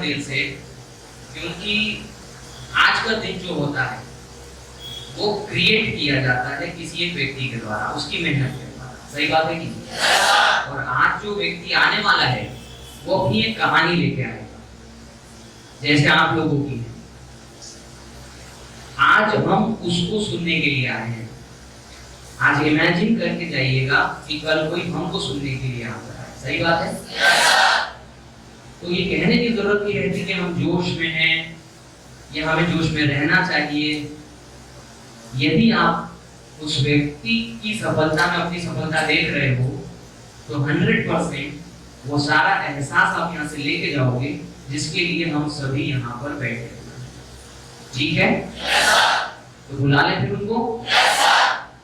देर से, क्योंकि आज का दिन जो होता है वो क्रिएट किया जाता है किसी एक व्यक्ति के द्वारा, उसकी मेहनत के द्वारा। सही बात है कि? और आज जो व्यक्ति आने वाला है वो अपनी एक कहानी लेके आएगा, जैसे आप लोगों की है। आज हम उसको सुनने के लिए आए हैं। आज इमेजिन करके जाइएगा कि कल कोई हमको सुनने के लिए आता है। सही बात है? तो ये कहने की जरूरत नहीं रहती कि हम जोश में हैं या हमें जोश में रहना चाहिए। यदि आप उस व्यक्ति की सफलता में अपनी सफलता देख रहे हो तो 100% वो सारा एहसास आप यहाँ से लेके जाओगे जिसके लिए हम सभी यहाँ पर बैठे हैं। ठीक है? तो बुला ले फिर उनको।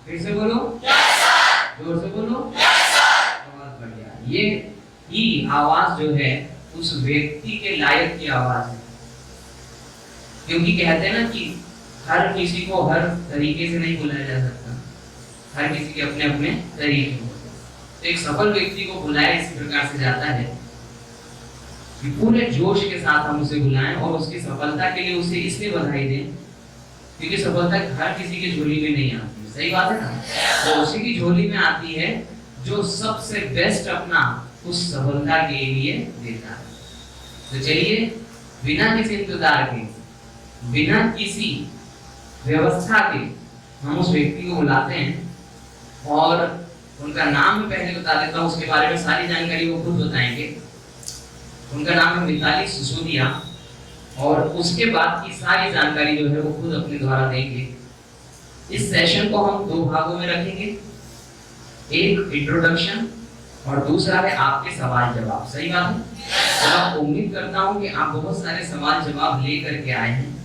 फिर से बोलो, जोर से बोलो। बहुत बढ़िया। ये ही आवाज जो है उस व्यक्ति के लायक की आवाज है, क्योंकि कहते हैं ना कि हर किसी को हर तरीके से नहीं बुलाया जा सकता, हर किसी के अपने अपने तरीके होते हैं। तो एक सफल व्यक्ति को बुलाया इस प्रकार से जाता है कि पूरे जोश के साथ हम उसे बुलाएं और उसकी सफलता के लिए उसे इसलिए बधाई दें क्योंकि सफलता हर किसी की झोली में नहीं आती। सही बात है ना? तो उसी की झोली में आती है जो सबसे बेस्ट अपना उस सफलता के लिए देता है। तो चलिए बिना किसी इंतजार के, बिना किसी व्यवस्था के हम उस व्यक्ति को बुलाते हैं और उनका नाम मैं पहले बता देता हूँ, उसके बारे में सारी जानकारी वो खुद बताएंगे। उनका नाम है मिताली सिसोदिया और उसके बाद की सारी जानकारी जो है वो खुद अपने द्वारा देंगे। इस सेशन को हम 2 भागों में रखेंगे, एक इंट्रोडक्शन और दूसरा है आपके सवाल जवाब। सही बात है? तो मैं उम्मीद करता हूँ कि आप बहुत सारे सवाल जवाब लेकर के आए हैं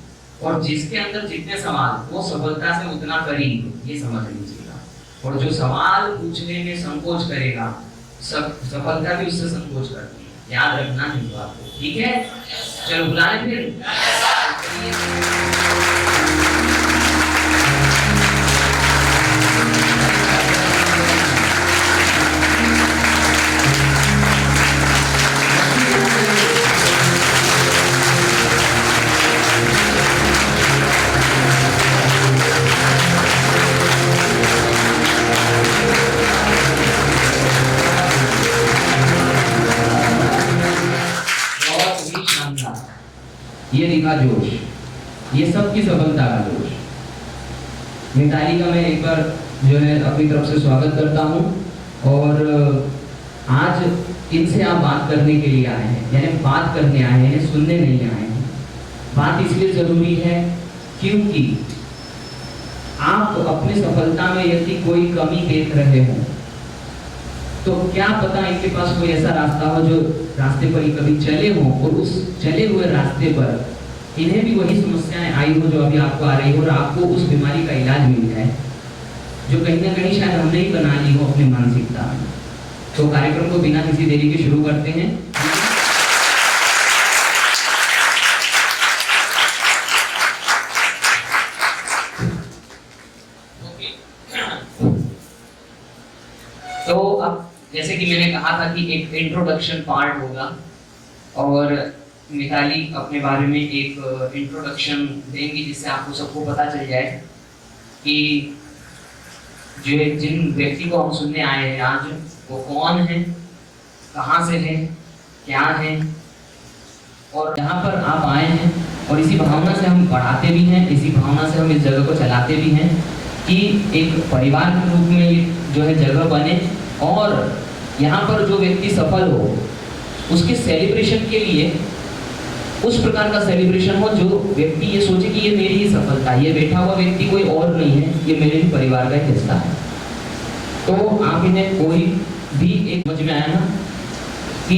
और जिसके अंदर जितने सवाल वो सफलता से उतना करीब, ये समझ लीजिएगा। और जो सवाल पूछने में संकोच करेगा सफलता भी उससे संकोच करती है। याद रखना है बात को। ठीक है? चलो बुलाने फिर। ये दिखा जोश, ये सबकी सफलता का जोश। मिताली का मैं एक बार जो है अपनी तरफ से स्वागत करता हूँ और आज इनसे आप बात करने के लिए आए हैं, यानी बात करने आए हैं, सुनने नहीं आए हैं। बात इसलिए जरूरी है क्योंकि आप अपनी सफलता में यदि कोई कमी देख रहे हो तो क्या पता इनके पास कोई ऐसा रास्ता हो जो रास्ते पर ही कभी चले हो और उस चले हुए रास्ते पर इन्हें भी वही समस्याएं आई हो जो अभी आपको आ रही हो और आपको उस बीमारी का इलाज मिल जाए जो कहीं ना कहीं शायद हमने ही बना ली हो अपनी मानसिकता में। तो कार्यक्रम को बिना किसी देरी के शुरू करते हैं। तो अब जैसे कि मैंने कहा था कि एक इंट्रोडक्शन पार्ट होगा और मिताली अपने बारे में एक इंट्रोडक्शन देंगी जिससे आपको सबको पता चल जाए कि जो जिन व्यक्ति को हम सुनने आए हैं आज वो कौन है, कहाँ से है, क्या है। और यहाँ पर आप आए हैं और इसी भावना से हम पढ़ाते भी हैं, इसी भावना से हम इस जगह को चलाते भी हैं कि एक परिवार के रूप में ये जो है जगह बने और यहाँ पर जो व्यक्ति सफल हो उसके सेलिब्रेशन के लिए उस प्रकार का सेलिब्रेशन हो जो व्यक्ति ये सोचे कि ये मेरी ही सफलता है, ये बैठा हुआ व्यक्ति कोई और नहीं है, ये मेरे ही परिवार का एक हिस्सा है। तो आप इन्हें कोई भी एक समझ में आया ना कि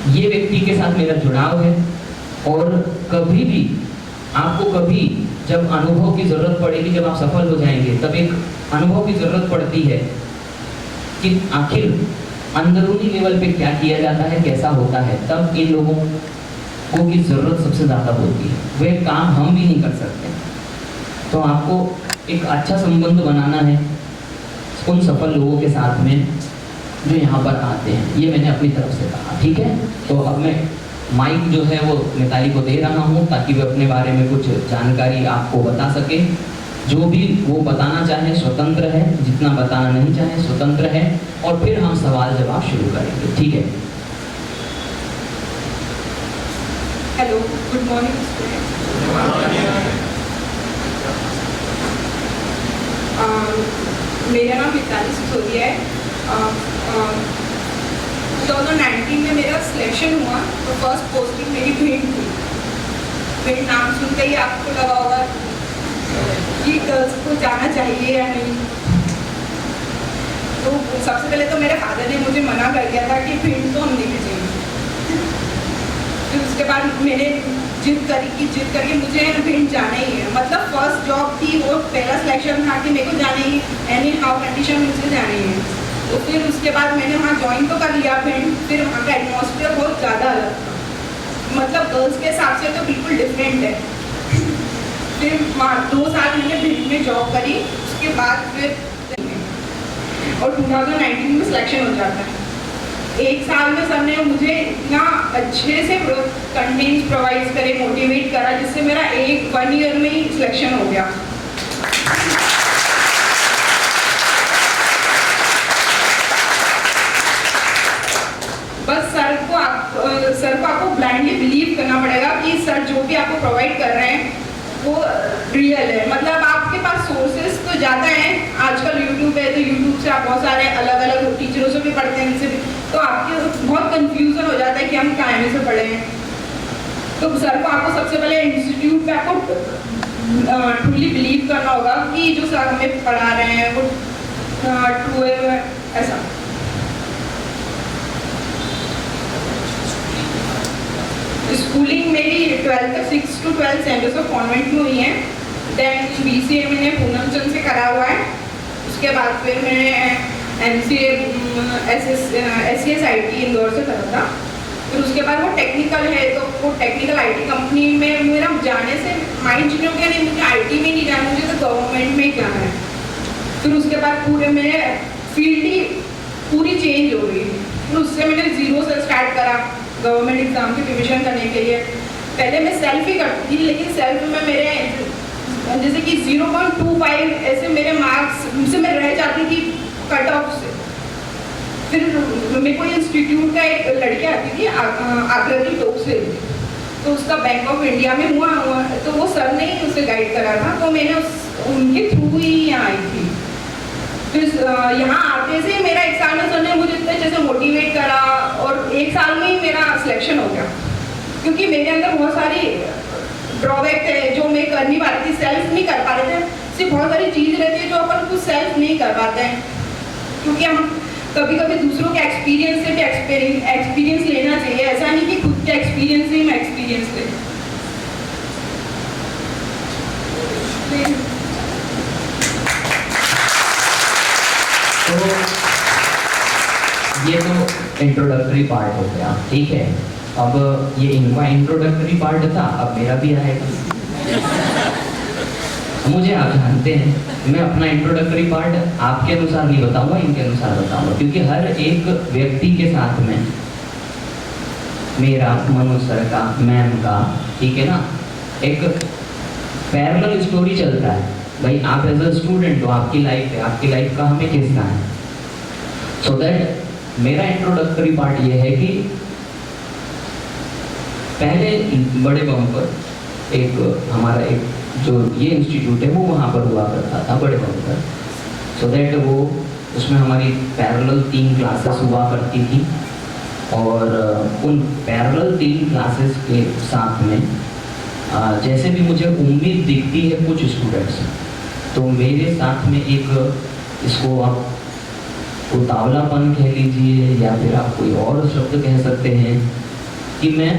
ये व्यक्ति के साथ मेरा जुड़ाव है और कभी भी आपको कभी जब अनुभव की जरूरत पड़ेगी, जब आप सफल हो जाएंगे तब एक अनुभव की जरूरत पड़ती है कि आखिर अंदरूनी लेवल पे क्या किया जाता है, कैसा होता है, तब इन लोगों को की जरूरत सबसे ज्यादा होती है। वे काम हम भी नहीं कर सकते। तो आपको एक अच्छा संबंध बनाना है उन सफल लोगों के साथ में जो यहाँ पर आते हैं। ये मैंने अपनी तरफ से कहा, ठीक है। तो अब मैं माइक जो है वो मिताली को दे रहा हूँ ताकि वे अपने बारे में कुछ जानकारी आपको बता सके। जो भी वो बताना चाहे स्वतंत्र है, जितना बताना नहीं चाहे स्वतंत्र है, और फिर हम सवाल जवाब शुरू करेंगे, ठीक है? Hello, good morning student. मेरा नाम मिताली सिसोदिया है। 2019 में मेरा सिलेक्शन हुआ तो फर्स्ट पोस्टिंग मेरी भिंड थी। भिंड नाम सुनते ही आपको लगा होगा कि गर्ल्स को जाना चाहिए या नहीं। तो सबसे पहले तो मेरे फादर ने मुझे मना कर दिया था कि भिंड तो हम नहीं भेजेंगे। फिर उसके बाद मैंने जिद करके मुझे भिंड जाना ही है। मतलब फर्स्ट जॉब थी, वो पहला सिलेक्शन था कि मेरे को जाना ही, एनी हाउ कंडीशन मुझे जाना ही है। तो फिर उसके बाद मैंने वहाँ ज्वाइन तो कर लिया भिंड। फिर वहाँ का एटमॉस्फेयर बहुत ज़्यादा अलग था, मतलब गर्ल्स के हिसाब से तो बिल्कुल डिफरेंट है। फिर 2 साल मैंने भिंड में जॉब करी। उसके बाद फिर और 2019 में सिलेक्शन हो जाता है। 1 साल में सर ने मुझे इतना अच्छे से कंटेंट्स प्रोवाइड करे, मोटिवेट करा, जिससे मेरा 1 ईयर में ही सिलेक्शन हो गया। बस सर को आपको ब्लाइंडली बिलीव करना पड़ेगा कि सर जो भी आपको प्रोवाइड कर रहे हैं वो रियल है। मतलब आपके पास सोर्सेस तो ज़्यादा हैं, आजकल यूट्यूब है तो यूट्यूब से आप बहुत सारे अलग अलग टीचरों से भी पढ़ते हैं, इनसे भी, तो आपके बहुत कंफ्यूजन हो जाता है कि हम कहाँ से पढ़े हैं। तो सर को आपको सबसे पहले इंस्टीट्यूट पे आपको ट्रूली बिलीव करना होगा कि जो सर हमें पढ़ा रहे हैं वो ट्रू है, ऐसा। स्कूलिंग मेरी 12 तक 6 to 12 सेंट जोसेफ कॉन्वेंट में हुई है। देन BCA मैंने पूनम चंद से करा हुआ है। उसके बाद फिर मैंने MCA SCS IT इंदौर से करा था। फिर उसके बाद वो टेक्निकल है तो वो टेक्निकल IT कंपनी में मेरा जाने से माइंड चेंज हो गया, नहीं मुझे IT में नहीं जाना, मुझे तो गवर्नमेंट में ही जाना है। फिर उसके बाद पूरे मेरे फील्ड ही पूरी चेंज हो गई। फिर उससे मैंने 0 से स्टार्ट करा गवर्नमेंट एग्जाम की प्रिपरेशन करने के लिए। पहले मैं सेल्फ ही करती थी, लेकिन सेल्फ में मेरे जैसे कि 0.25 ऐसे मेरे मार्क्स से मैं रह जाती थी कट ऑफ से। फिर मेरे को इंस्टीट्यूट का एक लड़की आती थी आकृति टोक से, तो उसका बैंक ऑफ इंडिया में हुआ तो वो सर ने ही उसे गाइड करा था, तो मैंने उनके थ्रू ही यहाँ आई थी। फिर यहाँ आते से मेरा 1 साल में सर ने मुझे इतने अच्छे से मोटिवेट करा और 1 साल में ही मेरा सिलेक्शन हो गया। क्योंकि मेरे अंदर बहुत सारी ड्रॉबैक थे जो मैं कर नहीं पाती थी, सेल्फ नहीं कर पा रहे थे। सिर्फ बहुत सारी चीज़ रहती है जो अपन खुद सेल्फ नहीं कर पाते हैं, क्योंकि हम कभी कभी दूसरों के एक्सपीरियंस से भी एक्सपीरियंस लेना चाहिए। ऐसा नहीं कि खुद के एक्सपीरियंस से ही मैं एक्सपीरियंस ले। तो ये तो इंट्रोडक्टरी पार्ट हो गया, ठीक है। अब ये इनका इंट्रोडक्टरी पार्ट था, अब मेरा भी आएगा। मुझे आप जानते हैं, मैं अपना इंट्रोडक्टरी पार्ट आपके अनुसार नहीं बताऊंगा, इनके अनुसार बताऊंगा, क्योंकि हर एक व्यक्ति के साथ में मेरा, मनोज सर का, मैम का, ठीक है ना, एक पैरेलल स्टोरी चलता है। भाई आप एज अ स्टूडेंट हो, आपकी लाइफ है, आपकी लाइफ का हमें किस्सा है। सो दैट मेरा इंट्रोडक्टरी पार्ट ये है कि पहले बड़े बम पर एक हमारा एक जो ये इंस्टीट्यूट है वो वहाँ पर हुआ करता था, बड़े बम पर। सो दैट वो उसमें हमारी पैरेलल 3 क्लासेस हुआ करती थी, और उन पैरेलल 3 क्लासेस के साथ में जैसे भी मुझे उम्मीद दिखती है कुछ स्टूडेंट्स, तो मेरे साथ में एक, इसको आप उतावलापन कह लीजिए या फिर आप कोई और शब्द कह सकते हैं, कि मैं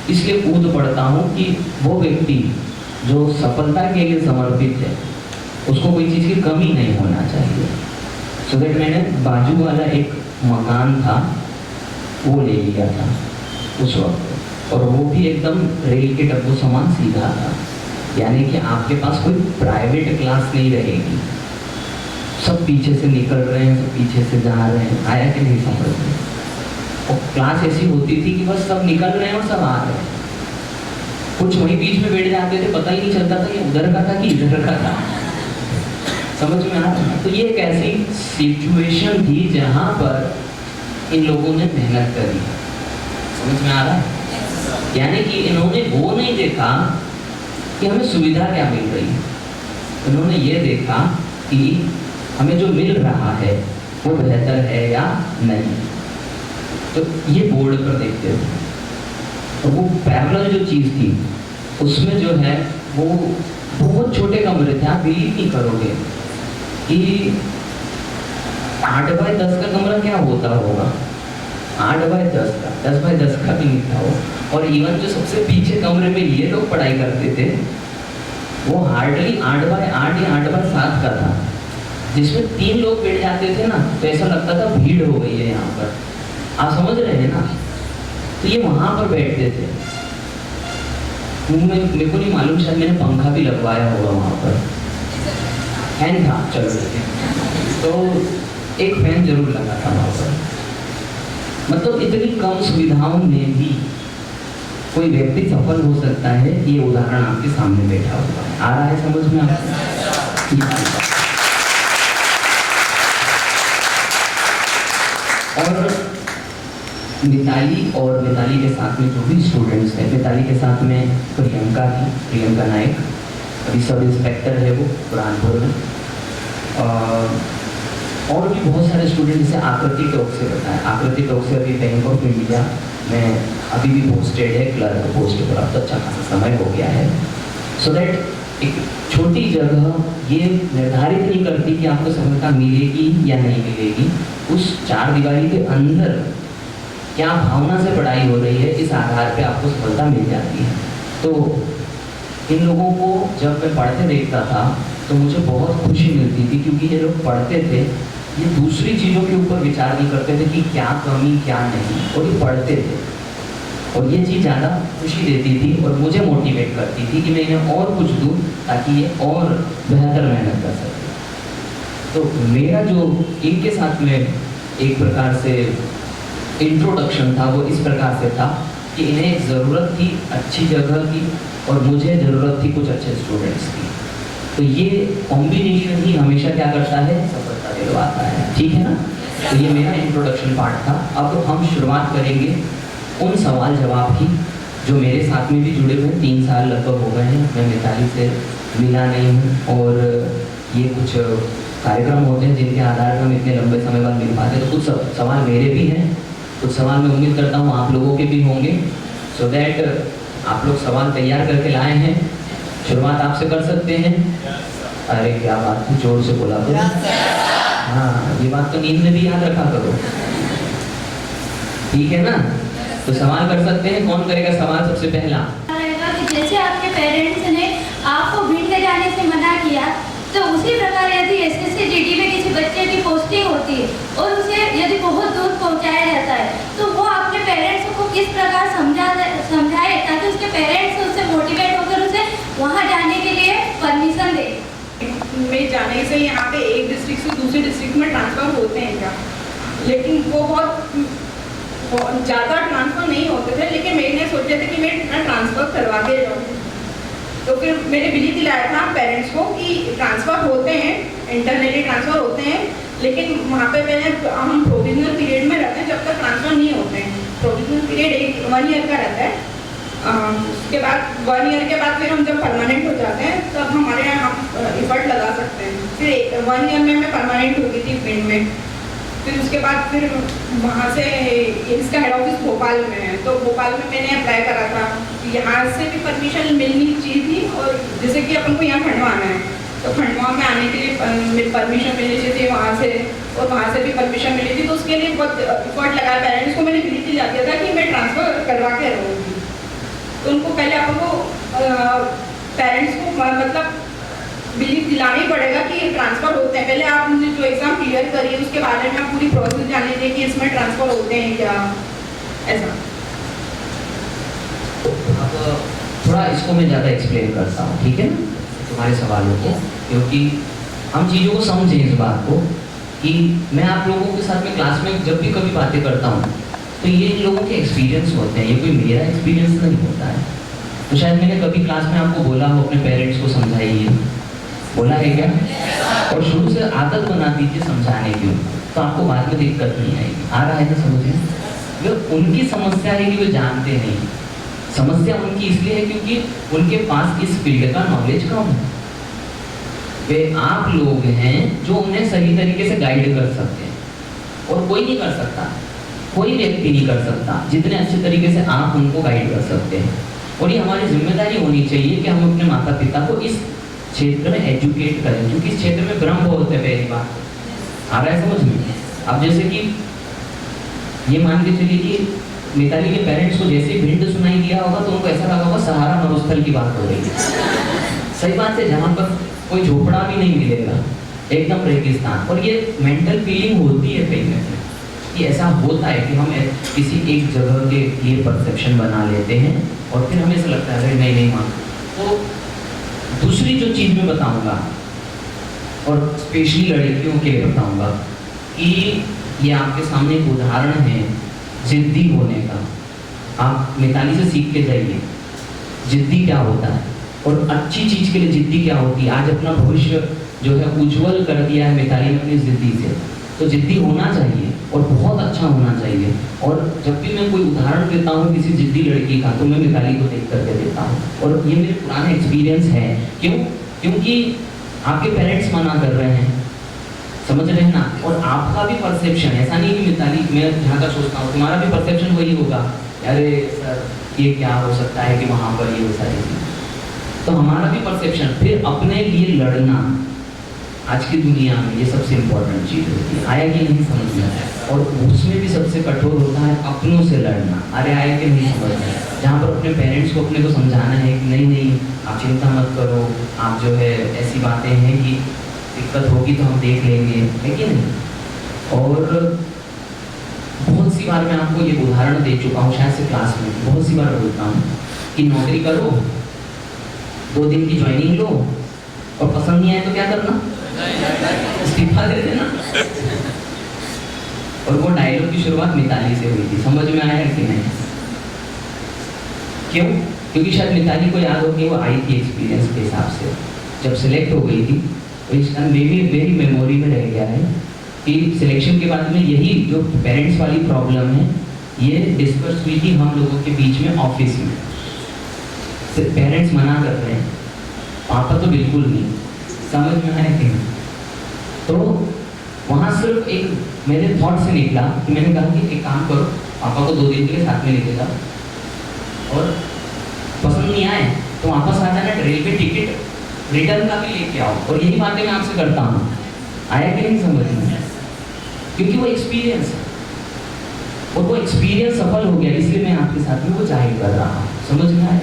इसलिए कूद पड़ता हूँ कि वो व्यक्ति जो सफलता के लिए समर्पित है उसको कोई चीज़ की कमी नहीं होना चाहिए। सो दैट मैंने बाजू वाला एक मकान था वो ले लिया था उस वक्त, और वो भी एकदम रेल के डब्बों समान सीधा था, यानी कि आपके पास कोई प्राइवेट क्लास नहीं रहेगी। सब पीछे से निकल रहे हैं, सब पीछे से जा रहे हैं, आया कि नहीं समझ में? और क्लास ऐसी होती थी कि बस सब निकल रहे हैं और सब आ रहे हैं, कुछ वहीं बीच में बैठ जाते थे, पता ही नहीं चलता था कि उधर का था कि इधर का था। समझ में आ रहा है? तो ये एक ऐसी सिचुएशन थी जहाँ पर इन लोगों ने मेहनत करी। समझ में आ रहा है? यानी कि इन्होंने वो नहीं देखा कि हमें सुविधा क्या मिल रही है, इन्होंने ये देखा कि हमें जो मिल रहा है वो बेहतर है या नहीं। तो ये बोर्ड पर देखते थे, और वो पैरेलल जो चीज़ थी उसमें जो है वो बहुत छोटे कमरे थे। आप बिलीव नहीं करोगे कि 8 बाय 10 का कमरा क्या होता होगा, 8 बाय 10 का, 10 बाय 10 का भी नहीं था वो। और इवन जो सबसे पीछे कमरे में ये लोग पढ़ाई करते थे वो हार्डली 8 बाय 8 या 8 बाय 7 का था, जिसमें 3 लोग बैठ जाते थे ना तो ऐसा लगता था भीड़ हो गई है यहाँ पर। आप समझ रहे हैं ना? तो ये वहाँ पर बैठते थे। मेरे को नहीं मालूम, शायद मैंने पंखा भी लगवाया होगा वहाँ पर, फैन था चल रही है, तो एक फैन जरूर लगा था वहाँ पर। मतलब इतनी कम सुविधाओं में भी कोई व्यक्ति सफल हो सकता है, ये उदाहरण आपके सामने बैठा हुआ है। आ रहा है समझ में आपको? और मिताली के साथ में जो भी स्टूडेंट्स थे, मिताली के साथ में प्रियंका थी, प्रियंका नायक, अभी सब इंस्पेक्टर है वो बुरहानपुर में। और भी बहुत सारे स्टूडेंट, जैसे आकृति टोक से बताया, आकृति टोक से अभी बैंक ऑफ इंडिया में अभी भी पोस्टेड है, क्लर्क पोस्ट पर। अब तो अच्छा खासा समय हो गया है। सो दैट एक छोटी जगह ये निर्धारित नहीं करती कि आपको सफलता मिलेगी या नहीं मिलेगी। उस 4 दीवारी के अंदर क्या भावना से पढ़ाई हो रही है, इस आधार पे आपको सफलता मिल जाती है। तो इन लोगों को जब मैं पढ़ते देखता था तो मुझे बहुत खुशी मिलती थी, क्योंकि ये लोग पढ़ते थे, ये दूसरी चीज़ों के ऊपर विचार नहीं करते थे कि क्या कमी क्या नहीं, और ये पढ़ते थे। और ये चीज़ ज़्यादा खुशी देती थी और मुझे मोटिवेट करती थी कि मैं इन्हें और कुछ दूँ ताकि ये और बेहतर मेहनत कर सके। तो मेरा जो इनके साथ में एक प्रकार से इंट्रोडक्शन था वो इस प्रकार से था कि इन्हें ज़रूरत थी अच्छी जगह की और मुझे ज़रूरत थी कुछ अच्छे स्टूडेंट्स की। तो ये कॉम्बिनेशन ही हमेशा क्या करता है, सफलता दिलवाता है। ठीक है ना? तो ये मेरा इंट्रोडक्शन पार्ट था। अब हम शुरुआत करेंगे उन सवाल जवाब की जो मेरे साथ में भी जुड़े हुए हैं। 3 साल लगभग हो गए हैं मैं मिताली से मिला नहीं हूँ, और ये कुछ कार्यक्रम होते हैं जिनके आधार पर हम इतने लंबे समय बाद मिल पाते हैं। तो कुछ सवाल मेरे भी हैं, कुछ सवाल मैं उम्मीद करता हूँ आप लोगों के भी होंगे। सो दैट आप लोग सवाल तैयार करके लाए हैं, शुरुआत आपसे कर सकते हैं। अरे क्या बात है, जोर से बोला तो। हाँ, ये बात तो नींद में भी याद रखा करो, ठीक है ना? तो सवाल कर सकते हैं। कौन करेगा सवाल सबसे पहला? जैसे आपके पेरेंट्स ने आपको भिंड ले जाने से मना किया, तो उसी प्रकार यदि एसएससी जीडी में किसी बच्चे की पोस्टिंग होती है और उसे यदि बहुत दूर पहुंचाया जाता है, तो वो अपने पेरेंट्स को किस प्रकार समझाए ताकि उसके पेरेंट्स उससे मोटिवेट होकर उसे वहाँ जाने के लिए परमिशन दे। में जाने से यहाँ पे एक डिस्ट्रिक्ट से दूसरे डिस्ट्रिक्ट में ट्रांसफ़र होते हैं क्या, लेकिन वो बहुत ज़्यादा ट्रांसफ़र नहीं होते थे। लेकिन मैंने सोचा था कि मैं इतना ट्रांसफ़र करवा के जाऊँ, तो फिर मैंने बिलीव दिलाया था पेरेंट्स को कि ट्रांसफ़र होते हैं, इंटरनली ट्रांसफ़र होते हैं, लेकिन वहाँ पे पहले हम प्रोविजनल पीरियड में रहते हैं जब तक ट्रांसफ़र नहीं होते हैं। प्रोविजनल पीरियड 1 ईयर का रहता है। उसके बाद 1 ईयर के बाद फिर हम जब परमानेंट हो जाते हैं तब हमारे यहाँ हम इफर्ट लगा सकते हैं। फिर 1 ईयर में मैं परमानेंट हो गई थी भिंड में। फिर उसके बाद फिर वहाँ से इसका हेड ऑफिस भोपाल में है, तो भोपाल में मैंने अप्लाई करा था। यहाँ से भी परमिशन मिलनी चाहिए थी, और जैसे कि अपन को यहाँ खंडवा आना है तो खंडवा में आने के लिए परमिशन मिलनी चाहिए थी वहाँ से, और वहाँ से भी परमिशन मिली थी। तो उसके लिए बहुत इफर्ट लगाया पेरेंट्स को। मैंने बिलीव दिला दिया था कि मैं ट्रांसफ़र करवा के रहूँगी। तो उनको पहले अपन को पेरेंट्स को मतलब बिलीव दिलाना ही पड़ेगा कि ये ट्रांसफ़र होते हैं। पहले आप जो एग्ज़ाम क्लियर करिए उसके बारे में आप पूरी प्रोसेस जान लीजिए कि इसमें ट्रांसफ़र होते हैं क्या, ऐसा। अब थोड़ा इसको मैं ज़्यादा एक्सप्लेन करता हूँ, ठीक है ना, तुम्हारे सवालों को, क्योंकि हम चीज़ों को समझें इस बात को कि मैं आप लोगों के साथ में क्लास में जब भी कभी बातें करता हूँ तो ये इन लोगों के एक्सपीरियंस होते हैं, ये कोई मेरा एक्सपीरियंस नहीं होता है। तो शायद मैंने कभी क्लास में आपको बोला हो अपने पेरेंट्स को समझाइए, बोला है क्या? और शुरू से आदत बना दीजिए समझाने की, तो आपको बाद में दिक्कत नहीं आएगी। आ रहा है ना समझिए? वो उनकी समस्या है कि वो जानते नहीं, समस्या उनकी इसलिए है क्योंकि उनके पास इस फील्ड का नॉलेज कम है। वे आप लोग हैं जो उन्हें सही तरीके से गाइड कर सकते हैं, और कोई नहीं कर सकता, कोई व्यक्ति नहीं कर सकता जितने अच्छे तरीके से आप उनको गाइड कर सकते हैं। और ये हमारी जिम्मेदारी होनी चाहिए कि हम अपने माता पिता को इस क्षेत्र में एजुकेट करें, क्योंकि इस क्षेत्र में ब्रह्म बहुत है। पहली बात आ रहा है समझ में? अब जैसे कि ये मान के चलिए कि मिताली के पेरेंट्स को जैसे भिंड सुनाई दिया होगा तो उनको ऐसा लगा होगा सहारा मरुस्थल की बात हो रही है। सही बात है, जहाँ पर कोई झोपड़ा भी नहीं मिलेगा, एकदम रेगिस्तान। और ये मेंटल फीलिंग होती है कई में कि ऐसा होता है कि हम किसी एक जगह के लिए परसेप्शन बना लेते हैं और फिर हमें ऐसा लगता है अरे नहीं मान। तो दूसरी जो चीज़ मैं बताऊंगा और स्पेशली लड़कियों के लिए बताऊंगा कि ये आपके सामने एक उदाहरण है जिद्दी होने का। आप मिताली से सीख के जाइए जिद्दी क्या होता है और अच्छी चीज़ के लिए जिद्दी क्या होती है। आज अपना भविष्य जो है उज्जवल कर दिया है मिताली ने अपनी जिद्दी से, तो जिद्दी होना चाहिए और बहुत अच्छा होना चाहिए। और जब भी मैं कोई उदाहरण देता हूँ किसी जिद्दी लड़की का तो मैं मिताली को देख करके देता हूँ, और ये मेरे पुराने एक्सपीरियंस है। क्यों? क्योंकि आपके पेरेंट्स मना कर रहे हैं, समझ रहे हैं ना? और आपका भी परसेप्शन, ऐसा नहीं कि मिताली, मैं जहाँ तक सोचता हूँ तुम्हारा भी परसेप्शन वही होगा, अरे सर ये क्या हो सकता है कि वहाँ पर ये सारी चीज़। तो हमारा भी परसेप्शन, फिर अपने लिए लड़ना आज की दुनिया में ये सबसे इम्पोर्टेंट चीज़ होती है। आया कि नहीं समझ में? और उसमें भी सबसे कठोर होता है अपनों से लड़ना। अरे आया कि नहीं समझ में? जहाँ पर अपने पेरेंट्स को अपने को समझाना है कि नहीं आप चिंता मत करो, आप जो है ऐसी बातें हैं कि दिक्कत होगी तो हम देख लेंगे, है कि नहीं? और बहुत सी बार मैं आपको ये उदाहरण दे चुका हूँ शायद से क्लास में, बहुत सी बार बोलता हूँ कि नौकरी करो, 2 दिन की ज्वाइनिंग लो और पसंद नहीं आए तो क्या करना? इस्तीफा दे देना। और वो डायलॉग की शुरुआत मिताली से हुई थी, समझ में आया कि नहीं? क्यों? क्योंकि शायद मिताली को याद होगी वो आई थी एक्सपीरियंस के हिसाब से, जब सिलेक्ट हो गई थी तो इस मेरी मेमोरी में रह गया है कि सिलेक्शन के बाद में यही जो पेरेंट्स वाली प्रॉब्लम है ये डिस्कस हुई थी हम लोगों के बीच में ऑफिस में। पेरेंट्स मना कर रहे हैं, पापा तो बिल्कुल नहीं, समझ में आया कि नहीं? तो वहाँ सिर्फ एक मेरे थॉट से निकला कि मैंने कहा कि एक काम करो, पापा को 2 दिन के लिए साथ में लेके जाओ, और पसंद नहीं आए तो वापस आ जाना, रेलवे टिकट रिटर्न का भी लेके आओ। और यही बातें मैं आपसे करता हूँ, आया कि नहीं समझ में? क्योंकि वो एक्सपीरियंस है और वो एक्सपीरियंस सफल हो गया, इसलिए मैं आपके साथ में वो जाहिर कर रहा हूँ, समझ में आया?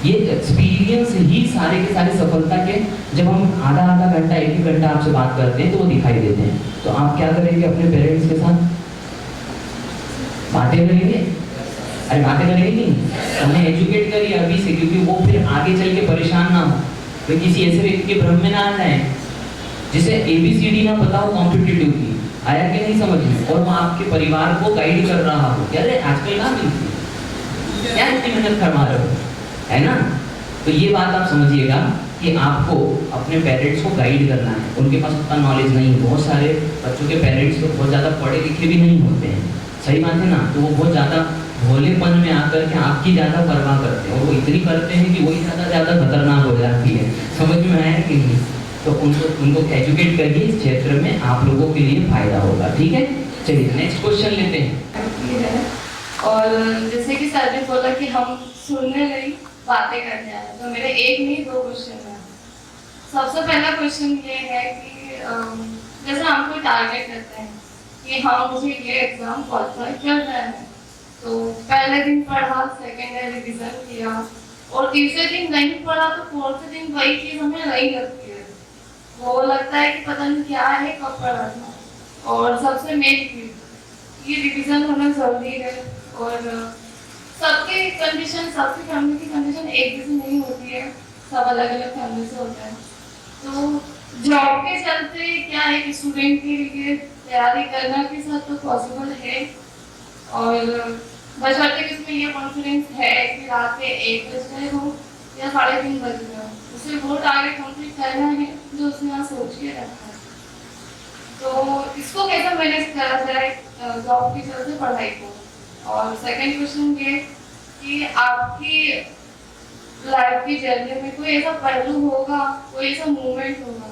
ये एक्सपीरियंस ही सारे के सारे सफलता के, जब हम आधा घंटा 1 घंटा आपसे बात करते हैं तो वो दिखाई देते हैं। तो आप क्या करेंगे अपने पेरेंट्स के साथ? बातें करेंगे? अरे बातें करेंगे नहीं, उन्हें एजुकेट करिए अभी से, क्योंकि वो फिर आगे चल के परेशान ना हो, तो किसी ऐसे व्यक्ति के भ्रम में ना आ जाए जिसे ABCD ना पता हो कॉम्पिटिटिव की। आया कि नहीं समझ में? और वो आपके परिवार को गाइड कर रहा हो, क्या रे आजकल ना मिलती, क्या इतनी मेहनत करवा रहे हो, है ना? तो ये बात आप समझिएगा कि आपको अपने पेरेंट्स को गाइड करना है। उनके पास उतना नॉलेज नहीं, बहुत सारे बच्चों के पेरेंट्स तो बहुत ज़्यादा पढ़े लिखे भी नहीं होते हैं, सही बात है ना? तो वो बहुत ज़्यादा भोलेपन में आकर के आपकी ज़्यादा परवाह करते हैं, और वो इतनी करते हैं कि वही ज़्यादा खतरनाक हो जाती है, समझ में आया कि नहीं? तो उनको एजुकेट करिए, इस क्षेत्र में आप लोगों के लिए फायदा होगा, ठीक है? चलिए नेक्स्ट क्वेश्चन लेते हैं। और जैसे कि सर ने बोला कि हम सुनने नहीं बातें करने आए, तो मेरे 1 नहीं 2 क्वेश्चन है। सबसे पहला क्वेश्चन ये है कि जैसे हम कोई टारगेट करते हैं कि हाँ मुझे ये एग्जाम क्वालिफाई करना है, तो पहले दिन पढ़ा, सेकेंड डे रिविजन किया, और तीसरे दिन नहीं पढ़ा तो 4th दिन वही चीज़ हमें नहीं लगती है, वो लगता है कि पता नहीं क्या है, कब पढ़ा था। और सबसे मेन चीज़ ये रिविजन होना जरूरी है, और सबकी कंडीशन, सबकी फैमिली की कंडीशन एक जैसी नहीं होती है, सब अलग अलग फैमिली से होता है। तो जॉब के चलते क्या है कि स्टूडेंट के लिए तैयारी करना के साथ तो पॉसिबल है, और बशर्ते कि उसमें ये कॉन्फिडेंस है कि रात के 1 बज रहे हो या 3:30 बज रहे हो, उसे वो टारगेट कंप्लीट करना है जो उसने यहाँ सोच के रखा है। तो इसको कैसे मैनेज करा जाए जॉब की चलते पढ़ाई को। और सेकंड क्वेश्चन ये कि आपकी लाइफ की जर्नी में कोई ऐसा पहलू होगा, कोई ऐसा मोमेंट होगा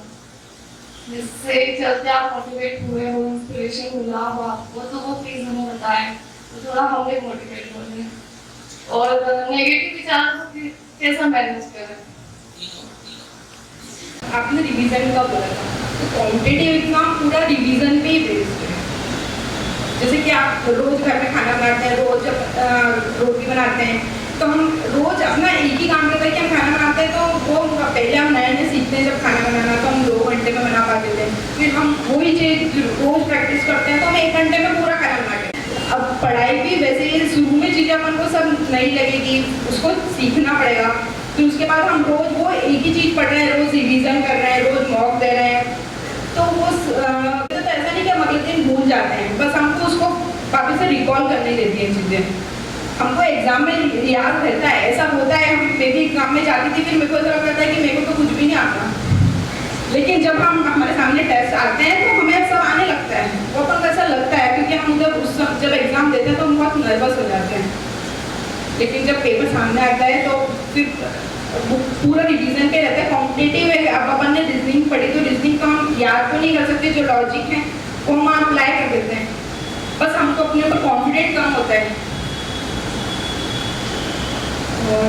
जिससे चलते आप मोटिवेट हुए हो, इंस्पिरेशन मिला हो आपको, तो वो प्लीज हमें बताएं तो थोड़ा हम भी मोटिवेट हो जाए। और नेगेटिव विचार को कैसा मैनेज करें। आपने रिवीजन का बोला था, तो कॉम्पिटिटिव एग्जाम पूरा रिवीजन पे ही बेस्ड है। जैसे कि आप रोज घर में खाना बनाते हैं, रोज जब रोटी बनाते हैं, तो हम रोज अपना एक ही काम करते हैं कि हम खाना बनाते हैं, तो वो पहले हम नए नए सीखते हैं जब खाना बनाना, तो हम 2 घंटे में बना पाते थे। फिर हम वही चीज़ रोज प्रैक्टिस करते हैं तो हम 1 घंटे में पूरा खाना बना के। अब पढ़ाई भी वैसे ही शुरू में चीज़ें अपन को सब नहीं लगेगी, उसको सीखना पड़ेगा। फिर उसके बाद हम रोज वो एक ही चीज़ पढ़ रहे हैं, रोज रिवीजन कर रहे हैं, रोज मॉक दे रहे हैं, तो वो तो ऐसा नहीं कि हम अगले दिन भूल जाते हैं, बस हमको उसको वापस से रिकॉल करने देती हैं चीज़ें। हमको एग्जाम में याद रहता है, ऐसा होता है। मैं भी एग्जाम में जाती थी, फिर मेरे को ऐसा लगता है कि मेरे को तो कुछ भी नहीं आता, लेकिन जब हम हमारे सामने टेस्ट आते हैं तो हमें सब आने लगता है। वो अपन को ऐसा लगता है क्योंकि हम जब एग्जाम देते हैं तो हम बहुत नर्वस हो जाते हैं, लेकिन जब पेपर सामने आता है तो फिर पूरा रिवीजन पे रहता है। कॉम्पिटिटिव है, अब अपन ने रीजनिंग पढ़ी तो रीजनिंग का हम याद तो नहीं कर सकते, जो लॉजिक है वो हम अप्लाई कर देते हैं, बस हमको अपने ऊपर कॉन्फिडेंट कम होता है। और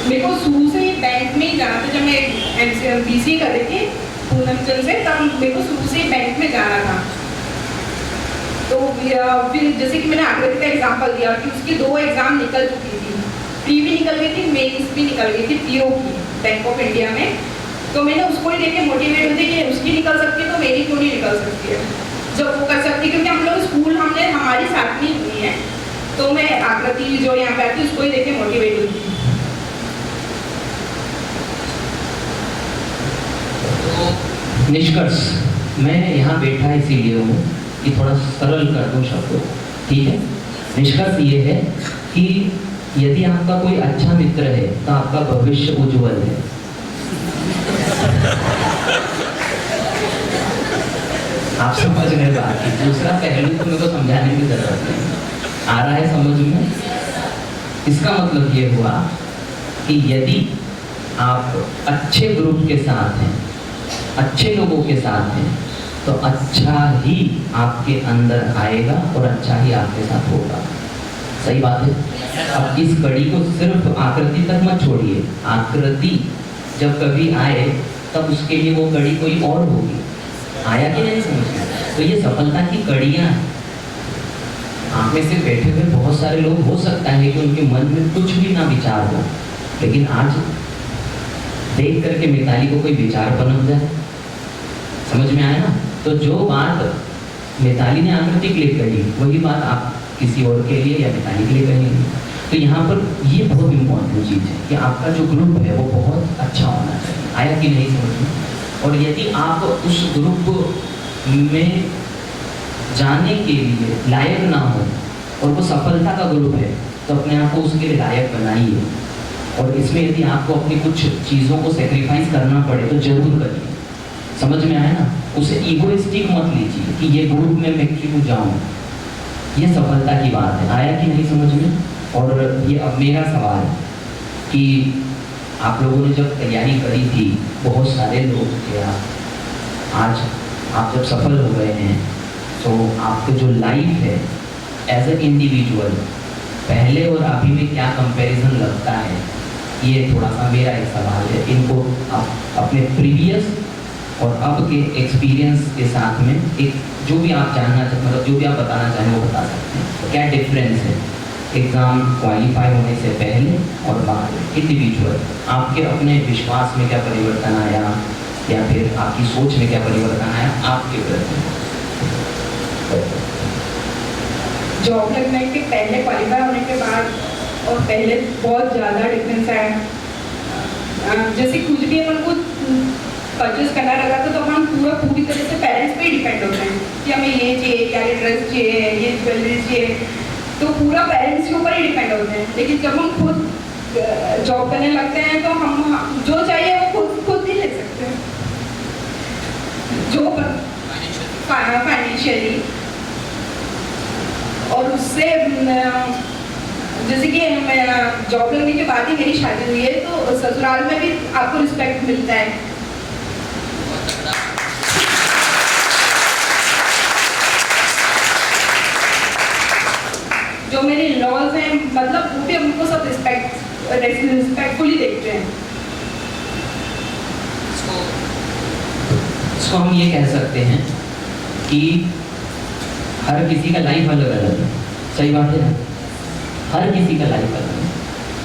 मेरे को शुरू से बैंक में ही जाना था। जब मैं BCA कर रही थी पूनमचंद से, तब मेरे को शुरू से बैंक में जाना था। तो फिर जैसे कि मैंने आकृति का एग्जाम्पल दिया कि उसकी 2 एग्जाम निकल चुकी थी, प्री भी निकल गई थी, मेंस भी निकल गई थी PO की, बैंक ऑफ इंडिया में। तो मैंने उसको ही देख के मोटिवेट होती कि उसकी निकल सकती है तो मेरी क्यों नहीं निकल सकती है, जब वो कर सकती है। क्योंकि हम लोग स्कूल हमने हमारी साथ में हुई है, तो मैं आकृति जो यहाँ पे आती उसको ही देख के मोटिवेट होती हूँ। तो निष्कर्ष, मैं यहाँ बैठा इसीलिए हूँ कि थोड़ा सरल कर दूँ शब्दों, ठीक है। निष्कर्ष ये है कि यदि आपका कोई अच्छा मित्र है तो आपका भविष्य उज्जवल है। आप समझ गए बात की। दूसरा पहलू तो मेरे को समझाने की जरूरत नहीं, आ रहा है समझ में। इसका मतलब ये हुआ कि यदि आप अच्छे ग्रुप के साथ हैं, अच्छे लोगों के साथ हैं, तो अच्छा ही आपके अंदर आएगा और अच्छा ही आपके साथ होगा। सही बात है। अब इस कड़ी को सिर्फ आकृति तक मत छोड़िए। आकृति जब कभी आए तब उसके लिए वो कड़ी कोई और होगी। आया कि नहीं समझ में? तो ये सफलता की कड़ियाँ हैं। आप में से बैठे हुए बहुत सारे लोग हो सकता है कि उनके मन में कुछ भी ना विचार हो, लेकिन आज देख करके मिताली को कोई विचार पनप जाए। समझ में आया ना? तो जो बात मिताली ने आकृति के लिए कही वही बात आप किसी और के लिए या मिताली के लिए कहेंगे। तो यहाँ पर ये बहुत इम्पोर्टेंट चीज़ है कि आपका जो ग्रुप है वो बहुत अच्छा होना चाहिए। आया कि नहीं समझ में? और यदि आप उस ग्रुप में जाने के लिए लायक ना हो और वो सफलता का ग्रुप है तो अपने आप को उसके लिए लायक बनाइए। और इसमें यदि आपको अपनी कुछ चीज़ों को सेक्रीफाइस करना पड़े तो जरूर करिए। समझ में आया ना? उसे ईगोइस्टिक मत लीजिए कि ये ग्रुप में मैं क्यों जाऊँ। ये सफलता की बात है। आया कि नहीं समझ में? और ये अब मेरा सवाल है कि आप लोगों ने जब तैयारी करी थी, बहुत सारे लोग थे, आज आप जब सफल हो गए हैं तो आपके जो लाइफ है एज ए इंडिविजुअल, पहले और अभी में क्या कंपैरिजन लगता है, ये थोड़ा सा मेरा एक सवाल है। इनको आप अपने प्रीवियस और अब के एक्सपीरियंस के साथ में एक जो भी आप जानना चाहें, मतलब जो भी आप बताना चाहें वो बता सकते हैं। तो क्या डिफरेंस है एग्ज़ाम क्वालिफाई होने से पहले और बाद? इंडिविजुअल आपके अपने विश्वास में क्या परिवर्तन आया या फिर आपकी सोच में क्या परिवर्तन आया आपके प्रति? जॉब लगने के पहले, क्वालिफाई होने के बाद और पहले बहुत ज़्यादा डिफरेंस है। जैसे कुछ भी अपन को परचेज करना लगा तो हम पूरी तरह से पेरेंट्स पे ही डिपेंड होते हैं कि हमें ये चाहिए, या ये ड्रेस चाहिए, ये ज्वेलरी चाहिए, तो पूरा पेरेंट्स के ऊपर ही डिपेंड होते हैं। लेकिन जब हम खुद जॉब करने लगते हैं तो हम जो चाहिए वो खुद ही ले सकते हैं, जो फाइनेंशियली। और उससे जैसे कि मैं जॉब लगने के बाद ही मेरी शादी हुई है, तो ससुराल में भी आपको रिस्पेक्ट मिलता है। जो मेरे लॉज हैं, मतलब वो भी हमको सब रिस्पेक्टफुली देखते हैं। इसको हम ये कह सकते हैं कि हर किसी का लाइफ अलग अलग है। सही बात है ना? हर किसी का लाइफ अलग है।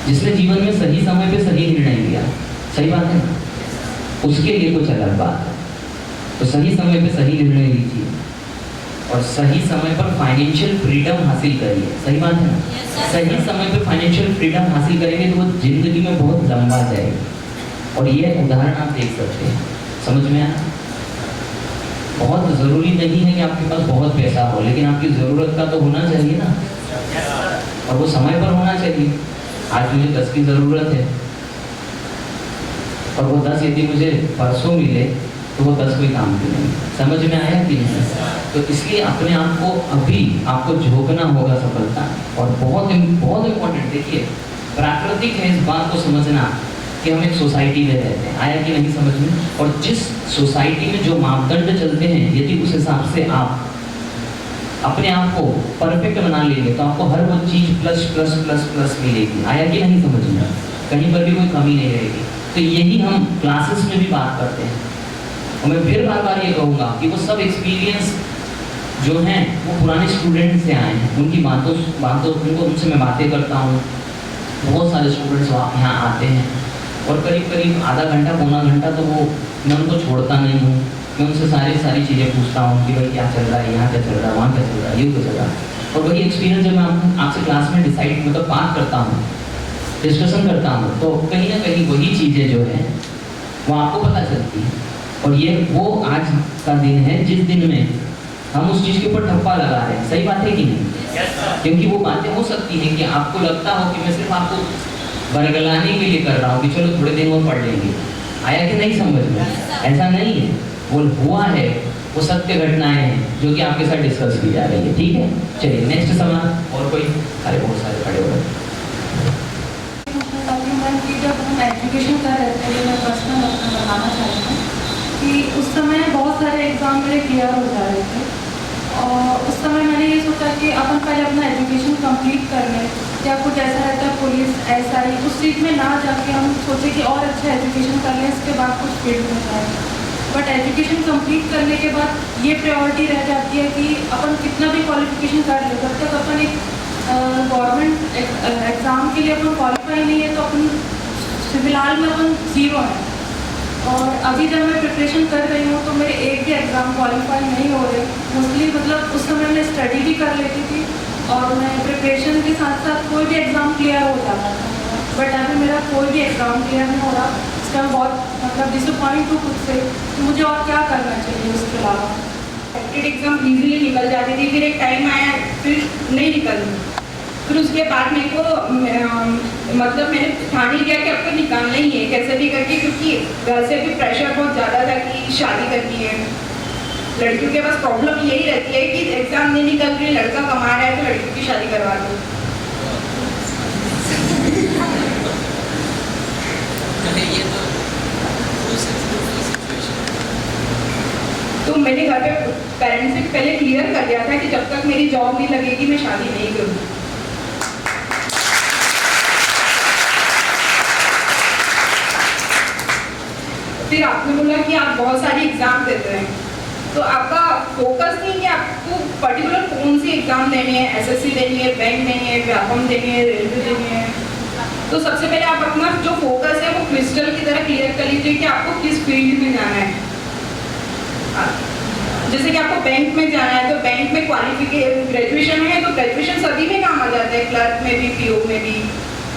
जिसने जीवन में सही समय पे सही निर्णय लिया, सही बात है ना, उसके लिए कुछ अलग बात है। तो सही समय पे सही निर्णय लीजिए और सही समय पर फाइनेंशियल फ्रीडम हासिल करिए। सही बात है ना? सही समय पे फाइनेंशियल फ्रीडम हासिल करेंगे तो वो जिंदगी में बहुत लंबा जाएगा। और ये उदाहरण आप देख सकते हैं, समझ में आया? बहुत ज़रूरी नहीं है कि आपके पास बहुत पैसा हो, लेकिन आपकी ज़रूरत का तो होना चाहिए ना, और वो समय पर होना चाहिए। आज मुझे 10 की ज़रूरत है और वो 10 यदि मुझे परसों मिले तो वो 10 कोई काम की नहीं। समझ में आया कि नहीं? तो इसलिए अपने आप को अभी आपको झोंकना होगा सफलता। और बहुत इम्पोर्टेंट, देखिए प्राकृतिक है इस बात को समझना कि हम एक सोसाइटी में रहते हैं। आया कि नहीं समझ में? और जिस सोसाइटी में जो मापदंड चलते हैं, यदि उस हिसाब से आप अपने आप को परफेक्ट बना लेंगे तो आपको हर वो चीज़ प्लस प्लस प्लस प्लस मिलेगी। आया कि नहीं समझ में? कहीं पर भी कोई कमी नहीं रहेगी। तो यही हम क्लासेस में भी बात करते हैं। और मैं फिर बार बार ये कहूँगा कि वो सब एक्सपीरियंस जो हैं वो पुराने स्टूडेंट से आए हैं। उनकी उनसे मैं बातें करता हूँ। बहुत सारे स्टूडेंट्स यहाँ आते हैं और करीब आधा घंटा पौना घंटा तो वो मैं उनको छोड़ता नहीं हूँ। मैं उनसे सारी चीज़ें पूछता हूँ कि भाई क्या चल रहा है, यहाँ क्या चल रहा है, वहाँ क्या चल रहा है, ये क्या चल रहा है। और वही एक्सपीरियंस जब मैं आपसे क्लास में बात करता हूँ, डिस्कशन करता हूँ, तो कहीं ना कहीं वही चीज़ें जो हैं वो आपको पता चलती हैं। और ये वो आज का दिन है जिस दिन में हम उस चीज़ के ऊपर ठप्पा लगा रहे हैं। सही बात है कि नहीं? क्योंकि वो बातें हो सकती हैं कि आपको लगता हो कि मैं सिर्फ आपको बरगलाने के लिए कर रहा हूँ कि चलो थोड़े दिन और पढ़ लेंगे। आया कि नहीं समझ में? ऐसा नहीं है, वो हुआ है, वो सत्य घटनाएं हैं जो कि आपके साथ डिस्कस की जा रही है। ठीक है, चलिए नेक्स्ट सवाल। और कोई? अरे बहुत सारे खड़े हो गए। जब हम एजुकेशन कर रहे थे, मैं पर्सनल अपना बताना चाहती हूँ कि उस समय बहुत सारे एग्ज़ाम मेरे क्लियर हो जा रहे थे। और उस समय मैंने ये सोचा कि अपन पहले अपना एजुकेशन कंप्लीट कर लें, या कुछ ऐसा रहता है पुलिस SI उस चीज़ में ना जाके हम सोचे कि और अच्छा एजुकेशन कर लें, इसके बाद कुछ फील्ड में जाए। बट एजुकेशन कंप्लीट करने के बाद ये प्रायोरिटी रह जाती है कि अपन कितना भी क्वालिफिकेशन कर ले, जब तक अपन एक गवर्नमेंट एग्ज़ाम के लिए अपन क्वालिफाई नहीं है तो अपन फिलहाल में अपन 0 है। और अभी जब मैं प्रिपरेशन कर रही हूँ तो मेरे एक भी एग्ज़ाम क्वालिफाई नहीं हो रहे। मोस्टली मतलब उस समय मैं स्टडी भी कर लेती थी और मैं प्रिपरेशन के साथ साथ कोई भी एग्ज़ाम क्लियर हो जाता था, बट अभी मेरा कोई भी एग्ज़ाम क्लियर नहीं हो रहा। इसका मैं बहुत मतलब डिसअपॉइंट हूँ खुद से कि मुझे और क्या करना चाहिए उसके अलावा। एग्ज़ाम इजीली निकल जाती थी, फिर एक टाइम आया फिर नहीं निकली। फिर उसके बाद मेरे को मतलब मैंने ठान लिया कि अब तो निकालना ही है कैसे भी करके, क्योंकि घर से भी प्रेशर बहुत ज़्यादा था कि शादी करनी है। लड़कियों के पास प्रॉब्लम यही रहती है कि एग्ज़ाम नहीं निकल रही, लड़का कमा रहा है तो लड़कियों की शादी करवा दो। तो मैंने घर पे पेरेंट्स से पहले क्लियर कर दिया था कि जब तक मेरी जॉब नहीं लगेगी मैं शादी नहीं करूँगी। फिर आपने बोला कि आप बहुत सारी एग्जाम देते हैं, तो आपका फोकस नहीं कि आपको पर्टिकुलर कौन सी एग्जाम देनी है, SSC देनी है, बैंक देनी है, व्यापम देनी है, रेलवे देनी है। तो सबसे पहले आप अपना जो फोकस है वो क्रिस्टल की तरह क्लियर कर लीजिए कि आपको किस फील्ड में जाना है। जैसे कि आपको बैंक में जाना है तो बैंक में ग्रेजुएशन है तो ग्रेजुएशन सभी में काम आ जाता है, क्लर्क में भी, PO में भी।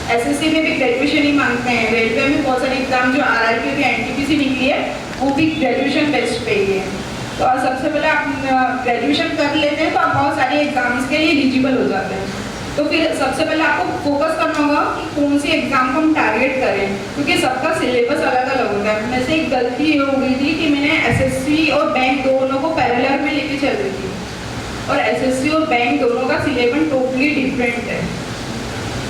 एसएससी में भी ग्रेजुएशन ही मांगते हैं, रेलवे में बहुत सारे एग्जाम जो आरआरबी भी एनटीपीसी निकली है वो भी ग्रेजुएशन बेस्ड पे ही है। तो सबसे पहले आप ग्रेजुएशन कर लेते हैं तो आप बहुत सारे एग्जाम्स के लिए एलिजिबल हो जाते हैं। तो फिर सबसे पहले आपको फोकस करना होगा कि कौन सी एग्जाम को हम टारगेट करें, क्योंकि सबका सिलेबस अलग अलग होता है। मेरे से एक गलती ये हो गई थी कि मैंने एसएससी और बैंक दोनों को पैरेलल में लेके चल रही थी, और एसएससी और बैंक दोनों का सिलेबस टोटली डिफरेंट है।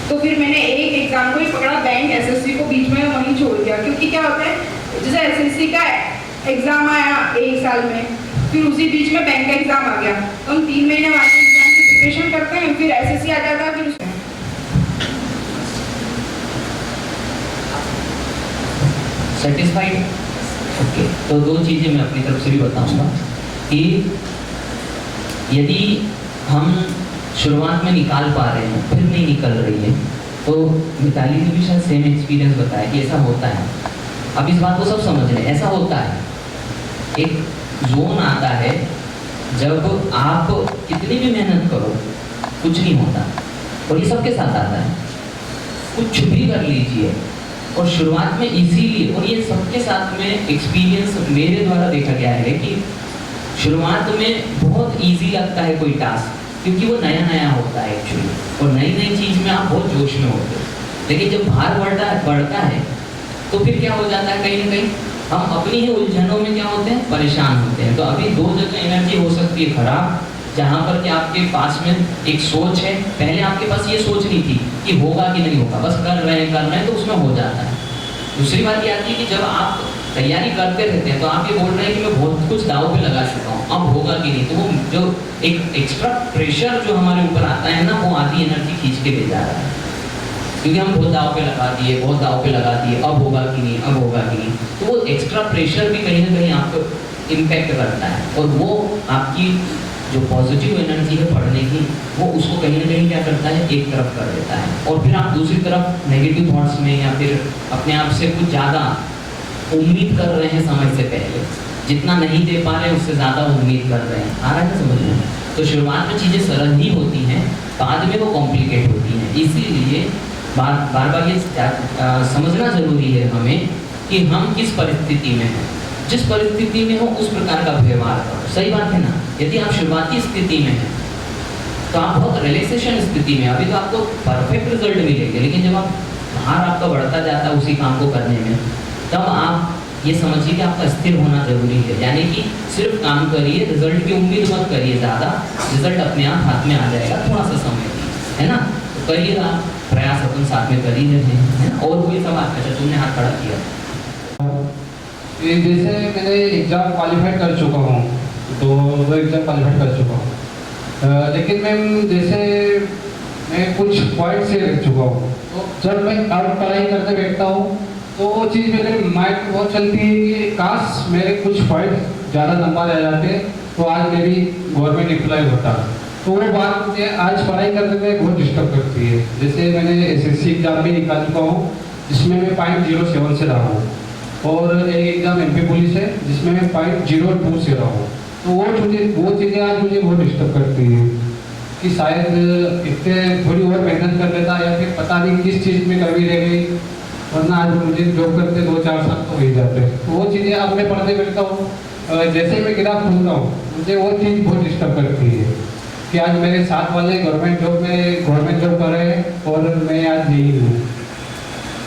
तो फिर मैंने एक एग्जाम को ही पकड़ा, बैंक एसएससी को बीच में वहीं छोड़ दिया। क्योंकि क्या होता है, जैसे एसएससी का एग्जाम आया एक साल में, फिर उसी बीच में बैंक का एग्जाम आ गया, तो हम 3 महीने बाद एग्जाम की प्रिपरेशन करते हैं, फिर एसएससी आ जाता है, फिर सेटिस्फाइड? ओके, तो 2 चीज़ें मैं अपनी तरफ से भी बताऊंगा कि यदि हम शुरुआत में निकाल पा रहे हैं फिर नहीं निकल रही है, तो मिताली ने भी शायद सेम एक्सपीरियंस बताया कि ऐसा होता है। अब इस बात को सब समझ रहे हैं, ऐसा होता है। एक जोन आता है जब आप कितनी भी मेहनत करो कुछ नहीं होता, और ये सबके साथ आता है। कुछ भी कर लीजिए, और शुरुआत में इसीलिए, और ये सबके साथ में एक्सपीरियंस मेरे द्वारा देखा गया है कि शुरुआत में बहुत इजी लगता है कोई टास्क, क्योंकि वो नया नया होता है एक्चुअली, और नई नई चीज़ में आप बहुत जोश में होते हो। लेकिन जब भार बढ़ता है तो फिर क्या हो जाता है, कहीं ना कहीं हम अपनी ही उलझनों में क्या होते हैं, परेशान होते हैं। तो अभी 2 जगह एनर्जी हो सकती है खराब, जहाँ पर कि आपके पास में एक सोच है, पहले आपके पास ये सोच नहीं थी कि होगा कि नहीं होगा, बस कर रहे हैं तो उसमें हो जाता है। दूसरी बात ये आती है कि जब आप तैयारी करते रहते हैं तो आप ये बोल रहे हैं कि मैं बहुत कुछ दाव पे लगा चुका हूँ, अब होगा कि नहीं, तो वो जो एक एक्स्ट्रा प्रेशर जो हमारे ऊपर आता है ना, वो आधी एनर्जी खींच के ले जा रहा है, क्योंकि हम बहुत दाव पे लगा दिए, बहुत दाव पे लगा दिए, अब होगा कि नहीं, अब होगा कि नहीं। तो वो एक्स्ट्रा प्रेशर भी कहीं ना कहीं आपको इम्पैक्ट करता है, और वो आपकी जो पॉजिटिव एनर्जी है पढ़ने की, वो उसको कहीं ना कहीं क्या करता है, एक तरफ कर देता है, और फिर आप दूसरी तरफ नेगेटिव थॉट्स में या फिर अपने आप से कुछ ज़्यादा उम्मीद कर रहे हैं समय से पहले, जितना नहीं दे पा रहे हैं उससे ज़्यादा उम्मीद कर रहे हैं। आ रहा है ना समझ में? तो शुरुआत में चीज़ें सरल ही होती हैं, बाद में वो कॉम्प्लिकेट होती हैं। इसीलिए बार बार ये समझना ज़रूरी है हमें कि हम किस परिस्थिति में हैं। जिस परिस्थिति में हो उस प्रकार का व्यवहार करो। सही बात है ना? यदि आप शुरुआती स्थिति में हैं तो आप बहुत रिलैक्सेशन स्थिति में, अभी तो आपको परफेक्ट रिजल्ट मिलेंगे, लेकिन जब आप भार आपका बढ़ता जाता है उसी काम को करने में, तब आप ये समझिए कि आपका स्थिर होना जरूरी है। यानी कि सिर्फ काम करिए, रिजल्ट की उम्मीद मत करिए ज़्यादा, रिजल्ट अपने आप हाथ में आ जाएगा, थोड़ा सा समय है ना। तो करिएगा, प्रयास अपन साथ में कर ही रहे हैं। और कोई सवाल? अच्छा, तुमने हाथ खड़ा किया। जैसे मैंने एग्ज़ाम क्वालिफाई कर चुका हूँ, तो वो एग्ज़ाम क्वालिफाई कर चुका हूँ, लेकिन मैम जैसे मैं कुछ पॉइंट से रख चुका हूँ, तो जब मैं अब पढ़ाई करते बैठता हूँ तो वो चीज़ मेरे माइंड में बहुत चलती है कि काश मेरे कुछ पॉइंट ज़्यादा नंबर आ जाते तो आज मेरी गवर्नमेंट एम्प्लॉय होता। तो वो बात मुझे आज पढ़ाई करने में बहुत डिस्टर्ब करती है। जैसे मैंने एसएससी एग्ज़ाम भी निकाल चुका हूँ जिसमें मैं 0.07 से रहा हूँ, और एक एग्ज़ाम एमपी पुलिस है जिसमें मैं 0.02 से रहा हूँ। तो वो चीज़ें आज मुझे बहुत डिस्टर्ब करती हैं कि शायद इतने थोड़ी और मेहनत कर लेता, या फिर पता नहीं किस चीज़ में कमी रह गई, वरना आज मुझे जॉब करते 2-4 साल तो हो ही जाते। तो वो चीज़ें अब मैं पढ़ते बैठता हूँ, जैसे मैं किताब खोलता हूँ मुझे वो चीज़ बहुत डिस्टर्ब करती है कि आज मेरे साथ वाले गवर्नमेंट जॉब कर रहे हैं और मैं आज नहीं हूँ।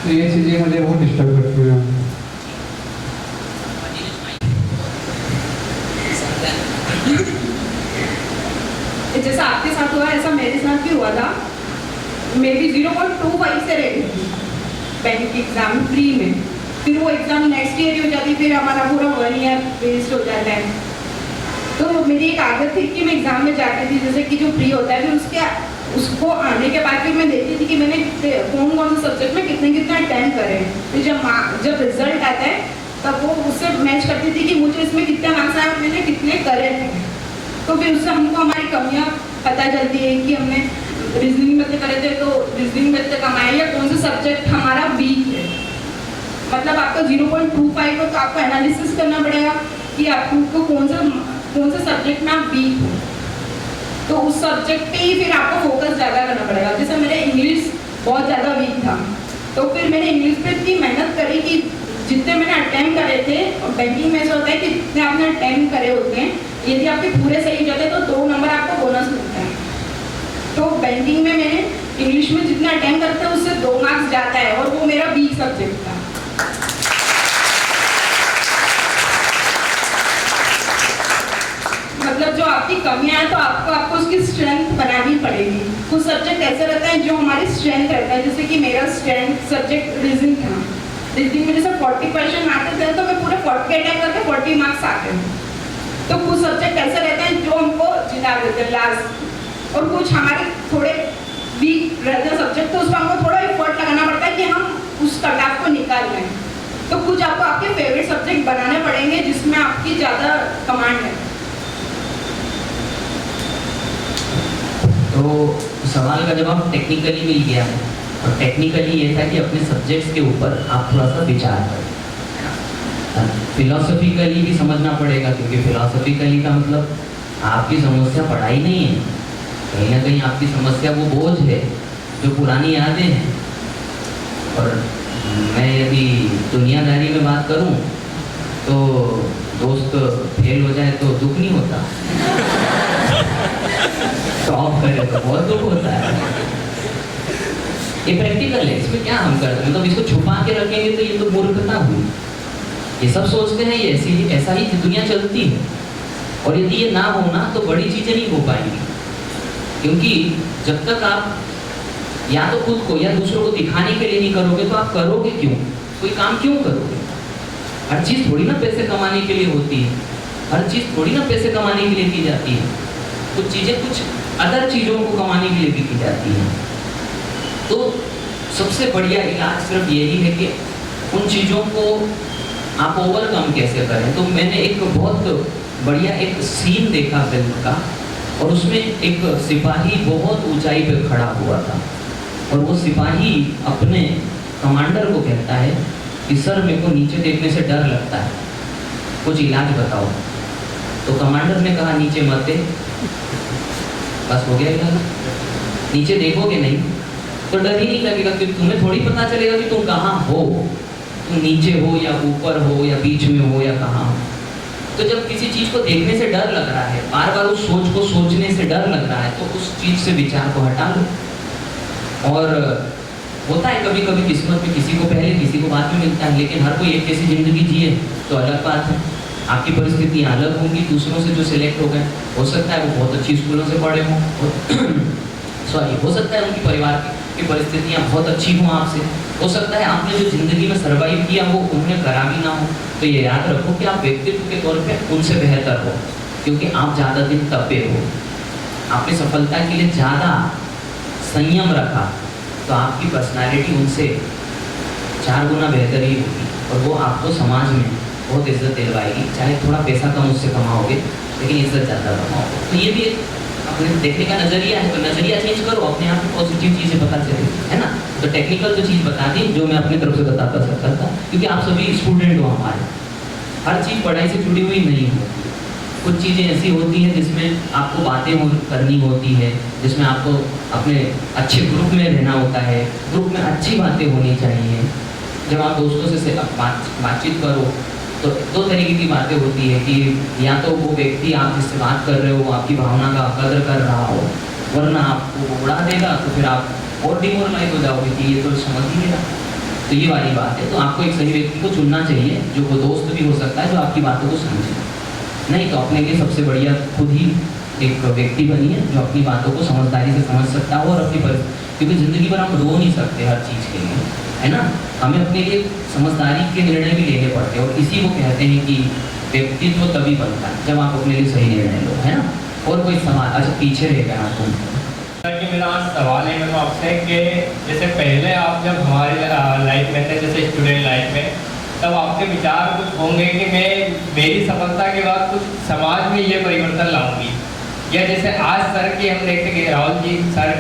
तो ये चीज़ें मुझे बहुत डिस्टर्ब करती हैं। जैसा आपके साथ हुआ ऐसा मेरे साथ भी हुआ था। मैं भी 0.25 से रह गई थी बैंक एग्जाम प्री में, फिर वो एग्जाम नेक्स्ट ईयर ही हो जाती, फिर हमारा पूरा 1 ईयर वेस्ट हो जाता है। तो मेरी एक आदत थी कि मैं एग्जाम में जाती थी, जैसे कि जो प्री होता है, फिर उसको आने के बाद फिर मैं देखती थी कि मैंने कौन कौन से सब्जेक्ट में कितना अटेम्प्ट करे। फिर जब रिजल्ट आता है तब वो उससे मैच करती थी कि मुझे इसमें कितने मार्क्स आए और मैंने कितने करे थे। तो फिर उससे हमको हमारी कमियां पता चलती है कि हमने रीजनिंग में करे थे तो रीजनिंग में कम आए, या कौन सा सब्जेक्ट हमारा वीक है। मतलब आपका 0.25 हो तो आपको एनालिसिस करना पड़ेगा कि आपको कौन सा सब्जेक्ट में आप वीक हो, तो उस सब्जेक्ट पे ही फिर आपको फोकस ज़्यादा करना पड़ेगा। जैसे मेरे इंग्लिश बहुत ज़्यादा वीक था। तो फिर मैंने इंग्लिश पे इतनी मेहनत करी कि जितने मैंने अटेम्प्ट करे थे, और बैंकिंग में ऐसा होता है कि जितने आपने अटेम्प्ट करे होते हैं, यदि आपके पूरे सही हो जाते हैं तो 2 नंबर आपको बोनस मिलता है। तो बैंकिंग में मैंने इंग्लिश में जितने अटेम्प्ट करते हैं उससे 2 मार्क्स जाता है, और वो मेरा वीक सब्जेक्ट था। मतलब जो आपकी कमियां हैं तो आपको उसकी स्ट्रेंथ बनानी पड़ेगी। कुछ सब्जेक्ट ऐसे रहते हैं जो हमारी स्ट्रेंथ रहता है, जैसे कि मेरा स्ट्रेंथ सब्जेक्ट रीजनिंग था। रीजनिंग में जैसे 40 क्वेश्चन आते थे तो मैं पूरे 40 अटेम्प्ट करके 40 मार्क्स आते हैं। तो कुछ सब्जेक्ट ऐसे रहते हैं जो हमको जिता देते हैं लास्ट, और कुछ हमारे थोड़े वीक रहते हैं सब्जेक्ट, तो उसमें हमको थोड़ा एफर्ट लगाना पड़ता है कि हम उस कट ऑफ को निकाल लें। तो कुछ आपको आपके फेवरेट सब्जेक्ट बनाने पड़ेंगे जिसमें आपकी ज़्यादा कमांड है। तो सवाल का जवाब टेक्निकली मिल गया है, और टेक्निकली ये था कि अपने सब्जेक्ट्स के ऊपर आप थोड़ा सा विचार करें। फिलोसफिकली भी समझना पड़ेगा, क्योंकि फिलोसफिकली का मतलब आपकी समस्या पढ़ाई नहीं है, कहीं ना कहीं आपकी समस्या वो बोझ है जो पुरानी यादें हैं। और मैं यदि दुनियादारी में बात करूं तो दोस्त फेल हो जाए तो दुख नहीं होता, टॉप करे तो बहुत दुख होता है। ये प्रैक्टिकल है, इसमें क्या हम करते हैं, मतलब इसको छुपा के रखेंगे तो ये तो मूर्खता हुई। ये सब सोचते हैं ये ऐसा ही दुनिया चलती है, और यदि ये ना होना तो बड़ी चीजें नहीं हो पाएंगी। क्योंकि जब तक आप या तो खुद को या दूसरों को दिखाने के लिए नहीं करोगे तो आप करोगे क्यों, कोई काम क्यों करोगे। हर चीज़ थोड़ी ना पैसे कमाने के लिए होती है, हर चीज़ थोड़ी ना पैसे कमाने के लिए की जाती है। कुछ चीज़ें कुछ अदर चीज़ों को कमाने के लिए भी की जाती हैं। तो सबसे बढ़िया इलाज सिर्फ यही है कि उन चीज़ों को आप ओवरकम कैसे करें। तो मैंने एक बहुत बढ़िया एक सीन देखा फिल्म का, और उसमें एक सिपाही बहुत ऊंचाई पे खड़ा हुआ था, और वो सिपाही अपने कमांडर को कहता है कि सर मेरे को नीचे देखने से डर लगता है, कुछ इलाज बताओ। तो कमांडर ने कहा नीचे मत देख, बस हो गया इलाज। नीचे देखोगे नहीं तो डर ही नहीं लगेगा, क्योंकि तुम्हें थोड़ी पता चलेगा कि तुम कहाँ हो, तुम नीचे हो या ऊपर हो या बीच में हो या कहाँ हो। तो जब किसी चीज़ को देखने से डर लग रहा है, बार बार उस सोच को सोचने से डर लग रहा है, तो उस चीज़ से विचार को हटा लो। और होता है कभी कभी किस्मत में किसी को पहले किसी को बाद में मिलता है, लेकिन हर कोई एक जैसी ज़िंदगी जिए तो अलग बात है। आपकी परिस्थितियाँ अलग होंगी दूसरों से जो सिलेक्ट हो गए। हो सकता है वो बहुत अच्छी स्कूलों से पढ़े हों, सॉरी, हो सकता है उनकी परिवार की परिस्थितियाँ बहुत अच्छी हों आपसे, हो सकता है आपने जो ज़िंदगी में सर्वाइव किया वो उन्होंने करा भी ना हो। तो ये याद रखो कि आप व्यक्तित्व के तौर पे उनसे बेहतर हो, क्योंकि आप ज़्यादा दिन तपे हो, आपने सफलता के लिए ज़्यादा संयम रखा, तो आपकी पर्सनालिटी उनसे 4 गुना बेहतर ही होगी, और वो आपको समाज में बहुत इज्जत दिलवाएगी। चाहे थोड़ा पैसा कम उससे कमाओगे, लेकिन इज्जत ज़्यादा कमाओगे। तो ये भी एक अपने देखने का नज़रिया है, तो नज़रिया चेंज करो, अपने आप में पॉजिटिव चीज़ें पता चलेगी, है ना। तो टेक्निकल जो चीज़ बता दी जो मैं अपनी तरफ से बताता सकता था, क्योंकि आप सभी स्टूडेंट हो हमारे, हर चीज़ पढ़ाई से जुड़ी हुई नहीं होती। कुछ चीज़ें ऐसी होती हैं जिसमें आपको बातें करनी होती है, जिसमें आपको अपने अच्छे ग्रुप में रहना होता है, ग्रुप में अच्छी बातें होनी चाहिए। जब आप दोस्तों से बातचीत करो तो 2 तरीके की बातें होती है कि या तो वो व्यक्ति आप जिससे बात कर रहे हो वो आपकी भावना का कदर कर रहा हो, वरना आपको उड़ा देगा तो फिर आप और डिमोरलाइज हो जाओगे कि ये तो समझ ही नहीं रहा। तो ये वाली बात है। तो आपको एक सही व्यक्ति को चुनना चाहिए, जो वो दोस्त भी हो सकता है जो आपकी बातों को समझे। नहीं तो अपने लिए सबसे बढ़िया खुद ही एक व्यक्ति बनिए जो अपनी बातों को समझदारी से समझ सकता हो, और अपनी क्योंकि ज़िंदगी भर हम रो नहीं सकते हर चीज़ के लिए, है ना। हमें अपने लिए समझदारी के निर्णय भी लेने पड़ते हैं, और इसी को कहते हैं कि व्यक्तित्व तभी बनता है जब आप अपने लिए सही निर्णय लो, है ना। और कोई सवाल? अच्छा पीछे रह गया तुम। कि मेरा आज सवाल है मेरे आपसे कि जैसे पहले आप जब हमारे लाइफ में थे, जैसे स्टूडेंट लाइफ में, तब आपके विचार कुछ होंगे कि मैं मेरी सफलता के बाद कुछ समाज में ये परिवर्तन लाऊंगी, या जैसे आज सर की हम देखते कि राहुल जी सर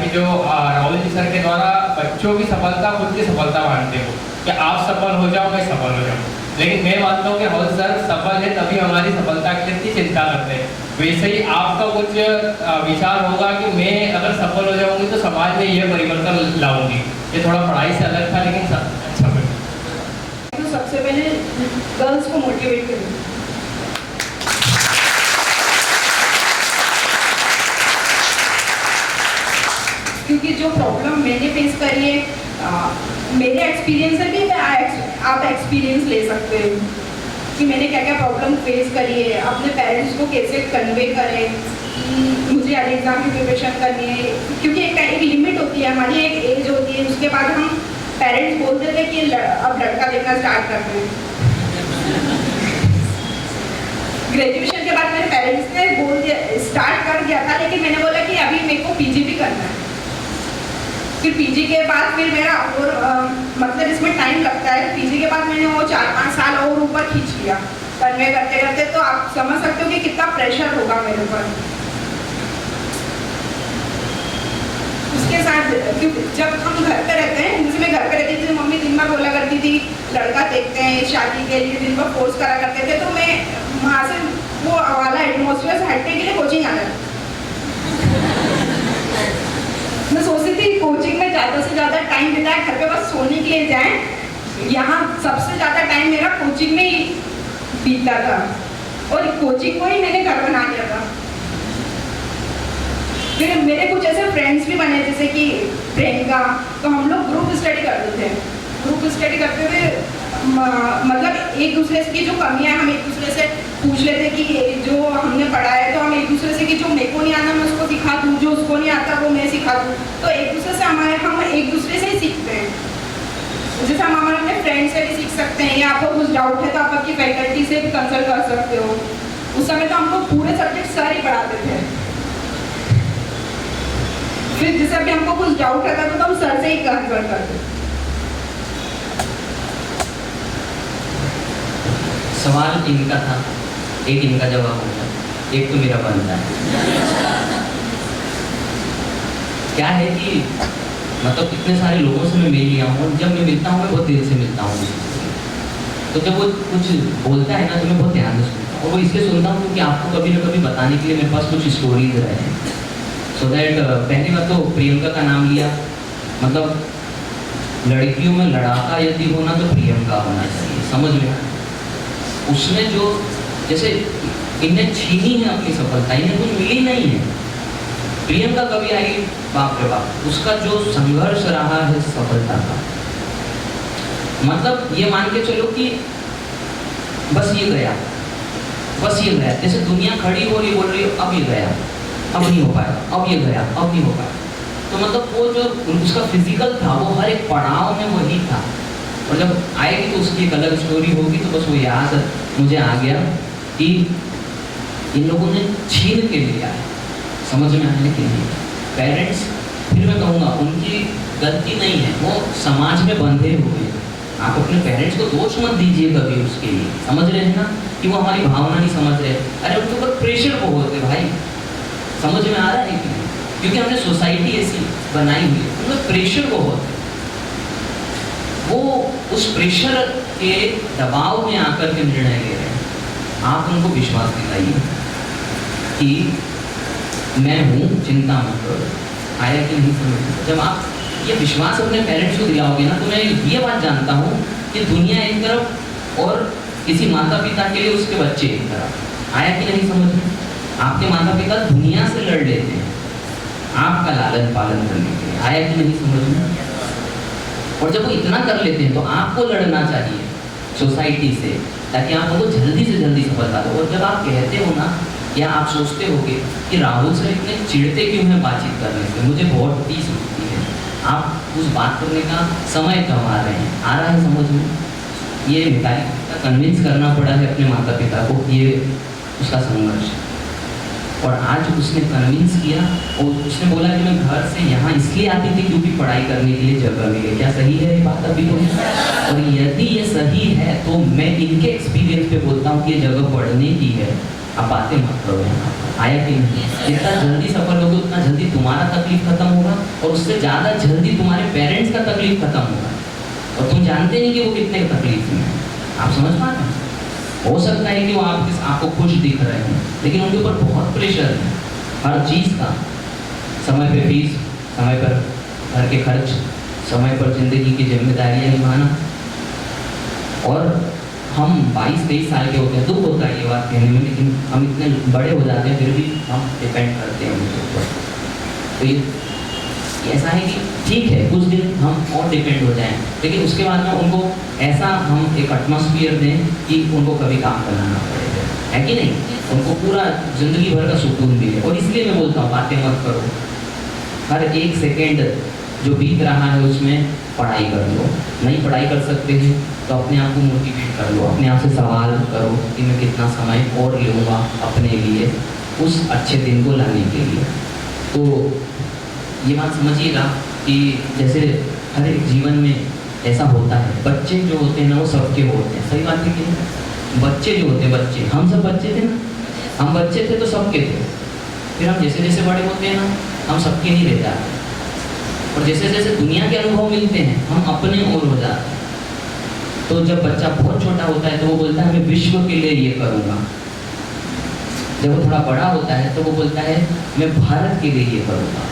के द्वारा बच्चों की सफलता खुद की सफलता मानते हो कि आप सफल हो जाओ मैं सफल हो जाऊँ। लेकिन मैं मानता हूँ कि राहुल सर सफल है तभी हमारी सफलता की इतनी चिंता करते हैं। वैसे ही आपका कुछ विचार होगा कि मैं अगर सफल हो जाऊंगी तो समाज में ये परिवर्तन लाऊंगी। ये थोड़ा पढ़ाई से अलग था लेकिन अच्छा बना। तो सबसे पहले गर्ल्स को मोटिवेट करें। क्योंकि जो प्रॉब्लम मैंने फेस करी है मेरे एक्सपीरियंस से भी आप एक्सपीरियंस ले सकते हो कि मैंने क्या क्या प्रॉब्लम फेस करी है, अपने पेरेंट्स को कैसे कन्वे करें कि मुझे आज एग्ज़ाम की प्रिपरेशन करनी है। क्योंकि एक लिमिट होती है हमारी, एक एज होती है, उसके बाद हम पेरेंट्स बोलते थे कि अब लड़का देखना स्टार्ट करते हैं। ग्रेजुएशन के बाद मेरे पेरेंट्स ने बोल दिया, स्टार्ट कर दिया था, लेकिन मैंने बोला कि अभी मेरे को पीजी भी करना है। फिर पीजी के बाद फिर मेरा और मतलब इसमें टाइम लगता है। पीजी के बाद मैंने वो 4-5 साल और ऊपर खींच लिया कन्वे करते करते। तो आप समझ सकते हो कि कितना प्रेशर होगा मेरे ऊपर। उसके साथ जब हम घर पे रहते हैं, जैसे मैं घर पे रहती थी, मम्मी दिन भर बोला करती थी लड़का देखते हैं शादी के लिए, दिन भर फोर्स करा करते थे। तो मैं वहाँ से वो वाला एटमोसफियर से हटने के लिए कोचिंग आ गया। मैं सोचती थी कोचिंग में ज़्यादा से ज़्यादा टाइम बिताए, घर पे बस सोने के लिए जाएं। यहाँ सबसे ज़्यादा टाइम मेरा कोचिंग में ही बीतता था और कोचिंग को ही मैंने घर बना लिया था। फिर मेरे कुछ ऐसे फ्रेंड्स भी बने जैसे कि प्रियंका, तो हम लोग ग्रुप स्टडी करते थे। ग्रुप स्टडी करते हुए मतलब एक दूसरे की जो कमियां हम एक दूसरे से पूछ लेते कि जो हमने पढ़ा है तो हम एक दूसरे से कि जो मेरे को नहीं आता मैं उसको सिखा दूँ, जो उसको नहीं आता वो मैं सिखा दूँ। तो एक दूसरे से हम एक दूसरे से ही सीखते हैं। जैसे हम हमारे अपने फ्रेंड से भी सीख सकते हैं, या आपको कुछ डाउट है तो आप आपकी फैकल्टी से भी कंसल्ट कर सकते हो। उस समय तो हमको पूरे सब्जेक्ट सर ही पढ़ाते थे। फिर जैसे भी हमको कुछ डाउट रहता था तो हम सर से ही कंसल्ट करते। सवाल इनका था, एक इनका जवाब होगा, एक तो मेरा बनता है। क्या है कि मतलब इतने सारे लोगों से मैं मिल लिया हूँ, जब मैं मिलता हूँ मैं बहुत देर से मिलता हूँ। तो जब वो कुछ बोलता है ना तो मैं बहुत ध्यान से सुनता हूँ, और वो इसलिए सुनता हूँ क्योंकि आपको कभी ना कभी बताने के लिए मेरे पास कुछ स्टोरीज रहे हैं। सो दैट पहली बार तो प्रियंका का नाम लिया, मतलब लड़कियों में लड़ाका यदि होना तो प्रियंका होना चाहिए, समझ में। उसने जो जैसे इन्हें छीनी है अपनी सफलता, इन्हें कुछ मिली नहीं है। प्रियंका कभी आई, बाप रे बाप, उसका जो संघर्ष रहा है सफलता का, मतलब ये मान के चलो कि बस ये गया, बस ये गया। जैसे दुनिया खड़ी हो रही, बोल रही अब ये गया, अब नहीं हो पाएगा, अब ये गया, अब नहीं हो पाएगा। तो मतलब वो जो उसका फिजिकल था वो हर एक पड़ाव में वही था। और जब आएगी तो उसकी एक अलग स्टोरी होगी। तो बस वो याद मुझे आ गया कि इन लोगों ने छीन के लिया है समझ में आने के लिए। पेरेंट्स, फिर मैं कहूँगा उनकी गलती नहीं है, वो समाज में बंधे हुए हैं। आप अपने पेरेंट्स को दोष मत दीजिए कभी उसके लिए, समझ रहे हैं ना, कि वो हमारी भावना नहीं समझ रहे। अरे उनके ऊपर प्रेशर बहुत है भाई, समझ में आ रहा है कि नहीं? क्योंकि हमने सोसाइटी ऐसी बनाई हुई है, उनमें प्रेशर बहुत है। वो उस प्रेशर के दबाव में आकर के निर्णय ले रहे हैं। आप उनको विश्वास दिलाइए कि मैं हूँ, चिंता मत करो। आया कि नहीं समझ? जब आप ये विश्वास अपने पेरेंट्स को दिलाओगे ना, तो मैं ये बात जानता हूँ कि दुनिया एक तरफ और किसी माता पिता के लिए उसके बच्चे एक तरफ। आया कि नहीं समझ में? आपके माता पिता दुनिया से लड़ लेते हैं आपका लालन पालन करने के लिए। आया कि नहीं समझ में? और जब वो इतना कर लेते हैं तो आपको लड़ना चाहिए सोसाइटी से, ताकि आप उनको जल्दी से जल्दी सफलता दो। और जब आप कहते हो ना, या आप सोचते होगे कि राहुल सर इतने चिढ़ते क्यों हैं बातचीत करने से, मुझे बहुत टीस होती है, आप उस बात करने का समय कब आ रहे हैं? आ रहा है समझ में? ये मिताली का कन्विंस करना पड़ा है अपने माता पिता को, ये उसका संघर्ष। और आज उसने कन्विंस किया और उसने बोला कि मैं घर से यहाँ इसलिए आती थी क्योंकि पढ़ाई करने के लिए जगह मिले। क्या सही है ये बात अभी? और यदि ये सही है तो मैं इनके एक्सपीरियंस पे बोलता हूँ कि ये जगह पढ़ने की है, आप बातें मत करो यहाँ। आया कि नहीं? जितना जल्दी सफल होगे उतना जल्दी तुम्हारा तकलीफ खत्म होगा, और उससे ज़्यादा जल्दी तुम्हारे पेरेंट्स का तकलीफ खत्म होगा। और तुम जानते नहीं कि वो कितने तकलीफ में है। आप समझ पा रहे हैं? हो सकता है कि वो आपको खुश दिख रहे हैं, लेकिन उनके ऊपर बहुत प्रेशर है हर चीज़ का। समय पे फीस, समय पर घर के खर्च, समय पर जिंदगी की जिम्मेदारियां निभाना। और हम 22-23 साल के होते हैं, दुख होता है ये बात कहने में, लेकिन हम इतने बड़े हो जाते हैं फिर भी हम डिपेंड करते हैं उनके ऊपर। तो ये ऐसा है कि ठीक है कुछ दिन हम और डिपेंड हो जाएं, लेकिन उसके बाद में उनको ऐसा हम एक एटमॉस्फेयर दें कि उनको कभी काम करना ना पड़े, है कि नहीं? उनको पूरा जिंदगी भर का सुकून मिले। और इसलिए मैं बोलता हूँ बातें मत करो, हर एक सेकेंड जो बीत रहा है उसमें पढ़ाई कर लो। नहीं पढ़ाई कर सकते हैं तो अपने आप को मोटिवेट कर लो, अपने आप से सवाल करो कि मैं कितना समय और लूँगा अपने लिए उस अच्छे दिन को लाने के लिए। तो ये बात समझिएगा कि जैसे हर एक जीवन में ऐसा होता है, बच्चे जो होते हैं ना वो सबके होते हैं, सही बात है कि नहीं? बच्चे जो होते हैं, बच्चे हम सब बच्चे थे ना, हम बच्चे थे तो सबके थे। फिर हम जैसे जैसे बड़े होते हैं ना हम सबके नहीं रह जाते, और जैसे जैसे दुनिया के अनुभव मिलते हैं हम अपने ओर हो जाते हैं। तो जब बच्चा बहुत छोटा होता है तो वो बोलता है मैं विश्व के लिए ये करूँगा। जब वो थोड़ा बड़ा होता है तो वो बोलता है मैं भारत के लिए ये करूँगा।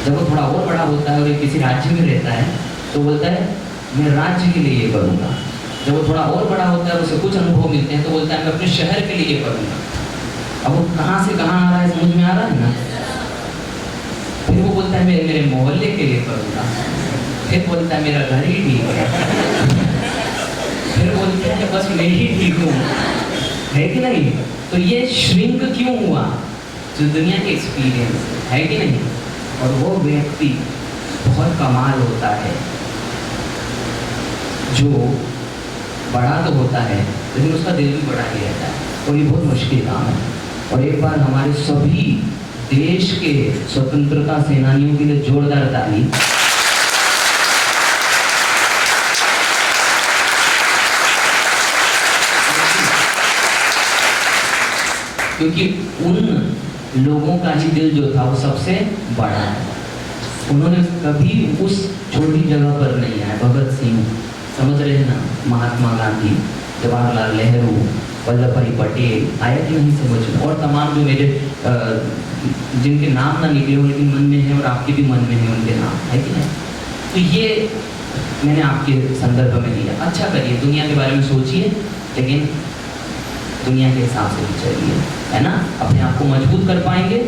जब वो थोड़ा और बड़ा होता है और किसी राज्य में रहता है तो बोलता है मैं राज्य के लिए ये करूँगा। जब वो थोड़ा और बड़ा होता है और उसे कुछ अनुभव मिलते हैं तो बोलता है मैं अपने शहर के लिए ये करूँगा। अब वो कहाँ से कहाँ आ रहा है समझ में आ रहा है ना? फिर वो बोलता है मैं मेरे मोहल्ले के लिए करूँगा। फिर बोलता है मेरा घर ही ठीक है। फिर बोलता है बस मैं ही ठीक हूँ, है कि नहीं? तो ये श्रिंक क्यों हुआ? जो दुनिया के एक्सपीरियंस है कि नहीं? और वो व्यक्ति बहुत कमाल होता है जो बड़ा तो होता है लेकिन उसका दिल भी बड़ा ही रहता है, और ये बहुत मुश्किल काम है। और एक बार हमारे सभी देश के स्वतंत्रता सेनानियों के लिए जोरदार ताली। क्योंकि उन लोगों का ही दिल जो था वो सबसे बड़ा है। उन्होंने कभी उस छोटी जगह पर नहीं आए। भगत सिंह, समझ रहे हैं ना, महात्मा गांधी, जवाहरलाल नेहरू, वल्लभ भाई पटेल, आया कि नहीं समझ में? और तमाम जो मेरे जिनके नाम ना निकले हो लेकिन मन में है और आपके भी मन में है उनके नाम, है कि नहीं? तो ये मैंने आपके संदर्भ में लिया। अच्छा करिए, दुनिया के बारे में सोचिए लेकिन दुनिया के हिसाब से भी चलिए, है ना? अपने आप को मजबूत कर पाएंगे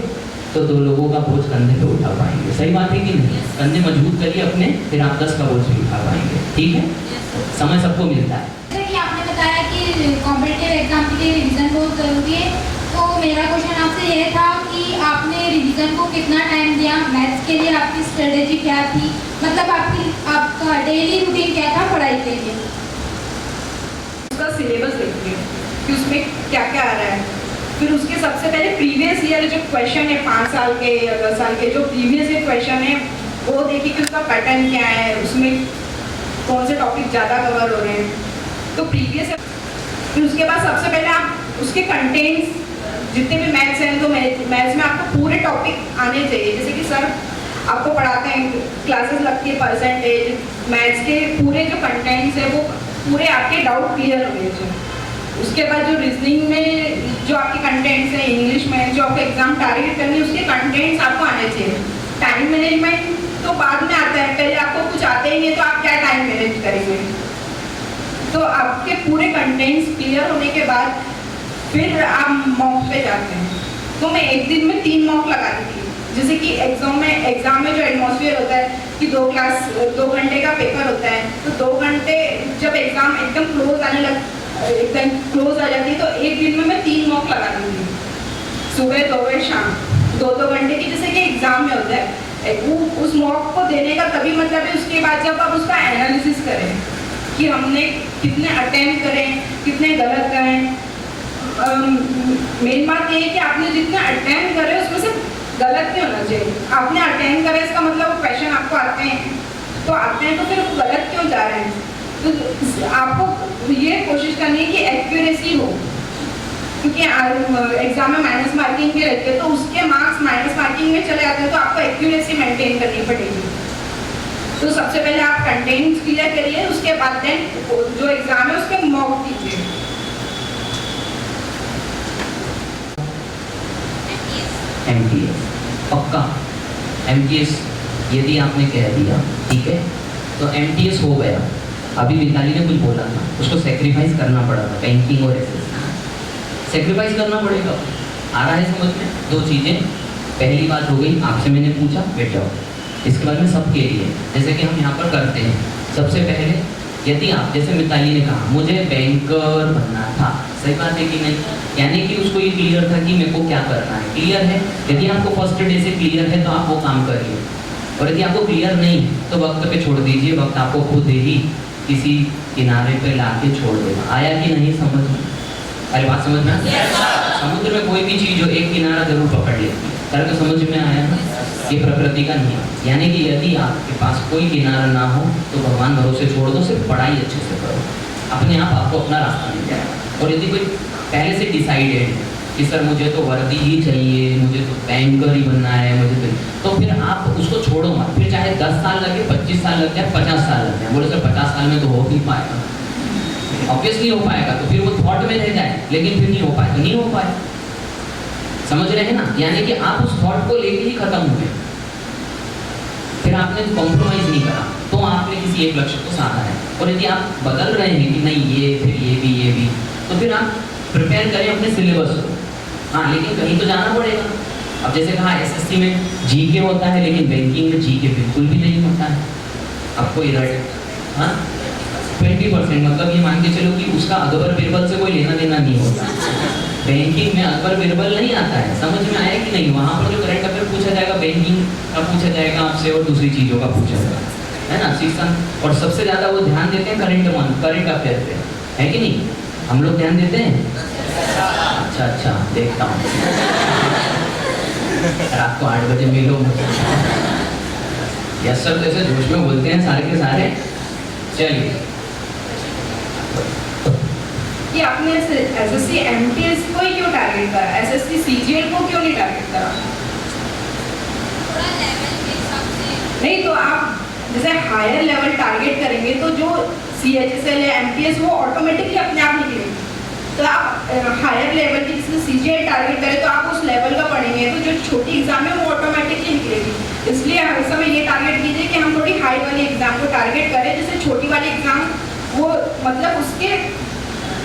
तो 2 लोगों का बोझ कंधे पे उठा पाएंगे। सही बात है कि नहीं? कंधे मजबूत करिए अपने, फिर आप 10 का बोझ भी उठा पाएंगे। ठीक है? समय सबको मिलता है। जैसे कि आपने बताया कि कॉम्पिटिटिव एग्जाम के लिए रिवीजन बहुत जरूरी है, तो मेरा क्वेश्चन आपसे ये था कि आपने रिवीजन को कितना टाइम दिया? मैथ्स के लिए आपकी स्ट्रेटेजी क्या थी? मतलब आपका डेली रूटीन क्या था पढ़ाई के लिए? उसका सिलेबस देखिए कि उसमें क्या क्या आ रहा है। फिर उसके सबसे पहले प्रीवियस ईयर जो क्वेश्चन है 5 साल के या 10 साल के जो प्रीवियस ईयर क्वेश्चन है वो देखिए कि उसका पैटर्न क्या है, उसमें कौन से टॉपिक ज़्यादा कवर हो रहे हैं, तो प्रीवियस। फिर उसके बाद सबसे पहले आप उसके कंटेंट्स जितने भी मैथ्स हैं तो मैथ्स में आपको पूरे टॉपिक आने चाहिए। जैसे कि सर आपको पढ़ाते हैं, क्लासेस लगती है परसेंटेज, मैथ्स के पूरे जो कंटेंट्स है वो पूरे आपके डाउट क्लियर होने चाहिए। उसके बाद जो रीजनिंग में जो आपके कंटेंट्स हैं, इंग्लिश में जो आपको एग्जाम टारगेट करनी है उसके कंटेंट्स आपको आने चाहिए। टाइम मैनेजमेंट तो बाद में आता है, पहले आपको कुछ आते ही नहीं तो आप क्या टाइम मैनेज करेंगे? तो आपके पूरे कंटेंट्स क्लियर होने के बाद फिर आप मॉक पे जाते हैं। तो मैं एक दिन में 3 मॉक लगाती थी। जैसे कि एग्जाम में जो एटमॉस्फेयर होता है कि 2 घंटे का पेपर होता है, तो 2 घंटे जब एग्जाम एकदम क्लोज आ जाती है तो एक दिन में मैं 3 मॉक लगाती थी, सुबह 2 बजे शाम, 2 घंटे की, जैसे कि एग्जाम में होता है। उस मॉक को देने का तभी मतलब है उसके बाद जब आप उसका एनालिसिस करें कि हमने कितने अटेम्प्ट करें, कितने गलत करें। मेन बात ये है कि आपने जितने अटेम्प्ट करे उसमें से गलत नहीं होना चाहिए। आपने अटेम्प्ट करे इसका मतलब क्वेश्चन आपको आते हैं तो फिर वो गलत क्यों जा रहे हैं? तो आपको ये कोशिश करनी है कि एक्यूरेसी हो, क्योंकि एग्जाम में माइनस मार्किंग भी रहती है तो उसके मार्क्स माइनस मार्किंग में चले जाते हैं, तो आपको एक्यूरेसी मेंटेन करनी पड़ेगी। तो सबसे पहले आप कंटेंट्स क्लियर करिए, उसके बाद देन जो एग्जाम है उसके मॉक कीजिए। MTS पक्का, MTS यदि आपने कह दिया ठीक है तो MTS हो गया, अभी मिताली ने कुछ बोला था, उसको सेक्रीफाइस करना पड़ा था, बैंकिंग और एसएससी सेक्रीफाइस करना पड़ेगा। आ रहा है समझ में? दो चीज़ें, पहली बात हो गई आपसे मैंने पूछा बैठ जाओ, इसके बाद में सबके लिए जैसे कि हम यहाँ पर करते हैं। सबसे पहले यदि आप जैसे मिताली ने कहा मुझे बैंकर बनना था, सही बात है कि नहीं, यानी कि उसको ये क्लियर था कि मेरे को क्या करना है, क्लियर है। यदि आपको फर्स्ट डे से क्लियर है तो आप वो काम करिए, और यदि आपको क्लियर नहीं है तो वक्त पे छोड़ दीजिए, वक्त आपको खुद ही किसी किनारे पे लाके छोड़ देगा। आया कि नहीं समझ में? अरे बात समझ में? समुद्र में कोई भी चीज़ हो एक किनारा जरूर पकड़ लेती है, तर तो समझ में आया ना? ये प्रकृति का नियम, यानी कि यदि आपके पास कोई किनारा ना हो तो भगवान भरोसे छोड़ दो, सिर्फ पढ़ाई अच्छे से करो, अपने आप आपको अपना रास्ता मिल जाएगा। और यदि कोई पहले से डिसाइडेड है कि सर मुझे तो वर्दी ही चाहिए, मुझे तो बैंकर ही बनना है, मुझे तो फिर आप उसको छोड़ो मत, फिर चाहे 10 साल लगे, 25 साल लग जाए, 50 साल लग जाए, बोले सर 50 साल में तो हो नहीं पाएगा, ऑब्वियसली हो पाएगा, तो फिर वो थॉट में रह जाए, लेकिन फिर नहीं हो पाए तो नहीं हो पाए, समझ रहे हैं ना? यानी कि आप उस थॉट को लेके ही खत्म हुए, फिर आपने कॉम्प्रोमाइज नहीं करा, तो आपने किसी एक लक्ष्य को साधा है। और यदि आप बदल रहे हैं कि नहीं ये फिर ये भी, तो फिर आप प्रिपेयर करें अपने सिलेबस को। हाँ, लेकिन कहीं तो जाना पड़ेगा। अब जैसे कहा एसएससी में जीके होता है, लेकिन बैंकिंग में जीके बिल्कुल भी नहीं होता है। आपको इधर हाँ 20%, मतलब ये मान के चलो कि उसका अकबर बिरबल से कोई लेना देना नहीं होता। बैंकिंग में अकबर बिरबल नहीं आता है, समझ में आया कि नहीं? वहाँ पर जो करंट अफेयर पूछा जाएगा बैंकिंग का पूछा जाएगा आपसे, और दूसरी चीज़ों का पूछा जाएगा, है ना शिक्षण। और सबसे ज़्यादा वो ध्यान देते हैं करंट अफेयर पे, है कि नहीं? हम लोग ध्यान देते हैं? अच्छा देखता हूँ, रात को 8 बजे मिलो मुझे। यस सर जैसे जोश में बोलते हैं सारे के सारे। चलिए, कि आपने एसएससी एमटीएस को ही क्यों टारगेट करा, एसएससी सीजीएल को क्यों नहीं टारगेट करा? नहीं तो आप जैसे हायर लेवल टारगेट करेंगे तो जो सीएचएसएल या एमटीएस वो ऑटोमेटिकली अपने आप निकलेंगे। तो आप हायर लेवल की जिसमें सीजीएल टारगेट करें तो आप उस लेवल का पढ़ेंगे तो जो छोटी एग्जाम है वो ऑटोमेटिकली निकलेगी। इसलिए हर समय ये टारगेट कीजिए कि हम थोड़ी हाई वाली एग्जाम को टारगेट करें, जैसे छोटी वाली एग्जाम वो मतलब उसके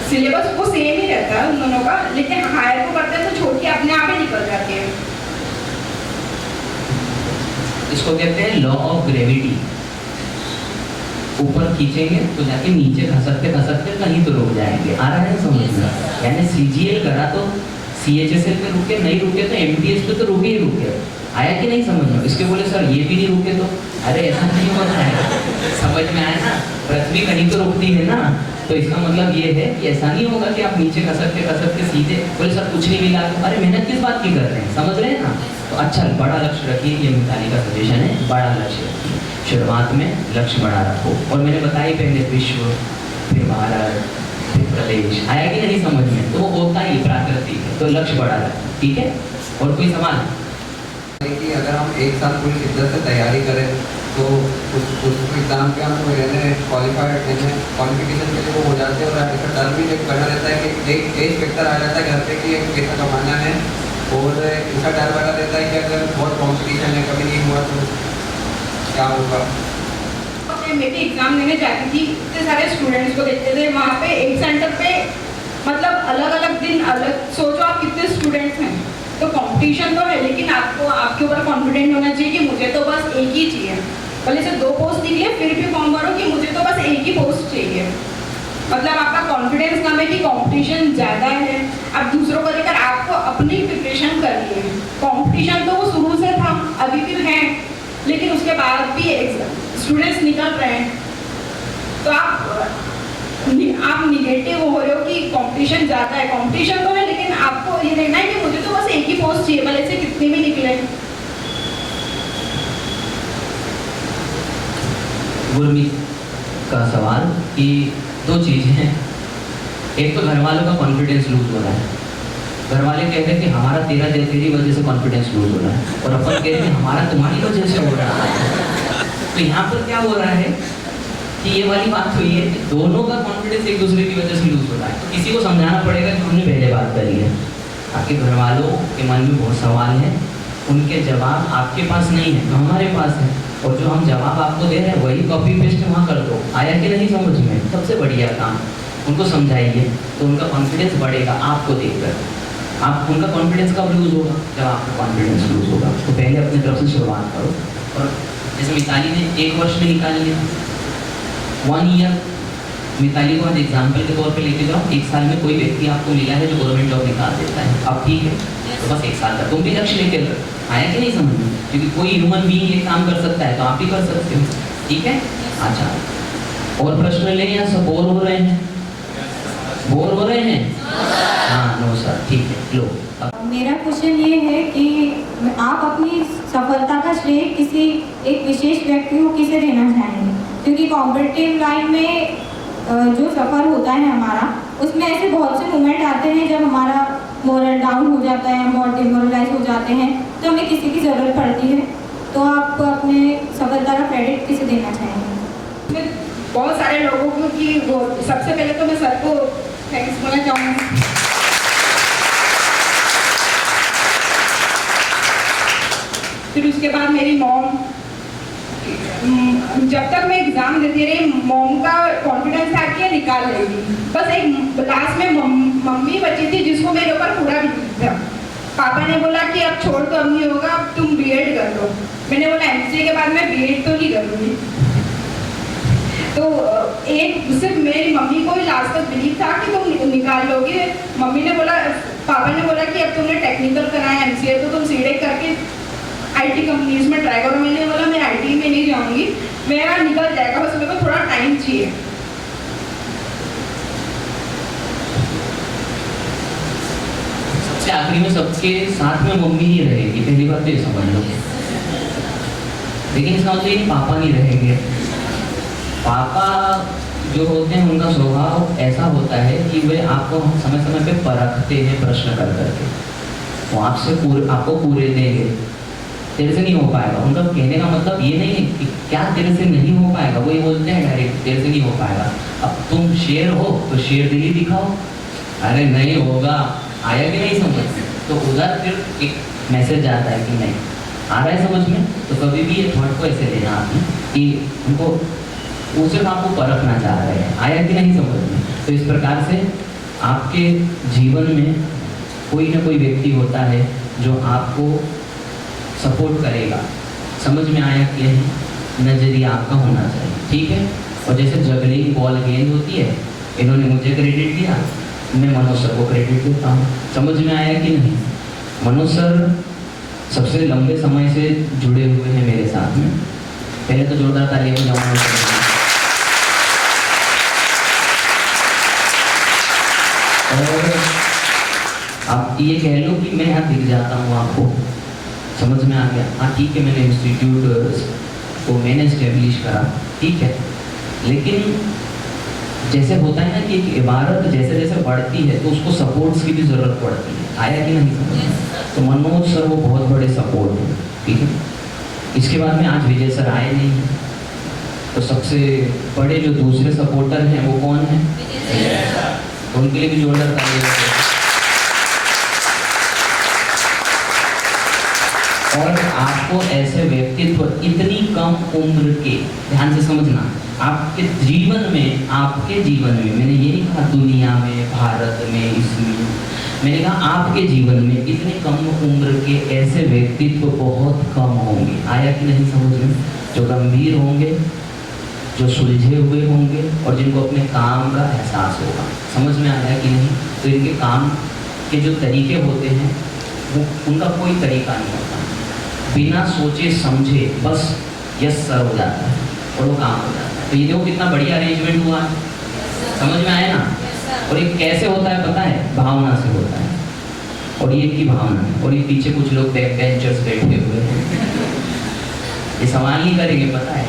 सिलेबस वो सेम ही रहता है उन दोनों का, लेकिन हायर को करते हैं तो छोटी अपने आप ही निकल जाती है। इसको कहते हैं लॉ ऑफ ग्रेविटी। ऊपर खींचेंगे तो जाके नीचे खसकते खसकते कहीं तो रुक जाएंगे। आ रहा है समझ में? यानी सीजीएल करा तो सीएचएसएल पे रुके, नहीं रुके तो एमटीएस पे तो रुके ही रुके। आया कि नहीं समझ में? इसके बोले सर ये भी नहीं रुके तो, अरे ऐसा नहीं होता है, समझ में आया ना? पृथ्वी कहीं तो रुकती है ना, तो इसका मतलब ये है कि ऐसा नहीं होगा कि आप नीचे खसकते खसकते सीधे बोले सर कुछ नहीं मिला, अरे मेहनत किस बात की कर रहे हैं, समझ रहे हैं ना? तो अच्छा बड़ा लक्ष्य रखिए, ये मिताली का सजेशन है, बड़ा लक्ष्य रखिए, शुरुआत में लक्ष्य बड़ा रखो। और मैंने बताई पहले विश्व, फिर भारत, फिर प्रदेश। आया कि नहीं समझ में? तो वो होता ही प्राकृतिक है, तो लक्ष्य बड़ा रखो, ठीक है? और कोई सवाल? कि अगर हम एक साल पूरी शिद्दत से तैयारी करें तो उस एग्ज़ाम के हम क्वालिफाइड क्वालिफिकेशन के लिए वो हो जाते हैं। और ऐसा डर भी एक बना रहता है कि एक एज फैक्टर आ जाता है घर पे कि एक पैसा कमाना है, और ऐसा डर बना रहता है कि अगर बहुत कॉम्पिटिशन है, कभी नहीं हुआ तो क्या होगा। मैं भी एग्जाम देने जाती थी, इतने सारे स्टूडेंट्स को देखते थे वहाँ पे एक सेंटर पे, मतलब अलग अलग दिन अलग, सोचो आप कितने स्टूडेंट्स हैं, तो कंपटीशन तो है, लेकिन आपको आपके ऊपर कॉन्फिडेंट होना चाहिए कि मुझे तो बस एक ही चाहिए। भले से 2 पोस्ट निकले फिर भी फॉर्म भरो कि मुझे तो बस एक ही पोस्ट चाहिए। मतलब आपका कॉन्फिडेंस कम है कि कंपटीशन ज़्यादा है, अब दूसरों को लेकर आपको अपनी प्रिपरेशन करनी है। कंपटीशन तो वो शुरू से था, अभी भी है, लेकिन उसके बाद भी स्टूडेंट्स निकल रहे हैं, तो आप निगेटिव हो रहे हो कि कंपटीशन ज़्यादा है। कंपटीशन तो है, लेकिन आपको ये देखना है कि मुझे तो बस एक ही पोस्ट चाहिए, भले से कितने भी निकले। गुरमीत का सवाल कि 2 चीज़ें हैं, एक तो घर वालों का कॉन्फिडेंस लूज हो रहा है, घर वाले कहते हैं कि हमारा तेरी वजह से कॉन्फिडेंस लूज हो रहा है, और अपन कहते हैं हमारा तुम्हारी वजह से हो रहा है। तो यहाँ पर क्या हो रहा है कि ये वाली बात हुई है कि दोनों का कॉन्फिडेंस एक दूसरे की वजह से लूज हो रहा है। तो किसी को समझाना पड़ेगा कि हमने पहले बात करी है, आपके घर वालों के मन में बहुत सवाल है, उनके जवाब आपके पास नहीं है तो हमारे पास है। और जो हम जवाब आपको दे रहे हैं वही कॉपी पेस्ट वहाँ कर दो। आया कि नहीं समझ में? सबसे बढ़िया काम। उनको समझाइए तो उनका कॉन्फिडेंस बढ़ेगा आपको देखकर। आप उनका कॉन्फिडेंस कब लूज होगा? जब आपका कॉन्फिडेंस लूज होगा। तो पहले अपनी तरफ से शुरुआत करो। और जैसे मिताली ने 1 वर्ष में निकाल लिया, 1 ईयर। मिताली को आज एग्जाम्पल के तौर पे लेके जाओ, 1 साल में कोई व्यक्ति आपको मिला है जो गवर्नमेंट जॉब निकाल देता है, अब ठीक है, तो बस 1 साल का तुम भी लक्ष्य लेके रहो। आया कि नहीं समझ में? क्योंकि कोई ह्यूमन बीइंग ये काम कर सकता है तो आप भी कर सकते हो, ठीक है? अच्छा, और प्रश्न लें या सब बोर हो रहे हैं? बोर हो रहे हैं? हाँ, नो सर, ठीक है, लो। मेरा क्वेश्चन ये है कि आप अपनी सफलता का श्रेय किसी एक विशेष व्यक्ति को किसे देना चाहेंगे? क्योंकि कॉम्पिटिटिव लाइन में जो सफ़र होता है हमारा, उसमें ऐसे बहुत से मोमेंट आते हैं जब हमारा मोरल डाउन हो जाता है, हम बहुत डिमोरलाइज हो जाते हैं, तो हमें किसी की ज़रूरत पड़ती है। तो आप अपने सफलता का क्रेडिट किसे देना चाहेंगे? बहुत सारे लोगों को कि वो, सबसे पहले तो मैं सर को थैंक्स बोलना चाहूँगी। फिर उसके बाद मेरी मॉम, जब तक मैं एग्जाम देती रही मॉम का कॉन्फिडेंस था कि निकाल लेगी। बस एक लास्ट में मम्मी बची थी जिसको मेरे ऊपर पूरा बिलीव था। पापा ने बोला कि अब छोड़ तो अब नहीं होगा, अब तुम बीएड कर लो। मैंने बोला एमसीए के बाद मैं बीएड तो नहीं करूँगी। तो एक सिर्फ मेरी मम्मी को ही लास्ट तक बिलीव था कि तुम निकाल लोगे। मम्मी ने बोला, पापा ने बोला कि अब तुमने टेक्निकल कराया एमसीए तो तुम सीडे करके आईटी कंपनीज में ट्राई करो। मैंने बोला मैं आईटी में नहीं जाऊंगी, मेरा निकल जाएगा, बस मेरे को थोड़ा टाइम चाहिए। सबसे आखिरी में सबके साथ में मम्मी ही रहेगी, पहली बात तो ये समझ लो। लेकिन समझ लीजिए पापा नहीं रहेंगे। पापा जो होते हैं उनका स्वभाव ऐसा होता है कि वे आपको समय समय पे परखते हैं प्रश्न कर करके। वो आपको पूरे देंगे, तेरे से नहीं हो पाएगा। उनका कहने का मतलब ये नहीं है कि क्या तेरे से नहीं हो पाएगा, वो ये बोलते हैं डायरेक्ट तेरे से नहीं हो पाएगा। अब तुम शेर हो तो शेर दिली दिखाओ, अरे नहीं होगा, आया कि नहीं समझ? तो उधर फिर एक मैसेज आता है कि नहीं आ रहा है समझ में। तो कभी भी ये थॉट को ऐसे लेना आपने कि उनको वो सिर्फ आपको परखना चाह रहे हैं, आया कि नहीं समझ में। तो इस प्रकार से आपके जीवन में कोई ना कोई व्यक्ति होता है जो आपको सपोर्ट करेगा। समझ में आया कि नहीं? नजरिया आपका होना चाहिए, ठीक है? और जैसे जगलिंग बॉल गेंद होती है, इन्होंने मुझे क्रेडिट दिया, मैं मनोज सर को क्रेडिट देता हूँ। समझ में आया कि नहीं? मनोज सर सबसे लंबे समय से जुड़े हुए हैं मेरे साथ में। पहले तो जोरदार तालियां बजाऊंगा। और आप ये कह लो कि मैं यहाँ दिख जाता हूँ आपको, समझ में आ गया? हाँ ठीक है, मैंने इंस्टीट्यूट को मैंने इस्टेब्लिश करा, ठीक है। लेकिन जैसे होता है ना कि एक इबारत जैसे जैसे बढ़ती है तो उसको सपोर्ट्स की भी ज़रूरत पड़ती है, आया कि नहीं समझ? तो मनोज सर वो बहुत बड़े सपोर्ट हैं, ठीक है। इसके बाद में आज विजय सर आए नहीं, तो सबसे बड़े जो दूसरे सपोर्टर हैं वो कौन है? तो उनके लिए भी जोरदार तालियां। और आपको ऐसे व्यक्तित्व इतनी कम उम्र के, ध्यान से समझना, आपके जीवन में मैंने ये नहीं कहा दुनिया में, भारत में, इसमें मैंने कहा आपके जीवन में इतने कम उम्र के ऐसे व्यक्तित्व बहुत कम होंगे, आया कि नहीं समझ में? जो गंभीर होंगे, जो सुलझे हुए होंगे और जिनको अपने काम का एहसास होगा। समझ में आया कि नहीं? तो इनके काम के जो तरीके होते हैं वो उनका कोई तरीका नहीं होता, बिना सोचे समझे बस यस सर हो जाता है और वो काम हो जाता है। तो ये देखो कितना बढ़िया अरेंजमेंट हुआ है, समझ में आया ना? और ये कैसे होता है पता है? भावना से होता है। और ये इनकी भावना है। और ये पीछे कुछ लोग बैक बेंचर्स बैठे हुए हैं, ये सवाल नहीं करेंगे, पता है?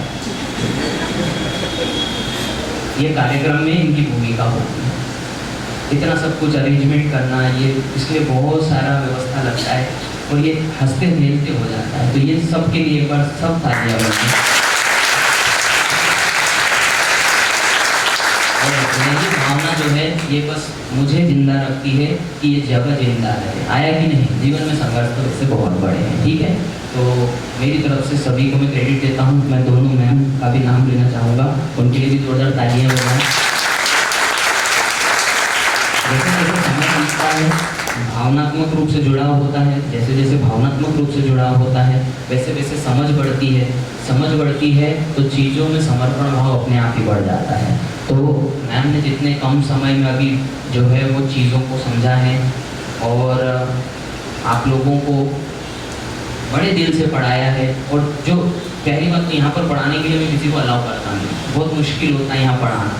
ये कार्यक्रम में इनकी भूमिका होती है। इतना सब कुछ अरेंजमेंट करना, ये इसके लिए बहुत सारा व्यवस्था लगता है और ये हंसते खेलते हो जाता है। तो ये सब के लिए एक बार सब तालियां बजाएं। और मेरी भावना जो है ये बस मुझे जिंदा रखती है कि ये जगह जिंदा रहे। आया कि नहीं? जीवन में संघर्ष तो इससे बहुत बड़े हैं, ठीक है। तो मेरी तरफ से सभी को मैं क्रेडिट देता हूँ। मैं दोनों मैम का भी नाम लेना चाहूँगा, उनके लिए भी जोरदार तालियां बजाएं। जैसे जैसे समय बीतता है, भावनात्मक रूप से जुड़ाव होता है, जैसे जैसे भावनात्मक रूप से जुड़ाव होता है वैसे वैसे समझ बढ़ती है। समझ बढ़ती है तो चीज़ों में समर्पण भाव अपने आप ही बढ़ जाता है। तो मैम ने जितने कम समय में अभी जो है वो चीज़ों को समझा है और आप लोगों को बड़े दिल से पढ़ाया है। और जो पहली बात तो यहाँ पर पढ़ाने के लिए मैं किसी को अलाउ करता नहीं, बहुत मुश्किल होता है यहाँ पढ़ाना,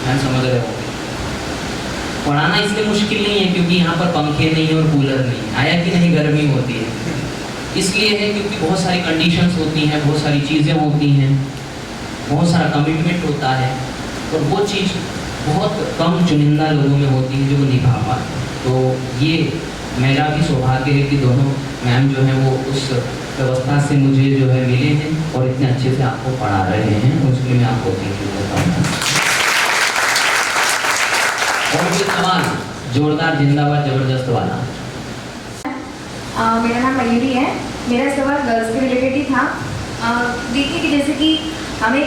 मैम समझ रहे हो। पढ़ाना इसलिए मुश्किल नहीं है क्योंकि यहाँ पर पंखे नहीं है और कूलर नहीं है। आया कि नहीं? गर्मी होती है इसलिए है क्योंकि बहुत सारी कंडीशंस होती हैं, बहुत सारी चीज़ें होती हैं, बहुत सारा कमिटमेंट होता है और वो चीज़ बहुत कम चुनिंदा लोगों में होती है जो वो निभा पाते। तो ये मेरा भी सौभाग्य है कि दोनों मैम जो हैं वो उस व्यवस्था से मुझे जो है मिले हैं और इतने अच्छे से आपको पढ़ा रहे हैं, उसके लिए मैं आपको थैंक यू करता हूँ। और कोई सवाल? जोरदार जिंदाबाद जबरदस्त वाला। मेरा नाम मयूरी है। मेरा सवाल गर्ल्स के रिलेटेड ही था। देखिए कि जैसे कि हमें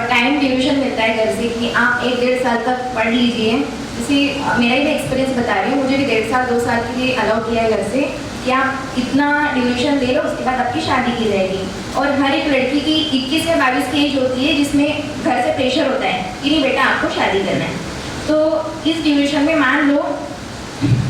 टाइम ड्यूरेशन मिलता है घर से कि आप 1-1.5 साल तक पढ़ लीजिए। जैसे मेरा ही मैं एक्सपीरियंस बता रही हूँ, मुझे भी 1.5 साल 2 साल के लिए अलाउ किया है घर से कि आप इतना ड्यूरेशन ले लो, उसके बाद आपकी शादी की जाएगी। और हर एक लड़की की 21 या 22 की एज होती है जिसमें घर से प्रेशर होता है कि नहीं बेटा आपको शादी करना है। तो इस ड्यूरेशन में मान लो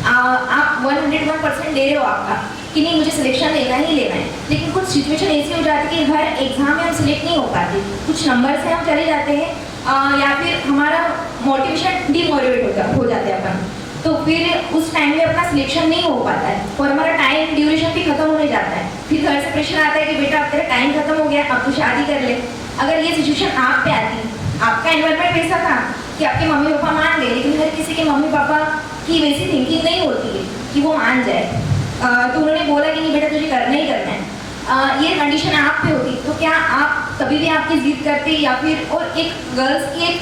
आप 101% दे रहे हो आपका कि नहीं मुझे सिलेक्शन लेना ही लेना है, लेकिन कुछ सिचुएशन ऐसी हो जाती है कि हर एग्जाम में हम सिलेक्ट नहीं हो पाते, कुछ नंबर से हम चले जाते हैं या फिर हमारा मोटिवेशन डिमोटिवेट हो जाते हैं अपन, तो फिर उस टाइम में अपना सिलेक्शन नहीं हो पाता है और हमारा टाइम ड्यूरेशन भी खत्म होने जाता है। फिर घर से प्रेशर आता है कि बेटा अब तेरा टाइम खत्म हो गया, अब तू शादी कर ले। अगर ये सिचुएशन आप पे आती, आपका एनवायरमेंट वैसा था कि आपके मम्मी पापा मान गए, लेकिन हर किसी के मम्मी पापा की वैसी थिंकिंग नहीं होती है कि वो मान जाए, तो उन्होंने बोला कि नहीं बेटा तुझे करना ही करना है। ये कंडीशन आप पे होती तो क्या आप कभी भी आपकी जिद करते या फिर? और एक गर्ल्स की एक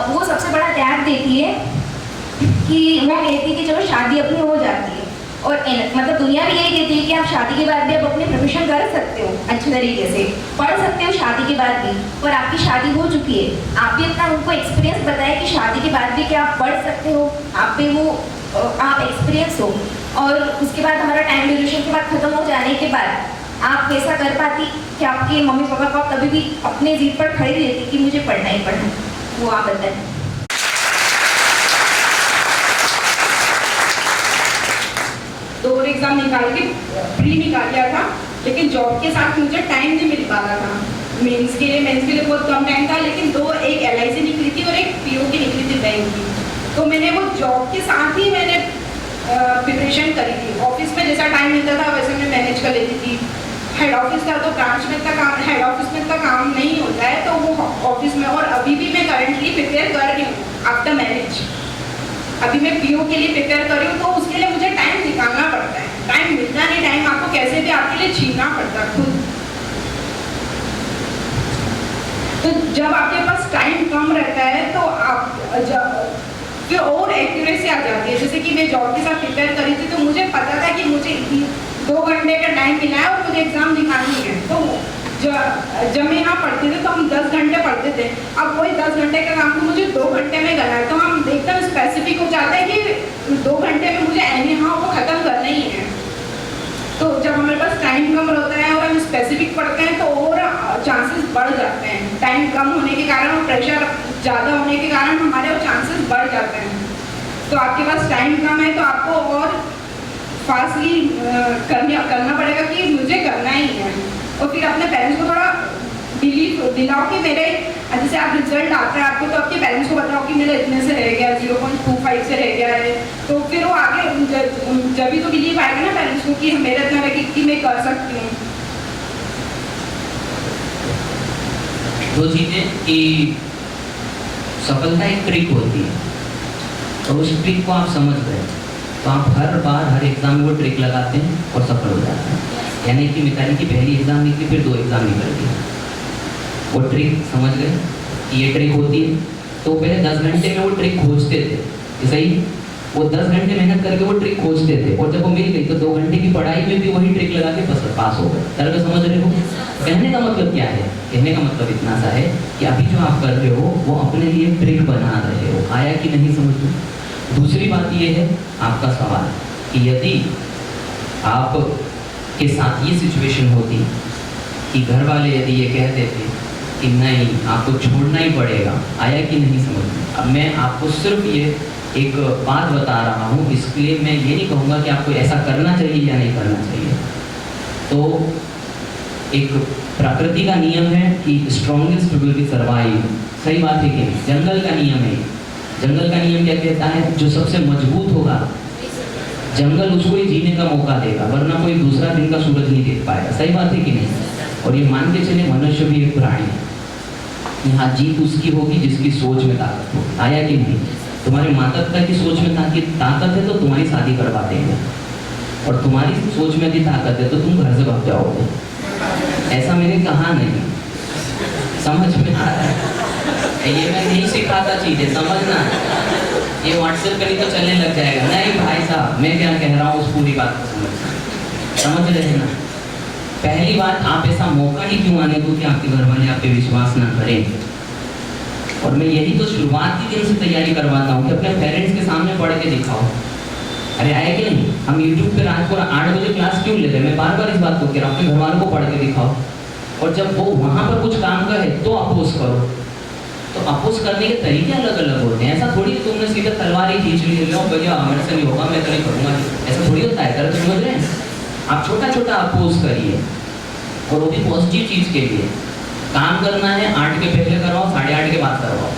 वो सबसे बड़ा त्याग देती है कि वो कहती है कि चलो शादी अपनी हो जाती है और मतलब दुनिया भी यही कहती है कि आप शादी के बाद भी आप अपने प्रोफेशन कर सकते हो, अच्छे तरीके से पढ़ सकते हो शादी के बाद भी, और आपकी शादी हो चुकी है। आप भी अपना उनको एक्सपीरियंस बताएं कि शादी के बाद भी क्या आप पढ़ सकते हो, आप पे वो आप एक्सपीरियंस हो। और उसके बाद हमारा टाइम ड्यूरेशन के बाद ख़त्म हो जाने के बाद आप वैसा कर पाती कि आपके मम्मी पापा को कभी भी अपने जिद पर खड़ी रहती कि मुझे पढ़ना ही पढ़ना, वो आप बताएं। दो एग्जाम निकाल के प्री निकाल लिया था, लेकिन जॉब के साथ मुझे टाइम नहीं मिल पा रहा था। मेंस के लिए बहुत कम टाइम था, लेकिन दो, एक LIC निकली थी और एक PO की निकली थी बैंक की, तो मैंने वो जॉब के साथ ही मैंने प्रिपरेशन करी थी। ऑफिस में जैसा टाइम मिलता था वैसे मैं मैनेज कर लेती थी। हेड ऑफिस था तो ब्रांच में इतना काम, हेड ऑफिस में इतना काम नहीं होता है, तो वो ऑफिस में, और अभी भी मैं करंटली प्रिपेयर कर रही हूँ आफ्टर मैरिज। अभी मैं PO के लिए प्रिपेयर कर रही हूँ, तो उसके लिए मुझे टाइम निकालना पड़ता है, टाइम मिलता नहीं, टाइम आपको कैसे भी आपके लिए छीनना पड़ता है खुद। तो जब आपके पास टाइम कम रहता है तो आप फिर और एक्यूरेसी आ जाती है। जैसे कि मैं जॉब के साथ प्रिपेयर करी थी तो मुझे पता था कि मुझे 2 घंटे का टाइम मिला है और मुझे एग्जाम दिखानी है। तो जब मैं यहाँ पढ़ते थे तो हम 10 घंटे पढ़ते थे, अब वही 10 घंटे का काम तो मुझे 2 घंटे में करना है, तो हम एकदम स्पेसिफिक हो जाते हैं कि 2 घंटे में मुझे हाँ वो ख़त्म करना ही है। तो जब हमारे पास टाइम कम रहता है और हम स्पेसिफिक पढ़ते हैं तो और चांसेस बढ़ जाते हैं। टाइम कम होने के कारण और प्रेशर ज़्यादा होने के कारण हमारे वो चांसेस बढ़ जाते हैं। तो आपके पास टाइम कम है तो आपको और फास्टली करना पड़ेगा कि मुझे करना ही है, और फिर अपने पेरेंट्स को थोड़ा बिलीव दिलाओ कि मेरे जैसे आप रिजल्ट आता है आपको, तो आपके पेरेंट्स को बताओ कि मेरा इतने से रह गया, 0.25 से रह गया है, तो फिर वो आगे जब भी तो बिलीव आएगा ना पेरेंट्स को कि मेरा इतना रह कि मैं कर सकती हूँ। दो चीज़ें कि सफलता एक ट्रिक होती है और उस ट्रिक को आप समझ गए तो आप हर बार हर एग्जाम में वो ट्रिक लगाते हैं और सफल हो जाते हैं। यानी कि मिताली की पहली एग्जाम निकली, फिर 2 एग्जाम निकल गई, वो ट्रिक समझ गए कि ये ट्रिक होती है। तो तो पहले 10 घंटे में वो ट्रिक खोजते थे, सही, वो 10 घंटे मेहनत करके वो ट्रिक खोजते थे, और जब वो मिल गई तो 2 घंटे की पढ़ाई में भी वही ट्रिक लगा के पास हो गए। तरह समझ रहे हो? कहने का मतलब क्या है? कहने का मतलब इतना सा है कि अभी जो आप कर रहे हो वो अपने लिए ट्रिक बना रहे हो। आया कि नहीं समझ में? दूसरी बात ये है आपका सवाल कि यदि आप के साथ ये सिचुएशन होती कि घर वाले यदि ये कहते थे कि नहीं आपको छोड़ना ही पड़ेगा, आया कि नहीं समझ में? अब मैं आपको सिर्फ ये एक बात बता रहा हूँ, इसलिए मैं ये नहीं कहूँगा कि आपको ऐसा करना चाहिए या नहीं करना चाहिए। तो एक प्रकृति का नियम है कि स्ट्रॉन्गेस्ट विल बी सर्वाइव, सही बात है कि नहीं? जंगल का नियम है। जंगल का नियम क्या कहता है? जो सबसे मजबूत होगा जंगल उसको ही जीने का मौका देगा, वरना कोई दूसरा दिन का सूरज नहीं देख पाएगा, सही बात है कि नहीं? और ये मान के चले मनुष्य भी एक प्राणी है, यहाँ जीत उसकी होगी जिसकी सोच में ताकत हो। आया कि नहीं? तुम्हारे माता पिता की सोच में ताकत है तो तुम्हारी शादी करवा देंगे, और तुम्हारी सोच में यदि ताकत है तो तुम घर से भाग जाओगे। ऐसा मैंने कहा नहीं, समझ में आ रहा है? ये मैं नहीं सिखाता चीजें, समझना। ये व्हाट्सएप पे नहीं तो चलने लग जाएगा। नहीं भाई साहब, मैं क्या कह रहा हूँ उस पूरी बात को समझ रहे हैं ना? पहली बात, आप ऐसा मौका ही क्यों आने दो कि आपके घर वाले आप पे विश्वास ना करें। और मैं यही तो शुरुआती दिन से तैयारी करवाता हूँ कि अपने पेरेंट्स के सामने पढ़ के दिखाओ। अरे आए कि नहीं? हम यूट्यूब पे रात को 8 बजे क्लास क्यों लेते हैं? मैं बार बार इस बात को कह रहा हूँ, अपने घर वालों को पढ़ के दिखाओ, और जब वो वहाँ पर कुछ काम का है तो अपोज करो। तो अपोज करने के तरीके अलग अलग होते हैं। ऐसा थोड़ी कि तुमने सीधा तलवार ही खींच ली, लो भैया मेरे से नहीं होगा, मैं तो नहीं करूँगा, ऐसा थोड़ी होता है। कर समझ रहे हैं? आप छोटा छोटा अपोज करिए, और वो भी पॉजिटिव चीज़ के लिए। काम करना है 8 के पहले करवाओ, 8:30 के बाद करवाओ।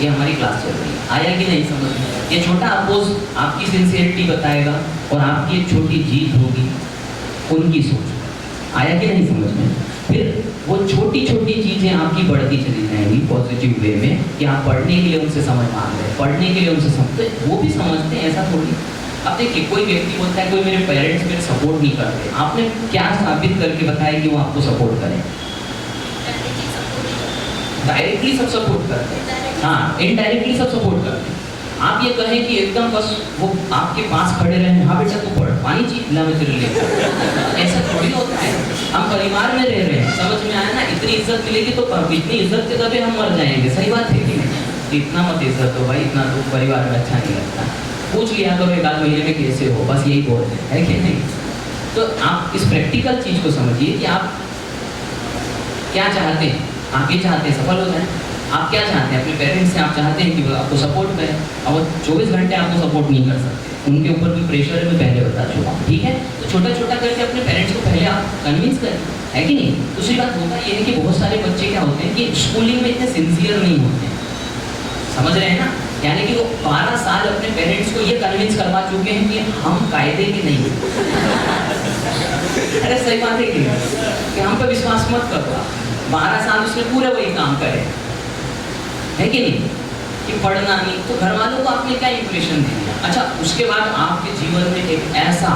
ये हमारी क्लास चल रही है। आया कि नहीं समझ में? ये छोटा अपोज आपकी सिंसियरिटी बताएगा, और आपकी एक छोटी जीत होगी उनकी सोच। आया कि नहीं समझ में? फिर वो छोटी छोटी चीज़ें आपकी बढ़ती चली जाएंगी पॉजिटिव वे में, कि आप पढ़ने के लिए उनसे समझ मांग रहे हैं, पढ़ने के लिए उनसे समझते, वो भी समझते हैं, ऐसा थोड़ी। अब देखिए, कोई व्यक्ति बोलता है कोई मेरे पेरेंट्स मेरे सपोर्ट नहीं करते, आपने क्या साबित करके बताया कि वो आपको सपोर्ट करें? डायरेक्टली सब सपोर्ट करते हैं, हाँ, इनडायरेक्टली सब सपोर्ट करते हैं। आप ये कहें कि एकदम बस वो आपके पास खड़े रहे, हाँ बेटा तू पढ़, पानी ला मैं तेरे लिए, ऐसा थोड़ी होता है। हम परिवार में रह रहे हैं, समझ में आया ना? इतनी इज्जत मिलेगी तो इतनी इज्जत के दबे हम मर जाएंगे, सही बात है कि नहीं? इतना मत इज्जत हो भाई, इतना तो परिवार में अच्छा नहीं लगता। पूछ लिया करो 1 महीने में कैसे हो, बस यही बोल है कि नहीं? तो आप इस प्रैक्टिकल चीज़ को समझिए कि आप क्या चाहते हैं। आप ये चाहते हैं सफल हो जाए, आप क्या चाहते हैं? अपने पेरेंट्स से आप चाहते हैं कि वो आपको सपोर्ट करें, और वो 24 घंटे आपको सपोर्ट नहीं कर सकते, उनके ऊपर भी प्रेशर है, मैं पहले बता चुका हूँ, ठीक है? तो छोटा छोटा करके अपने पेरेंट्स को पहले आप कन्विंस करें, है कि नहीं? दूसरी बात होता ये है कि बहुत सारे बच्चे क्या होते हैं कि स्कूलिंग में इतने सिंसियर नहीं होते, समझ रहे हैं ना? यानी कि वो 12 साल अपने पेरेंट्स को ये कन्विंस करवा चुके हैं कि हम कायदे के नहीं अरे सही बात है कि हम पे विश्वास मत करो। 12 साल उसने पूरे वही काम करे, है कि नहीं? कि पढ़ना नहीं, तो घर वालों को आपने क्या इंप्रेशन दिया? अच्छा, उसके बाद आपके जीवन में एक ऐसा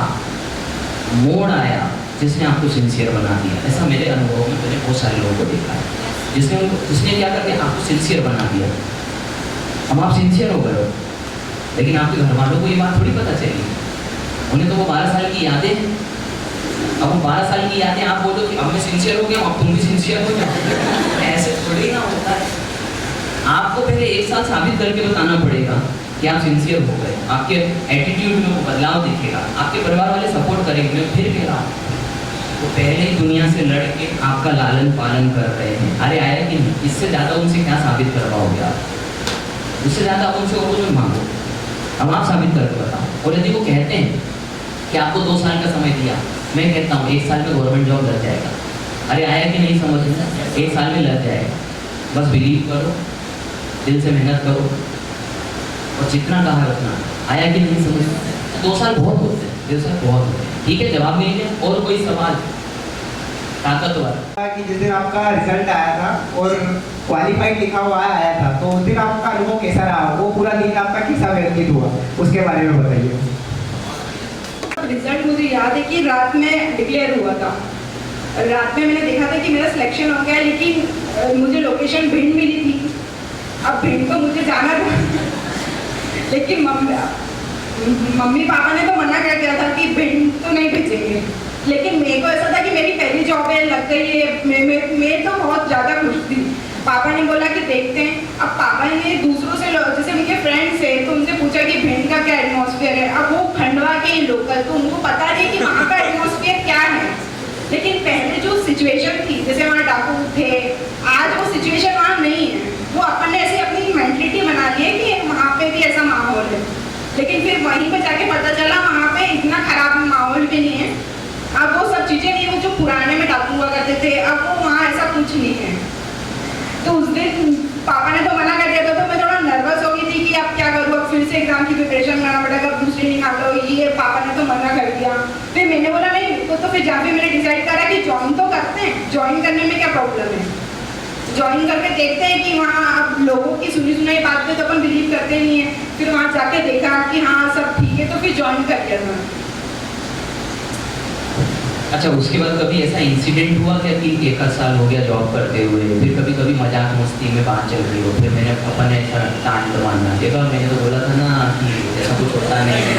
मोड़ आया जिसने आपको सिंसियर बना दिया। ऐसा मेरे अनुभव में मैंने बहुत सारे लोगों को देखा है, जिसने क्या करके आपको सिंसियर बना दिया। अब आप सिंसियर हो गए हो, लेकिन आपके घर वालों को ये बात थोड़ी पता चली। उन्हें तो वो 12 साल की यादें, अब वो 12 साल की यादें आप बोलो कि अब मैं सिंसियर हो गया, अब तुम भी सिंसियर हो जाओ, ऐसे थोड़ी ना होता है। आपको पहले 1 साल साबित करके बताना पड़ेगा कि आप सिंसियर हो गए, आपके एटीट्यूड में वो बदलाव दिखेगा, आपके परिवार वाले सपोर्ट करेंगे। मैं फिर कह रहा हूँ, तो पहले ही दुनिया से लड़ के आपका लालन पालन कर रहे हैं। अरे आया कि नहीं? इससे ज़्यादा उनसे क्या साबित करवाओगे आप? उससे ज़्यादा आप उनसे और कुछ मांगो, अब आप साबित करके बताओ। और यदि वो कहते हैं कि आपको 2 साल का समय दिया, मैं कहता हूँ 1 साल में गवर्नमेंट जॉब लग जाएगा। अरे आया कि नहीं समझ में? 1 साल में लग जाएगा, बस बिलीव करो, दिल से मेहनत करो, और जितना कहा है उतना। आया कि नहीं समझ में? 2 साल बहुत होते हैं, 2 साल बहुत होते हैं, ठीक है? जवाब मिल गया। और कोई सवाल? ताकतवर कि जिस दिन आपका रिजल्ट आया था और क्वालिफाइड लिखा हुआ आया था, तो उस दिन आपका अनुभव कैसा रहा? वो पूरा दिन आपका कैसा व्यतीत हुआ, उसके बारे में बताइए। रिजल्ट मुझे याद है कि रात में डिक्लेयर हुआ था। रात में मैंने देखा था कि मेरा सिलेक्शन हो गया, लेकिन मुझे लोकेशन भिंड मिली थी, अब भिंड तो मुझे जाना था, लेकिन मम्मी पापा ने तो मना कर दिया था कि भिंड तो नहीं भेजेंगे। लेकिन मेरे को ऐसा था कि मेरी पहली जॉब है, लग गई है, मैं तो बहुत ज़्यादा खुश थी। पापा ने बोला कि देखते हैं। अब पापा ने दूसरों से, जैसे मेरे फ्रेंड्स है, तो उनसे पूछा कि भिंड का क्या एटमॉस्फेयर है। अब वो खंडवा के लोकल, तो उनको पता नहीं कि वहाँ का एटमॉस्फेयर क्या है। लेकिन पहले जो सिचुएशन थी, जैसे वहाँ डाकू थे, आज वो सिचुएशन वहाँ नहीं है। वो अपन ने ऐसी अपनी मेंटलिटी बना ली है कि वहाँ पे भी ऐसा माहौल है। लेकिन फिर वहीं पे जाके पता चला वहाँ पे इतना खराब माहौल भी नहीं है। अब वो सब चीज़ें नहीं, वो जो पुराने में डाकू हुआ करते थे, अब वो वहाँ ऐसा कुछ नहीं है। तो उस दिन पापा ने तो मना कर दिया था, तो मैं थोड़ा नर्वस हो गई थी कि अब क्या करूँ, अब फिर से एग्जाम की प्रिपरेशन करना पड़ेगा, अब दूसरी निकाल लो, ये पापा ने तो मना कर दिया। फिर मैंने बोला नहीं, तो फिर जहाँ पे मैंने डिसाइड करा कि ज्वाइन तो करते हैं, ज्वाइन करने में क्या प्रॉब्लम है, ज्वाइन करके देखते हैं कि वहाँ अब लोगों की सुनी सुनाई बात पे तो अपन बिलीव करते नहीं है। फिर वहाँ जाके देखा कि हाँ सब ठीक है, तो फिर ज्वाइन कर लिया था। अच्छा, उसके बाद कभी ऐसा इंसिडेंट हुआ क्या कि 1 साल हो गया जॉब करते हुए, फिर कभी कभी मजाक मस्ती में बात चल रही हो, फिर मैंने अपन ऐसा टांट मारना देखा, मैंने तो बोला था ना कि ऐसा कुछ होता नहीं है।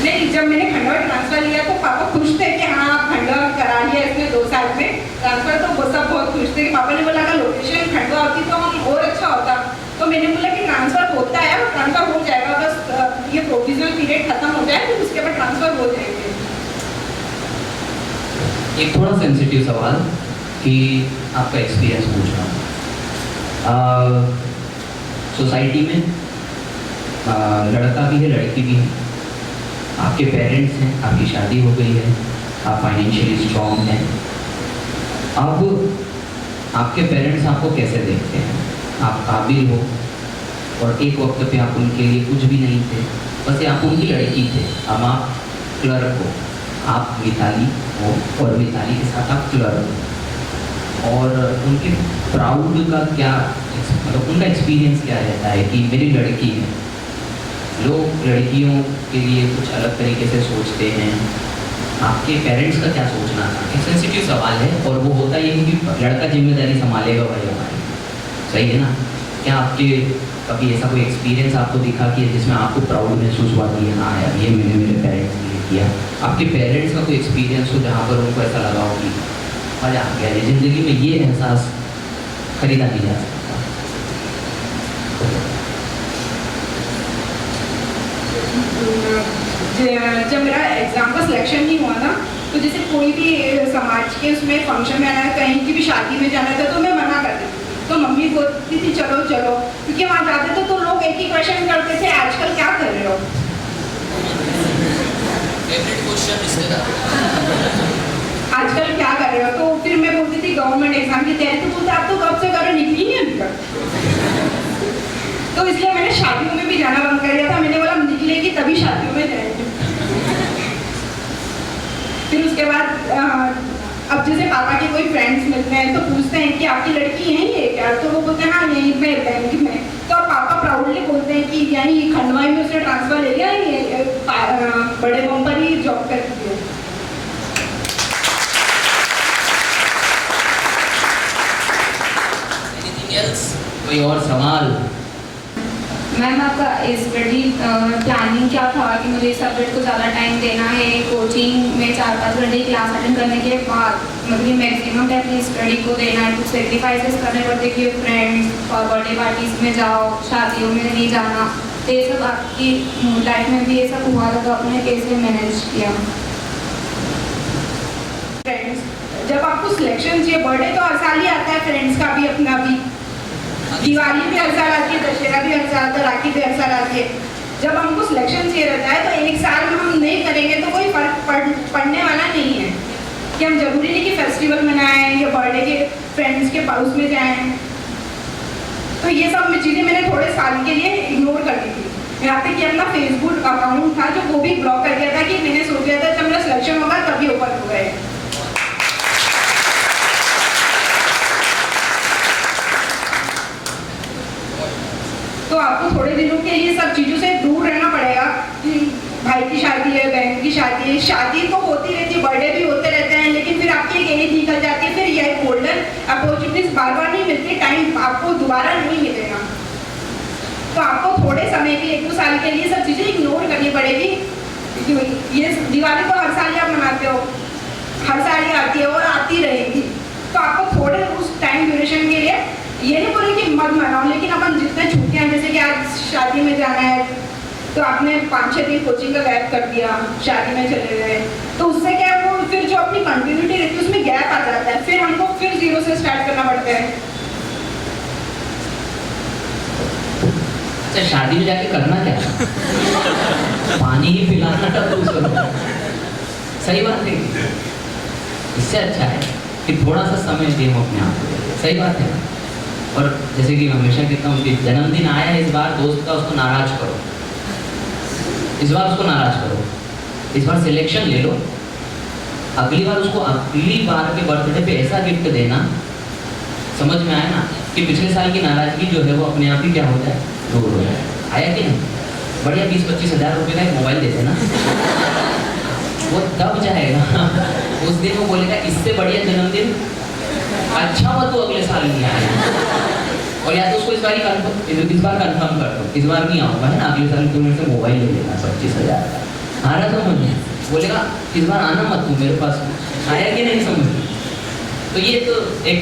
नहीं, जब मैंने खंडवा ट्रांसफर लिया तो पापा खुश थे कि हाँ आप खंडवा करा लिया इसमें 2 साल में ट्रांसफर, तो वो सब बहुत खुश थे। पापा ने बोला अगर लोकेशन खंडवा होती तो हम और अच्छा होता। तो मैंने बोला कि ट्रांसफर होता है और ट्रांसफर हो जाएगा, बस ये प्रोविजनल पीरियड खत्म हो जाए तो उसके बाद ट्रांसफर हो जाएंगे। एक थोड़ा सेंसिटिव सवाल कि आपका एक्सपीरियंस पूछ रहा हूँ। सोसाइटी में लड़का भी है लड़की भी है, आपके पेरेंट्स हैं, आपकी शादी हो गई है, आप फाइनेंशियली स्ट्रॉन्ग हैं। अब आपके पेरेंट्स आपको कैसे देखते हैं? आप काबिल हो और एक वक्त पे आप उनके लिए कुछ भी नहीं थे, बस आप उनकी लड़की थे। अब आप क्लर्क हो, आप मिताली हो और मिताली के साथ आप क्लर्क हो, और उनके प्राउड का क्या, मतलब उनका एक्सपीरियंस क्या रहता है कि मेरी लड़की है। लोग लड़कियों के लिए कुछ अलग तरीके से सोचते हैं, आपके पेरेंट्स का क्या सोचना था? एक सेंसिटिव सवाल है, और वो होता ये है कि लड़का जिम्मेदारी संभालेगा भाई हमारी, सही है ना? क्या आपके कभी ऐसा कोई एक्सपीरियंस आपको दिखा कि जिसमें आपको प्राउड महसूस हुआ कि हाँ यार ये मैंने मेरे पेरेंट्स के लिए किया? आपके पेरेंट्स का कोई एक्सपीरियंस हो जहाँ पर उनको ऐसा लगा हो कि मजा आ गया, ज़िंदगी में ये एहसास खरीदा नहीं जा सकता? जब मेरा एग्जाम का सिलेक्शन नहीं हुआ ना, तो जैसे कोई भी समाज के उसमें फंक्शन में आना है, कहीं की भी शादी में जाना था, तो मैं मना कर देती थी। तो मम्मी बोलती थी चलो चलो, क्योंकि वहाँ जाते थे तो लोग एक ही क्वेश्चन करते थे, आजकल क्या कर रहे हो? आजकल क्या कर रहे हो? तो फिर मैं बोलती थी गवर्नमेंट एग्जाम की तैयारी, तो बोलते आप तो कब से करो, निकली नहीं अभी तक। तो इसलिए मैंने शादियों में भी जाना बंद कर दिया था। मैंने बोला निकलेगी तभी शादियों में जाएंगे। फिर उसके बाद अब जैसे पापा के कोई फ्रेंड्स मिलते हैं तो पूछते हैं कि आपकी लड़की यहीं है क्या? तो वो बोलते हैं हाँ यहीं पे बैंक में। तो अब पापा प्राउडली बोलते हैं कि यहीं खंडवा में उसने ट्रांसफर ले लिया, ये बड़े बम पर ही जॉब करती है। कोई और सवाल? मैम आपका स्टडी प्लानिंग क्या था कि मुझे इस सब्जेक्ट को ज़्यादा टाइम देना है, कोचिंग में 4-5 घंटे क्लास अटेंड करने के बाद मतलब मैक्सिमम टाइम अपनी स्टडी को देना है, कुछ सेक्रीफाइसेस करने पड़ते कि फ्रेंड्स और बर्थडे पार्टीज में जाओ, शादियों में नहीं जाना, तो ये सब आपकी लाइफ में भी ये सब हुआ था, तो आपने कैसे मैनेज किया? फ्रेंड्स जब आपको सिलेक्शन चाहिए, बर्थडे तो हर साल ही आता है फ्रेंड्स का भी, अपना भी, दिवाली भी हर साल आती है, दशहरा भी हर साल आता है, राखी भी हर साल आती है। जब हमको सिलेक्शन चाहिए रहता है तो एक साल में हम नहीं करेंगे तो कोई फर्क पड़ने वाला नहीं है कि हम जरूरी नहीं कि फेस्टिवल मनाएं या बर्थडे के फ्रेंड्स के पास में जाएं। तो ये सब चीज़ें मैंने थोड़े साल के लिए इग्नोर कर दी थी। यहाँ तक कि अपना फेसबुक अकाउंट था जो वो भी ब्लॉक कर दिया था कि मैंने सोच लिया था जब मेरा सिलेक्शन होगा तभी ओपन होगा। तो आपको थोड़े दिनों के लिए सब चीज़ों से दूर रहना पड़ेगा। भाई की शादी है, बहन की शादी है, शादी तो होती रहती है, बर्थडे भी होते रहते हैं, लेकिन फिर आपकी एक एज निकल जाती है, फिर यह गोल्डन अपॉर्चुनिटीज बार बार नहीं मिलती, टाइम आपको दोबारा नहीं मिलेगा। तो आपको थोड़े समय के लिए 1-2 साल के लिए सब चीज़ें इग्नोर करनी पड़ेगी। ये दिवाली तो हर साल आप मनाते हो, हर साल ही आती है और आती रहेगी। तो आपको थोड़े उस टाइम ड्यूरेशन के लिए ये नहीं बोले कि मत मनाओ, लेकिन अपन जितने छुट्टियाँ, जैसे कि आज शादी में जाना है तो आपने 5-6 दिन कोचिंग का गैप कर दिया, शादी में चले गए, तो उससे क्या है वो फिर जो अपनी कंटिन्यूटी रहती है उसमें गैप आ जाता है, फिर हमको फिर 0 से स्टार्ट करना पड़ता है। अच्छा, शादी में जाके करना क्या? पानी ही पिलाना टप्पू करो, सही बात है। इससे अच्छा है कि थोड़ा सा समय दें अपने आप को, सही बात है। और जैसे कि हमेशा कहता हूँ कि जन्मदिन आया है इस बार दोस्त का, उसको नाराज करो, इस बार उसको नाराज करो, इस बार सिलेक्शन ले लो, अगली बार उसको अगली बार के बर्थडे पे ऐसा गिफ्ट देना, समझ में आया ना, कि पिछले साल की नाराजगी जो है वो अपने आप ही क्या हो जाए, दूर हो जाए। आया कि नहीं? बढ़िया 20-25 हज़ार रुपये का एक मोबाइल दे देना, वो तब जाएगा उस दिन वो बोलेगा इससे बढ़िया जन्मदिन अच्छा हुआ तो अगले साल नहीं आया। और या तो उसको इस बार कंफर्म कर दो, इस बार नहीं आऊँगा, है ना, अगले साल तुम मेरे से मोबाइल ले लेना 25,000 का। आ रहा समझ में? बोलेगा इस बार आना मत तू मेरे पास, आया कि नहीं समझ में? तो ये तो एक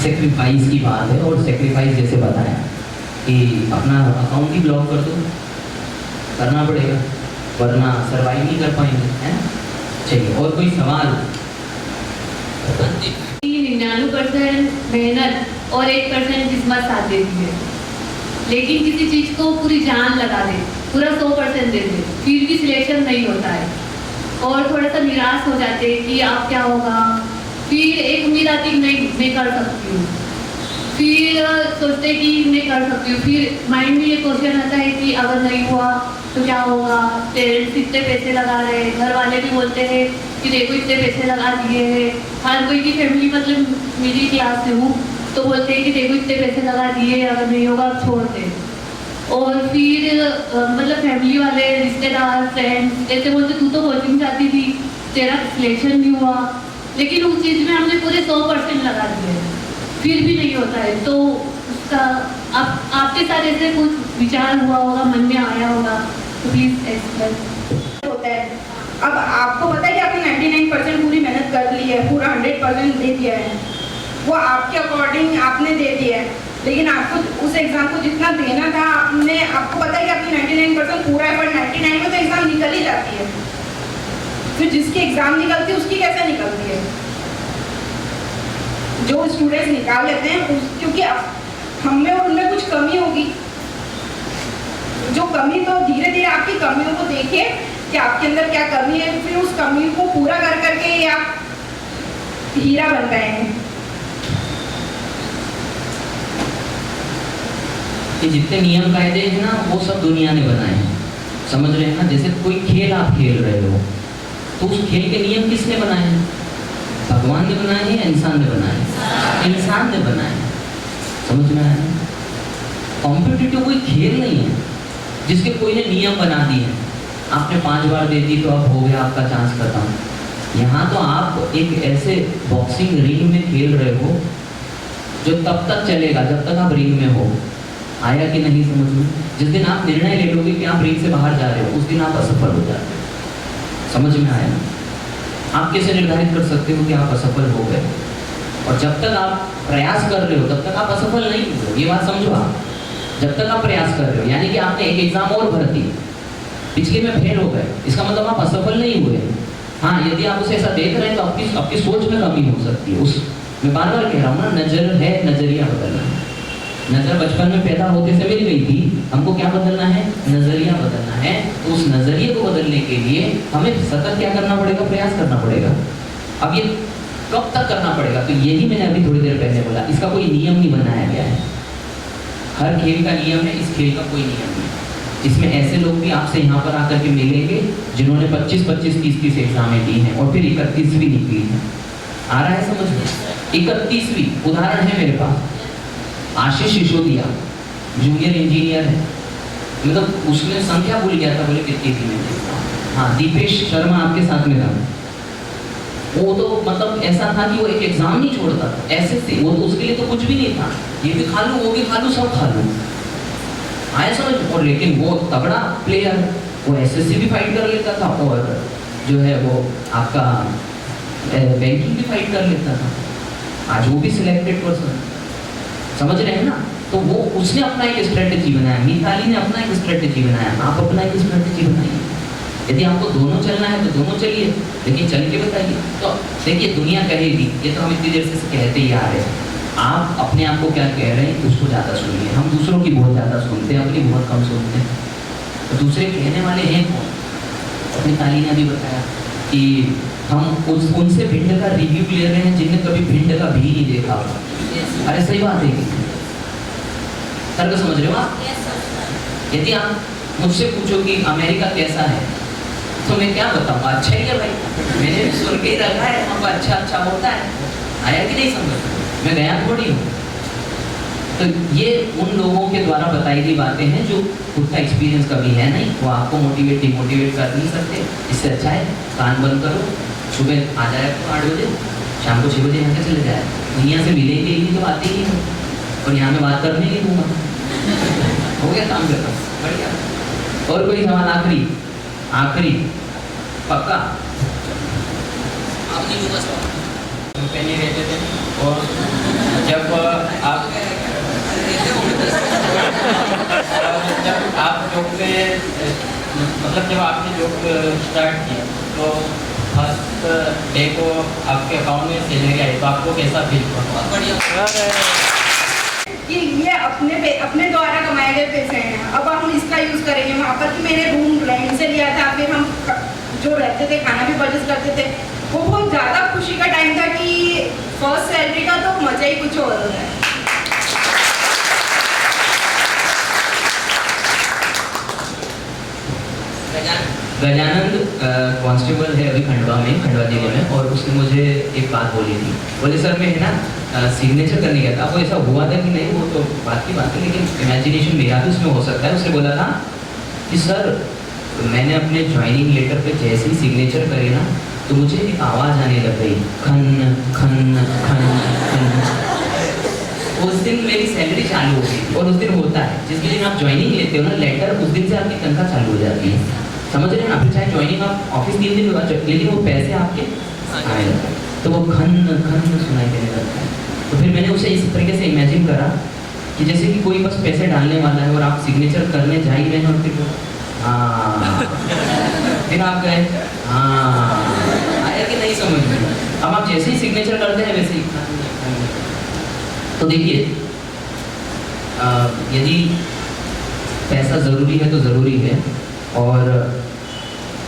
सेक्रीफाइस की बात है। और सेक्रीफाइस जैसे बताया कि अपना अकाउंट ही ब्लॉक कर दो, करना पड़ेगा वरना सर्वाइव नहीं कर पाएंगे, है। चलिए, और कोई सवाल? 99% मेहनत और 1% किस्मत साथ देती है, लेकिन किसी चीज़ को पूरी जान लगा दे, पूरा 100% दे दे, फिर भी सिलेक्शन नहीं होता है और थोड़ा सा निराश हो जाते हैं कि अब क्या होगा। फिर एक उम्मीद आती है नहीं मैं कर सकती हूँ, फिर सोचते कि मैं कर सकती हूँ, फिर माइंड में ये क्वेश्चन आता है कि अगर नहीं हुआ तो क्या होगा। पेरेंट्स इतने पैसे लगा रहे हैं, घर वाले भी बोलते हैं कि देखो इतने पैसे लगा दिए हैं, हर कोई की फैमिली मतलब मिडिल क्लास से हूँ तो बोलते हैं कि देखो इतने पैसे लगा दिए, अगर नहीं होगा अब छोड़ दे। और फिर मतलब फैमिली वाले, रिश्तेदार, फ्रेंड्स ऐसे बोलते तू तो कोचिंग जाती थी, तेरा सिलेक्शन नहीं हुआ, लेकिन उस चीज़ में हमने पूरे 100% लगा दिए, फिर भी नहीं होता है। तो उसका आपके साथ ऐसे कुछ विचार हुआ होगा, मन में आया होगा, तो प्लीज़ एक्सप्लेन। होता है, अब आपको पता है कि आपने 99% पूरी मेहनत कर ली है, पूरा 100% दे दिया है, वो आपके अकॉर्डिंग आपने दे दिया है, लेकिन आपको उस एग्ज़ाम को जितना देना था आपने, आपको पता है कि आपने 99% पूरा है, पर 99 में तो एग्ज़ाम निकल ही जाती है। फिर जिसकी एग्ज़ाम निकलती है उसकी कैसे निकलती है? जो स्टूडेंट्स निकाल लेते हैं क्योंकि हम में और उनमें कुछ कमी होगी, जो कमी, तो धीरे धीरे आपकी कमियों को देखिए कि आपके अंदर क्या कमी है, फिर उस कमी को पूरा कर करके ये आप हीरा बन पाएंगे। ये जितने नियम कायदे हैं ना वो सब दुनिया ने बनाए हैं, समझ रहे हैं ना। जैसे कोई खेल आप खेल रहे हो तो उस खेल के नियम किसने बनाए हैं? भगवान ने बनाए हैं या इंसान ने बनाए हैं? इंसान ने बनाए हैं, समझ में आया? कॉम्पिटिटिव कोई खेल नहीं है जिसके कोई ने नियम बना दिए हैं, आपने 5 बार दे दी तो अब हो गया आपका चांस खत्म। यहाँ तो आप एक ऐसे बॉक्सिंग रिंग में खेल रहे हो जो तब तक चलेगा जब तक आप रिंग में हो। आया कि नहीं समझ में? जिस दिन आप निर्णय ले लोगे कि आप रिंग से बाहर जा रहे हो उस दिन आप असफल हो जाते हो, समझ में आया? आप कैसे निर्धारित कर सकते हो कि आप असफल हो गए? और जब तक आप प्रयास कर रहे हो तब तक आप असफल नहीं हो, ये बात समझो आप। जब तक आप प्रयास कर रहे हो, यानी कि आपने एक एग्जाम और भर दी, पिछले में फेल हो गए, इसका मतलब आप असफल नहीं हुए। हाँ, यदि आप उसे ऐसा देख रहे हैं तो आपकी सोच में कमी हो सकती है। मैं बार बार कह रहा हूँ ना, नजर है, नजरिया बदलना है। नजर बचपन में पैदा होते से मिल गई थी, हमको क्या बदलना है? नजरिया बदलना है। तो उस नजरिए को बदलने के लिए हमें सतत क्या करना पड़ेगा? प्रयास करना पड़ेगा। अब ये कब तक करना पड़ेगा? तो यही मैंने अभी थोड़ी देर पहले बोला, इसका कोई नियम नहीं बनाया गया है। हर खेल का नियम है, इस खेल का कोई नियम नहीं। इसमें ऐसे लोग भी आपसे यहाँ पर आकर के मिलेंगे जिन्होंने 25-25, 30-30 एग्जामें दी हैं और फिर 31वीं निकली है। आ रहा है समझ में? 31वीं उदाहरण है मेरे पास, आशीष सिसोदिया जूनियर इंजीनियर है, मतलब उसने संख्या भूल गया था, बोले कितनी थी मैंने। हाँ, दीपेश शर्मा आपके साथ में था, वो तो मतलब ऐसा था कि वो एक एग्जाम नहीं छोड़ता था, एसएससी, वो तो उसके लिए तो कुछ भी नहीं था, ये भी खा लूँ वो भी खा लूँ सब खा लूँ, आया समझ। और लेकिन वो तगड़ा प्लेयर, वो एसएससी भी फाइट कर लेता था और जो है वो आपका बैंकिंग भी फाइट कर लेता था, आज वो भी सिलेक्टेड पर्सन, समझ रहे हैं ना। तो वो उसने अपना एक स्ट्रेटेजी बनाया, मिताली ने अपना एक स्ट्रेटेजी बनाया, आप अपना एक स्ट्रेटेजी बनाइए। यदि आपको दोनों चलना है तो दोनों चलिए, लेकिन चल के बताइए। तो देखिए दुनिया कहेगी, ये तो हम इतनी देर से कहते ही आ रहे हैं, आप अपने आप को क्या कह रहे हैं उसको ज़्यादा सुनिए। हम दूसरों की बहुत ज़्यादा सुनते हैं, अपनी बहुत कम सुनते हैं। तो दूसरे कहने वाले हैं कौन? अपनी ताली ने भी बताया कि हम उनसे भिंड का रिव्यू ले रहे हैं जिनने कभी भिंड का भी नहीं देखा होगा। अरे सही बात है कि सर को समझ रहे हो आप? यदि आप मुझसे पूछो कि अमेरिका कैसा है तो मैं क्या बताऊँ, अच्छा ही है भाई, मैंने भी सुन के ही रखा है, वहाँ पर अच्छा होता है, आया कि नहीं समझ, मैं गया थोड़ी हूँ। तो ये उन लोगों के द्वारा बताई गई बातें हैं जो खुद का एक्सपीरियंस कभी है नहीं, वो आपको मोटिवेट डिमोटिवेट कर नहीं सकते। इससे अच्छा है कान बंद करो, सुबह आ जाए तो 8 बजे, शाम को 6 बजे यहाँ से चले जाए, दुनिया से मिलेंगे ही तो आते ही नहीं, और यहाँ मैं बात करने नहीं दूंगा। हो गया काम करना, बढ़िया। और कोई सवाल? आखिरी पक्का? आप नहीं होगा सवाल। पे नहीं रहते थे और जब आप जॉब पे मतलब जब आपने जॉब स्टार्ट की तो फर्स्ट डे को आपके अकाउंट में सैलरी आई तो आपको कैसा फील हुआ? बहुत बढ़िया कि ये अपने द्वारा कमाए गए पैसे हैं, अब हम इसका यूज़ करेंगे। वहाँ पर कि मैंने रूम रेंट से लिया था, फिर हम जो रहते थे खाना भी परचेज करते थे, वो बहुत ज़्यादा खुशी का टाइम था कि फर्स्ट सैलरी का तो मज़ा ही कुछ और है। गजानंद कांस्टेबल है अभी खंडवा जिले में, और उसने मुझे एक बात बोली थी, बोले सर मैं है ना सिग्नेचर करने गया था, वो ऐसा हुआ था कि नहीं वो तो बात की बात है, लेकिन इमेजिनेशन मेरा भी उसमें हो सकता है। उसने बोला था कि सर मैंने अपने ज्वाइनिंग लेटर पे जैसे ही सिग्नेचर करे ना तो मुझे एक आवाज़ आने लग गई, खन खन खन खन। उस दिन मेरी सैलरी चालू हो गई, और उस दिन होता है जिस दिन आप ज्वाइनिंग लेते हो ना लेटर, उस दिन से आपकी तनख्वाह चालू हो जाती है, समझ रहे हैं ना। फिर चाहे ज्वाइनिंग आप ऑफिस 3 दिन बाद, लेकिन वो पैसे आपके आने लगते हैं, तो वो खन खन सुनाई देने लगता है। तो फिर मैंने उसे इस तरीके से इमेजिन करा कि जैसे कि कोई बस पैसे डालने वाला है और आप सिग्नेचर करने जा ही रहे हैं, और फिर हाँ फिर आप गए, हाँ आया कि नहीं समझ में। अब आप जैसे ही सिग्नेचर करते हैं वैसे ही। तो देखिए यदि पैसा ज़रूरी है तो ज़रूरी है, और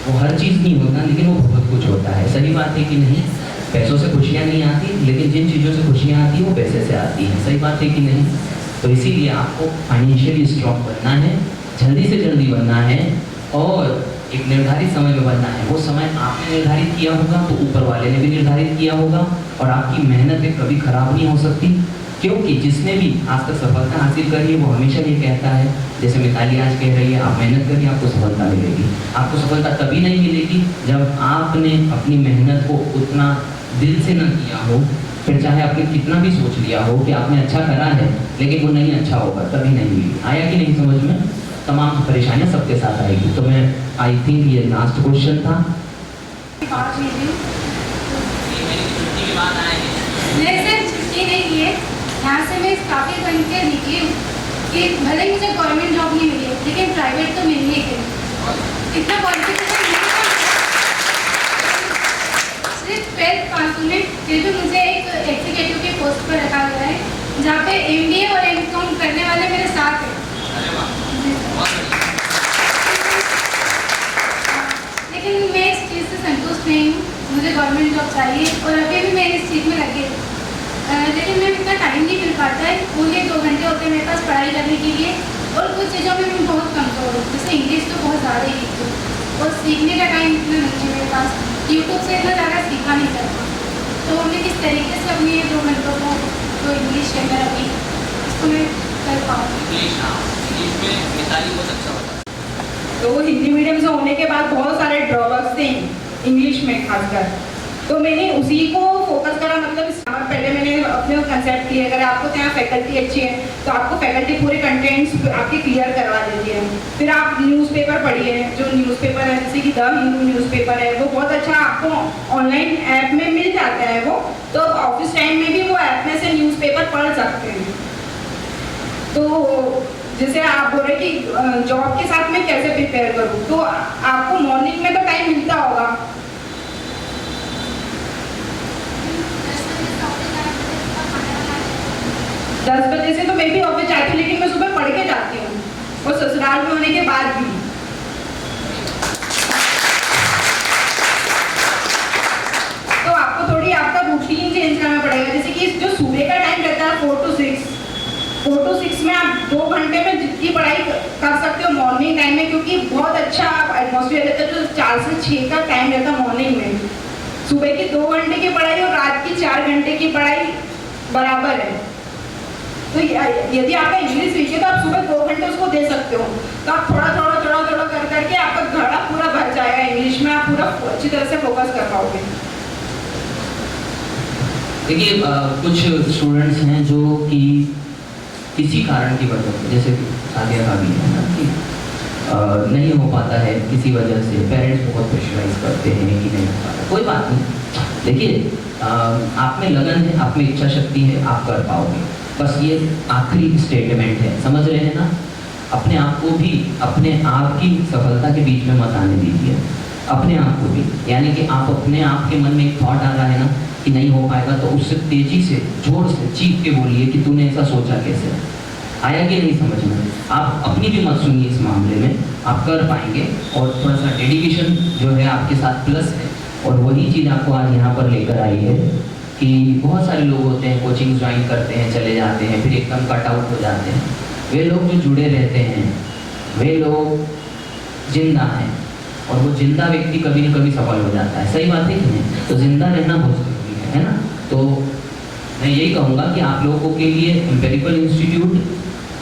वो हर चीज़ नहीं होता, लेकिन वो बहुत कुछ होता है। सही बात है कि नहीं? पैसों से खुशियाँ नहीं आती, लेकिन जिन चीज़ों से खुशियाँ आती हैं वो पैसे से आती हैं। सही बात है कि नहीं? तो इसीलिए आपको फाइनेंशियली स्ट्रॉन्ग बनना है, जल्दी से जल्दी बनना है, और एक निर्धारित समय में बनना है। वो समय आपने निर्धारित किया होगा तो ऊपर वाले ने भी निर्धारित किया होगा, और आपकी मेहनत कभी खराब नहीं हो सकती, क्योंकि जिसने भी आज तक सफलता हासिल करी है वो हमेशा ये कहता है, जैसे मिताली आज कह रही है, आप मेहनत करिए आपको सफलता मिलेगी। आपको सफलता तभी नहीं मिलेगी जब आपने अपनी मेहनत को उतना दिल से न किया हो, फिर चाहे आपने कितना भी सोच लिया हो कि आपने अच्छा करा है, लेकिन वो नहीं अच्छा होगा, तभी नहीं मिली। आया कि नहीं समझ में? तमाम परेशानियां सबके साथ आएगी। तो मैं आई थिंक ये लास्ट क्वेश्चन था। छुट्टी नहीं की है, यहाँ से मैं इस काबिल बन के निकली हूँ कि भले मुझे गवर्नमेंट जॉब नहीं मिली है, लेकिन प्राइवेट तो मिल ही गई। इतना क्वालिफिकेशन सिर्फ 12th पास हुई, फिर भी मुझे एक एग्जीक्यूटिव के पोस्ट पर रखा गया है, जहाँ पे MBA और M.Com करने वाले मेरे साथ हैं। लेकिन मैं इस चीज़ से संतुष्ट नहीं हूँ, मुझे गवर्नमेंट जॉब चाहिए, और अभी भी मैं इस चीज़ में लगी हूँ, लेकिन मैं इतना टाइम नहीं मिल पाता है। पूरे 2 घंटे होते हैं मेरे पास पढ़ाई करने के लिए, और कुछ चीज़ों में मैं बहुत कमज़ोर हूँ, जैसे इंग्लिश तो बहुत ज़्यादा ही लिखती हूँ, और सीखने का टाइम इतना नहीं है मेरे पास, यूट्यूब से इतना ज़्यादा सीखा नहीं करता। तो मैं किस तरीके से अपनी 2 घंटों को जो इंग्लिश है मेरा अभी उसको मैं कर पाऊँ? इंग्लिश में मिताली बहुत अच्छा होता है। तो हिंदी मीडियम से होने के बाद बहुत सारे ड्रॉबैक्स थे इंग्लिश में खासकर, तो मैंने उसी को फोकस करा, मतलब पहले मैंने अपने कंसेप्ट किया, अगर आपको यहाँ फैकल्टी अच्छी है तो आपको फैकल्टी पूरे कंटेंट्स आपके क्लियर करवा देती है। फिर आप न्यूज़पेपर पढ़िए, जो न्यूज़पेपर है जैसे कि द हिंदू न्यूज़पेपर है, वो बहुत अच्छा आपको ऑनलाइन ऐप में मिल जाता है वो, तो ऑफिस टाइम में भी वो ऐप में से न्यूज़पेपर पढ़ सकते हैं। तो जैसे आप बोल रहे कि जॉब के साथ मैं कैसे प्रिपेयर करूँ, तो आपको मॉर्निंग में तो टाइम मिलता होगा। 10 बजे से तो मैं भी ऑफिस जाती हूँ, लेकिन मैं सुबह पढ़ के जाती हूँ, और ससुराल में होने के बाद भी। तो आपको थोड़ी आपका रूटीन चेंज करना पड़ेगा, जैसे कि जो सुबह का टाइम रहता है 4 to 6 में आप 2 घंटे में जितनी पढ़ाई कर सकते हो मॉर्निंग टाइम में, क्योंकि बहुत अच्छा एटमॉस्फेयर रहता है। जो 4 से 6 का टाइम रहता है मॉर्निंग में, सुबह की 2 घंटे की पढ़ाई और रात की 4 घंटे की पढ़ाई बराबर है। तो यदि आपका इंग्लिश वीक है तो आप सुबह 2 घंटे उसको दे सकते हो, तो आप थोड़ा कर करके आपका घड़ा पूरा भर जाएगा इंग्लिश में, आप पूरा अच्छी तरह से फोकस कर पाओगे। देखिए कुछ स्टूडेंट्स हैं जो कि किसी कारण की वजह से, जैसे कि सादिया का भी है ना, कि नहीं हो पाता है किसी वजह से, पेरेंट्स बहुत प्रेशराइज करते हैं कि नहीं हो पाता, कोई बात नहीं। देखिए आप में लगन है, आप में इच्छा शक्ति है, आप कर पाओगे। बस ये आखिरी स्टेटमेंट है, समझ रहे हैं ना? अपने आप को भी अपने आप की सफलता के बीच में मत आने दीजिए, अपने आप को भी। यानी कि आप अपने आप के मन में एक थॉट आ रहा है ना कि नहीं हो पाएगा, तो उससे तेजी से जोर से चीख के बोलिए कि तूने ऐसा सोचा कैसे, आया कि नहीं समझ में। आप अपनी भी मत सुनिए इस मामले में, आप कर पाएंगे। और थोड़ा सा डेडिकेशन जो है आपके साथ प्लस है, और वही चीज़ आपको आज यहाँ पर लेकर आई है कि बहुत सारे लोग होते हैं कोचिंग ज्वाइन करते हैं, चले जाते हैं, फिर एकदम कट आउट हो जाते हैं। वे लोग जो जुड़े रहते हैं वे लोग जिंदा हैं, और वो जिंदा व्यक्ति कभी न कभी सफल हो जाता है। सही बात है कि नहीं? तो जिंदा रहना बहुत जरूरी है ना? तो मैं यही कहूँगा कि आप लोगों के लिए एम्पिरिकल इंस्टीट्यूट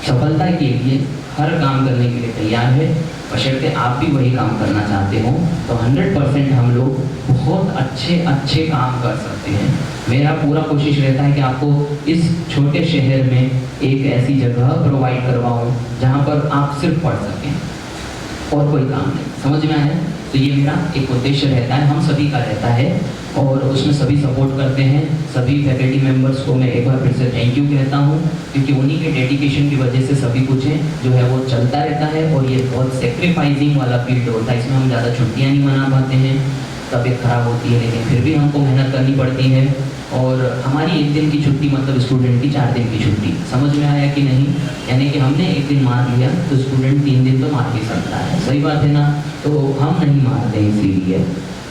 सफलता के लिए हर काम करने के लिए तैयार है, बशर्ते आप भी वही काम करना चाहते हो। तो 100% हम लोग बहुत अच्छे काम कर सकते हैं। मेरा पूरा कोशिश रहता है कि आपको इस छोटे शहर में एक ऐसी जगह प्रोवाइड करवाऊँ जहाँ पर आप सिर्फ पढ़ सकें और कोई काम नहीं। समझ में आया? तो ये मेरा एक उद्देश्य रहता है, हम सभी का रहता है, और उसमें सभी सपोर्ट करते हैं। सभी फैकल्टी मेंबर्स को मैं एक बार फिर से थैंक यू कहता हूँ, क्योंकि उन्हीं के डेडिकेशन की वजह से सभी कुछ है जो है वो चलता रहता है। और ये बहुत सेक्रीफाइसिंग वाला फील्ड होता है, इसमें हम ज़्यादा छुट्टियाँ नहीं मना पाते हैं, तबीयत खराब होती है, लेकिन फिर भी हमको मेहनत करनी पड़ती है। और हमारी 1 दिन की छुट्टी मतलब स्टूडेंट की 4 दिन की छुट्टी। समझ में आया कि नहीं? यानी कि हमने 1 दिन मार लिया तो स्टूडेंट 3 दिन तो मार भी सकता है। सही बात है ना? तो हम नहीं मारते इसीलिए।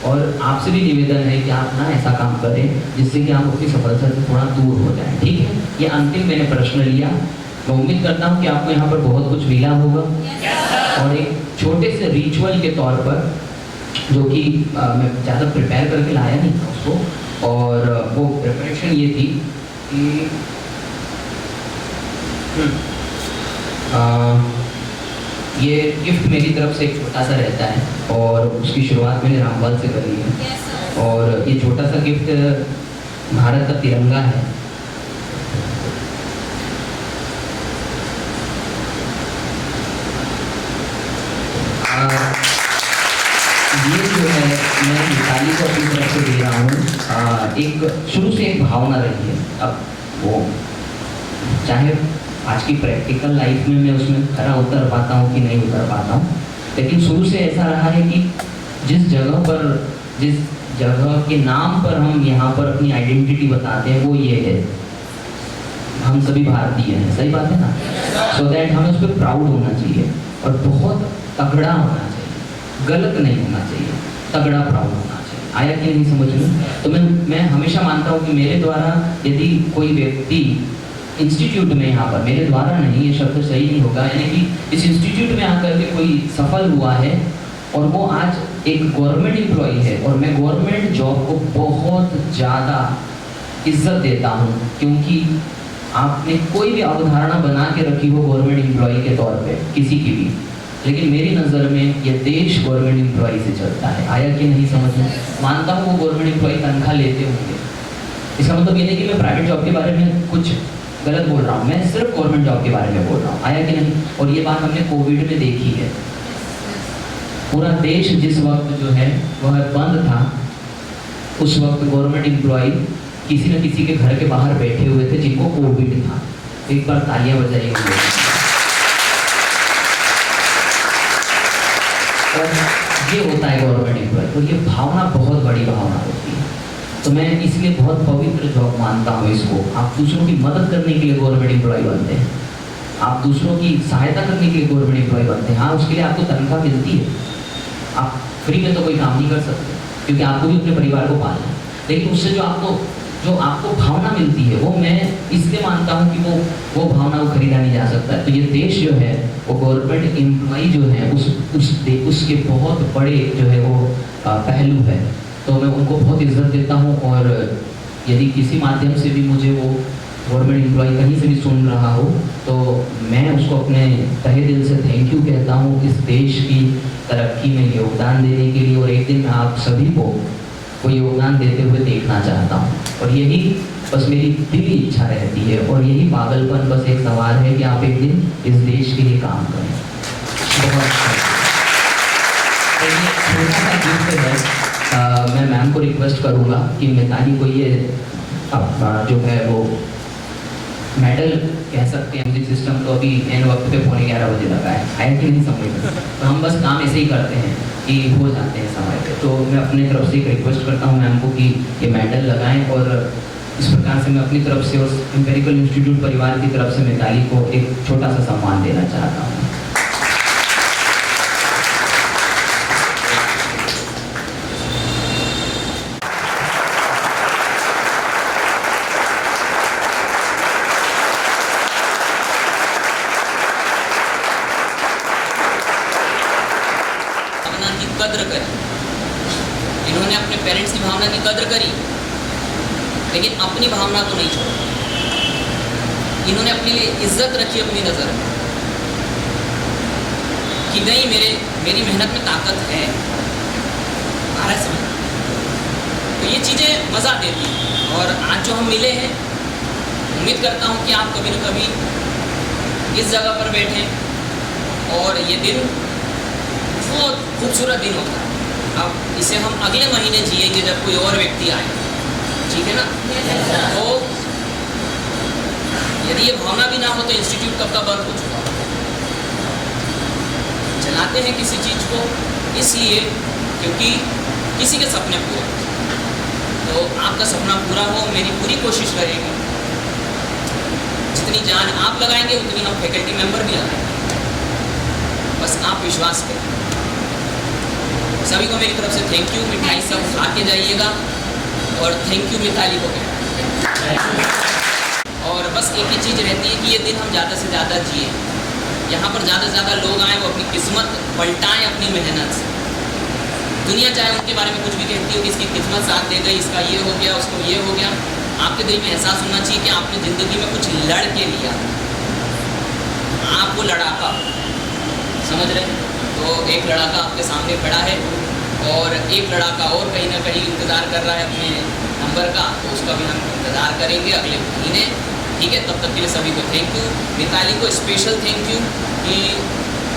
और आपसे भी निवेदन है कि आप ना ऐसा काम करें जिससे कि आप अपनी सफलता से थोड़ा दूर हो जाएं। ठीक है? ये अंतिम मैंने प्रश्न लिया। मैं उम्मीद करता हूँ कि आपको यहाँ पर बहुत कुछ मिला होगा। और एक छोटे से रिचुअल के तौर पर, जो कि मैं ज़्यादा प्रिपेयर करके लाया नहीं था उसको, और वो प्रिपरेशन ये थी कि ये गिफ्ट मेरी तरफ से एक छोटा सा रहता है, और उसकी शुरुआत मैंने रामपाल से करी है। और ये छोटा सा गिफ्ट भारत का तिरंगा है। ये जो है मैं मिताली को अपनी तरफ से दे रहा हूँ। एक शुरू से एक भावना रही है, अब वो चाहे आज की प्रैक्टिकल लाइफ में मैं उसमें खरा उतर पाता हूँ कि नहीं उतर पाता हूँ, लेकिन शुरू से ऐसा रहा है कि जिस जगह के नाम पर हम यहाँ पर अपनी आइडेंटिटी बताते हैं वो ये है, हम सभी भारतीय हैं। सही बात है ना? सो दैट हमें उस पर प्राउड होना चाहिए, और बहुत तगड़ा होना चाहिए, गलत नहीं होना चाहिए, तगड़ा प्राउड होना चाहिए। आया कि नहीं समझ में? तो मैं हमेशा मानता हूँ कि मेरे द्वारा यदि कोई व्यक्ति इंस्टीट्यूट में, यहाँ पर मेरे द्वारा नहीं, ये शब्द सही नहीं होगा, यानी कि इस इंस्टीट्यूट में आकर के कोई सफल हुआ है और वो आज एक गवर्नमेंट एम्प्लॉई है, और मैं गवर्नमेंट जॉब को बहुत ज़्यादा इज्जत देता हूँ, क्योंकि आपने कोई भी अवधारणा बना के रखी हो गवर्नमेंट एम्प्लॉई के तौर पे किसी की भी, लेकिन मेरी नज़र में ये देश गवर्नमेंट एम्प्लॉय से चलता है। आया कि नहीं समझ में? मानता हूँ वो गवर्नमेंट एम्प्लॉय तनख्वाह लेते होंगे, इसका मतलब ये नहीं कि मैं प्राइवेट जॉब के बारे में कुछ गलत बोल रहा हूँ, मैं सिर्फ गवर्नमेंट जॉब के बारे में बोल रहा हूँ। आया कि नहीं? और ये बात हमने कोविड में देखी है। पूरा देश जिस वक्त जो है वह बंद था, उस वक्त गवर्नमेंट एम्प्लॉय किसी न किसी के घर के बाहर बैठे हुए थे जिनको कोविड था। एक बार तालियां बजाइए। और ये होता है गवर्नमेंट एम्प्लॉय, तो ये भावना बहुत बड़ी भावना होती है। तो मैं इसलिए बहुत पवित्र जॉब मानता हूँ इसको। आप दूसरों की मदद करने के लिए गवर्नमेंट एम्प्लॉय बनते हैं, आप दूसरों की सहायता करने के लिए गवर्नमेंट एम्प्लॉय बनते हैं। हाँ, उसके लिए आपको तनख्वाह मिलती है, आप फ्री में तो कोई काम नहीं कर सकते क्योंकि आपको भी अपने परिवार को पालना है, लेकिन उससे जो आपको भावना मिलती है, वो मैं इसलिए मानता हूँ कि वो भावना को खरीदा नहीं जा सकता है। तो ये देश जो है वो गवर्नमेंट एम्प्लॉय जो है उसके बहुत बड़े जो है वो पहलू है। तो मैं उनको बहुत इज्जत देता हूँ, और यदि किसी माध्यम से भी मुझे वो गवर्नमेंट एम्प्लॉय कहीं से भी सुन रहा हो तो मैं उसको अपने तहे दिल से थैंक यू कहता हूँ इस देश की तरक्की में योगदान देने के लिए। और एक दिन मैं आप सभी को योगदान देते हुए देखना चाहता हूँ, और यही बस मेरी दिली इच्छा रहती है, और यही पागलपन बस एक सवाल है कि आप एक दिन इस देश के लिए काम करें। बहुत छोटा है। मैं मैम को रिक्वेस्ट करूँगा कि मिताली को ये जो है वो मेडल कह सकते हैं। म्यूजिक सिस्टम तो अभी एन वक्त पे 11:15 बजे लगा है, आया कि नहीं समझ में? तो हम बस काम ऐसे ही करते हैं कि हो जाते हैं समय पे। तो मैं अपनी तरफ से एक रिक्वेस्ट करता हूँ मैम को कि ये मेडल लगाएं, और इस प्रकार से मैं अपनी तरफ से और एम्पेरिकल इंस्टीट्यूट परिवार की तरफ से मिताली को एक छोटा सा सम्मान देना चाहता हूँ। की कद्र करी, इन्होंने अपने पेरेंट्स की भावना की कद्र करी, लेकिन अपनी भावना को नहीं छोड़ी। इन्होंने अपने लिए इज्जत रखी अपनी नज़र में कि नहीं, मेरी मेहनत में ताकत है। आ रहा है समझ? तो ये चीज़ें मज़ा देती हैं। और आज जो हम मिले हैं, उम्मीद करता हूँ कि आप कभी न कभी इस जगह पर बैठें, और ये दिन बहुत खूबसूरत दिन होता है। अब इसे हम अगले महीने जिएंगे जब कोई और व्यक्ति आए, ठीक है ना? तो यदि ये भावना भी ना हो तो इंस्टीट्यूट कब का बंद हो चुका हो। चलाते हैं किसी चीज़ को इसलिए क्योंकि किसी के सपने पूरे हो। तो आपका सपना पूरा हो, मेरी पूरी कोशिश रहेगी। जितनी जान आप लगाएंगे उतनी हम फैकल्टी मेंबर भी लगाएंगे, बस आप विश्वास करें। सभी को मेरी तरफ से थैंक यू। मिठाई सब खा के जाइएगा, और थैंक यू मिताली को कहना। और बस एक ही चीज़ रहती है कि ये दिन हम ज़्यादा से ज़्यादा जिए, यहाँ पर ज़्यादा से ज़्यादा लोग आएँ, वो अपनी किस्मत पलटाएँ अपनी मेहनत से। दुनिया चाहे उनके बारे में कुछ भी कहती हो कि इसकी किस्मत साथ दे गई, इसका ये हो गया, उसको ये हो गया, आपके दिल में एहसास होना चाहिए कि आपने ज़िंदगी में कुछ लड़ के लिया, आप वो लड़ाका समझ रहे। तो एक लड़ाका आपके सामने खड़ा है, और एक लड़ाका और कहीं ना कहीं इंतज़ार कर रहा है अपने नंबर का, तो उसका भी हम इंतज़ार करेंगे अगले महीने, ठीक है? तब तक के लिए सभी को थैंक यू। मिताली को स्पेशल थैंक यू कि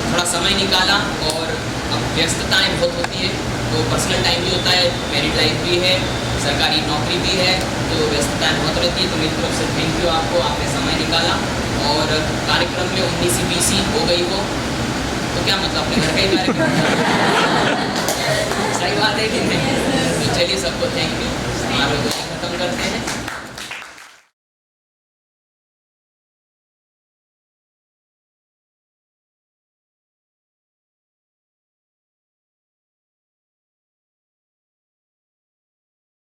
थोड़ा समय निकाला, और अब व्यस्तताएँ बहुत होती है, तो पर्सनल टाइम भी होता है, मैरिड लाइफ भी है, सरकारी नौकरी भी है, तो व्यस्तताएँ बहुत रहती है। तो मेरी तरफ से थैंक यू आपको, आपने समय निकाला। और कार्यक्रम में 19-20 हो गई हो तो क्या मतलब, अपने घर का ही कार्यक्रम सही बात है कि नहीं? तो चलिए सबको थैंक यू, समारोह को खत्म करते हैं।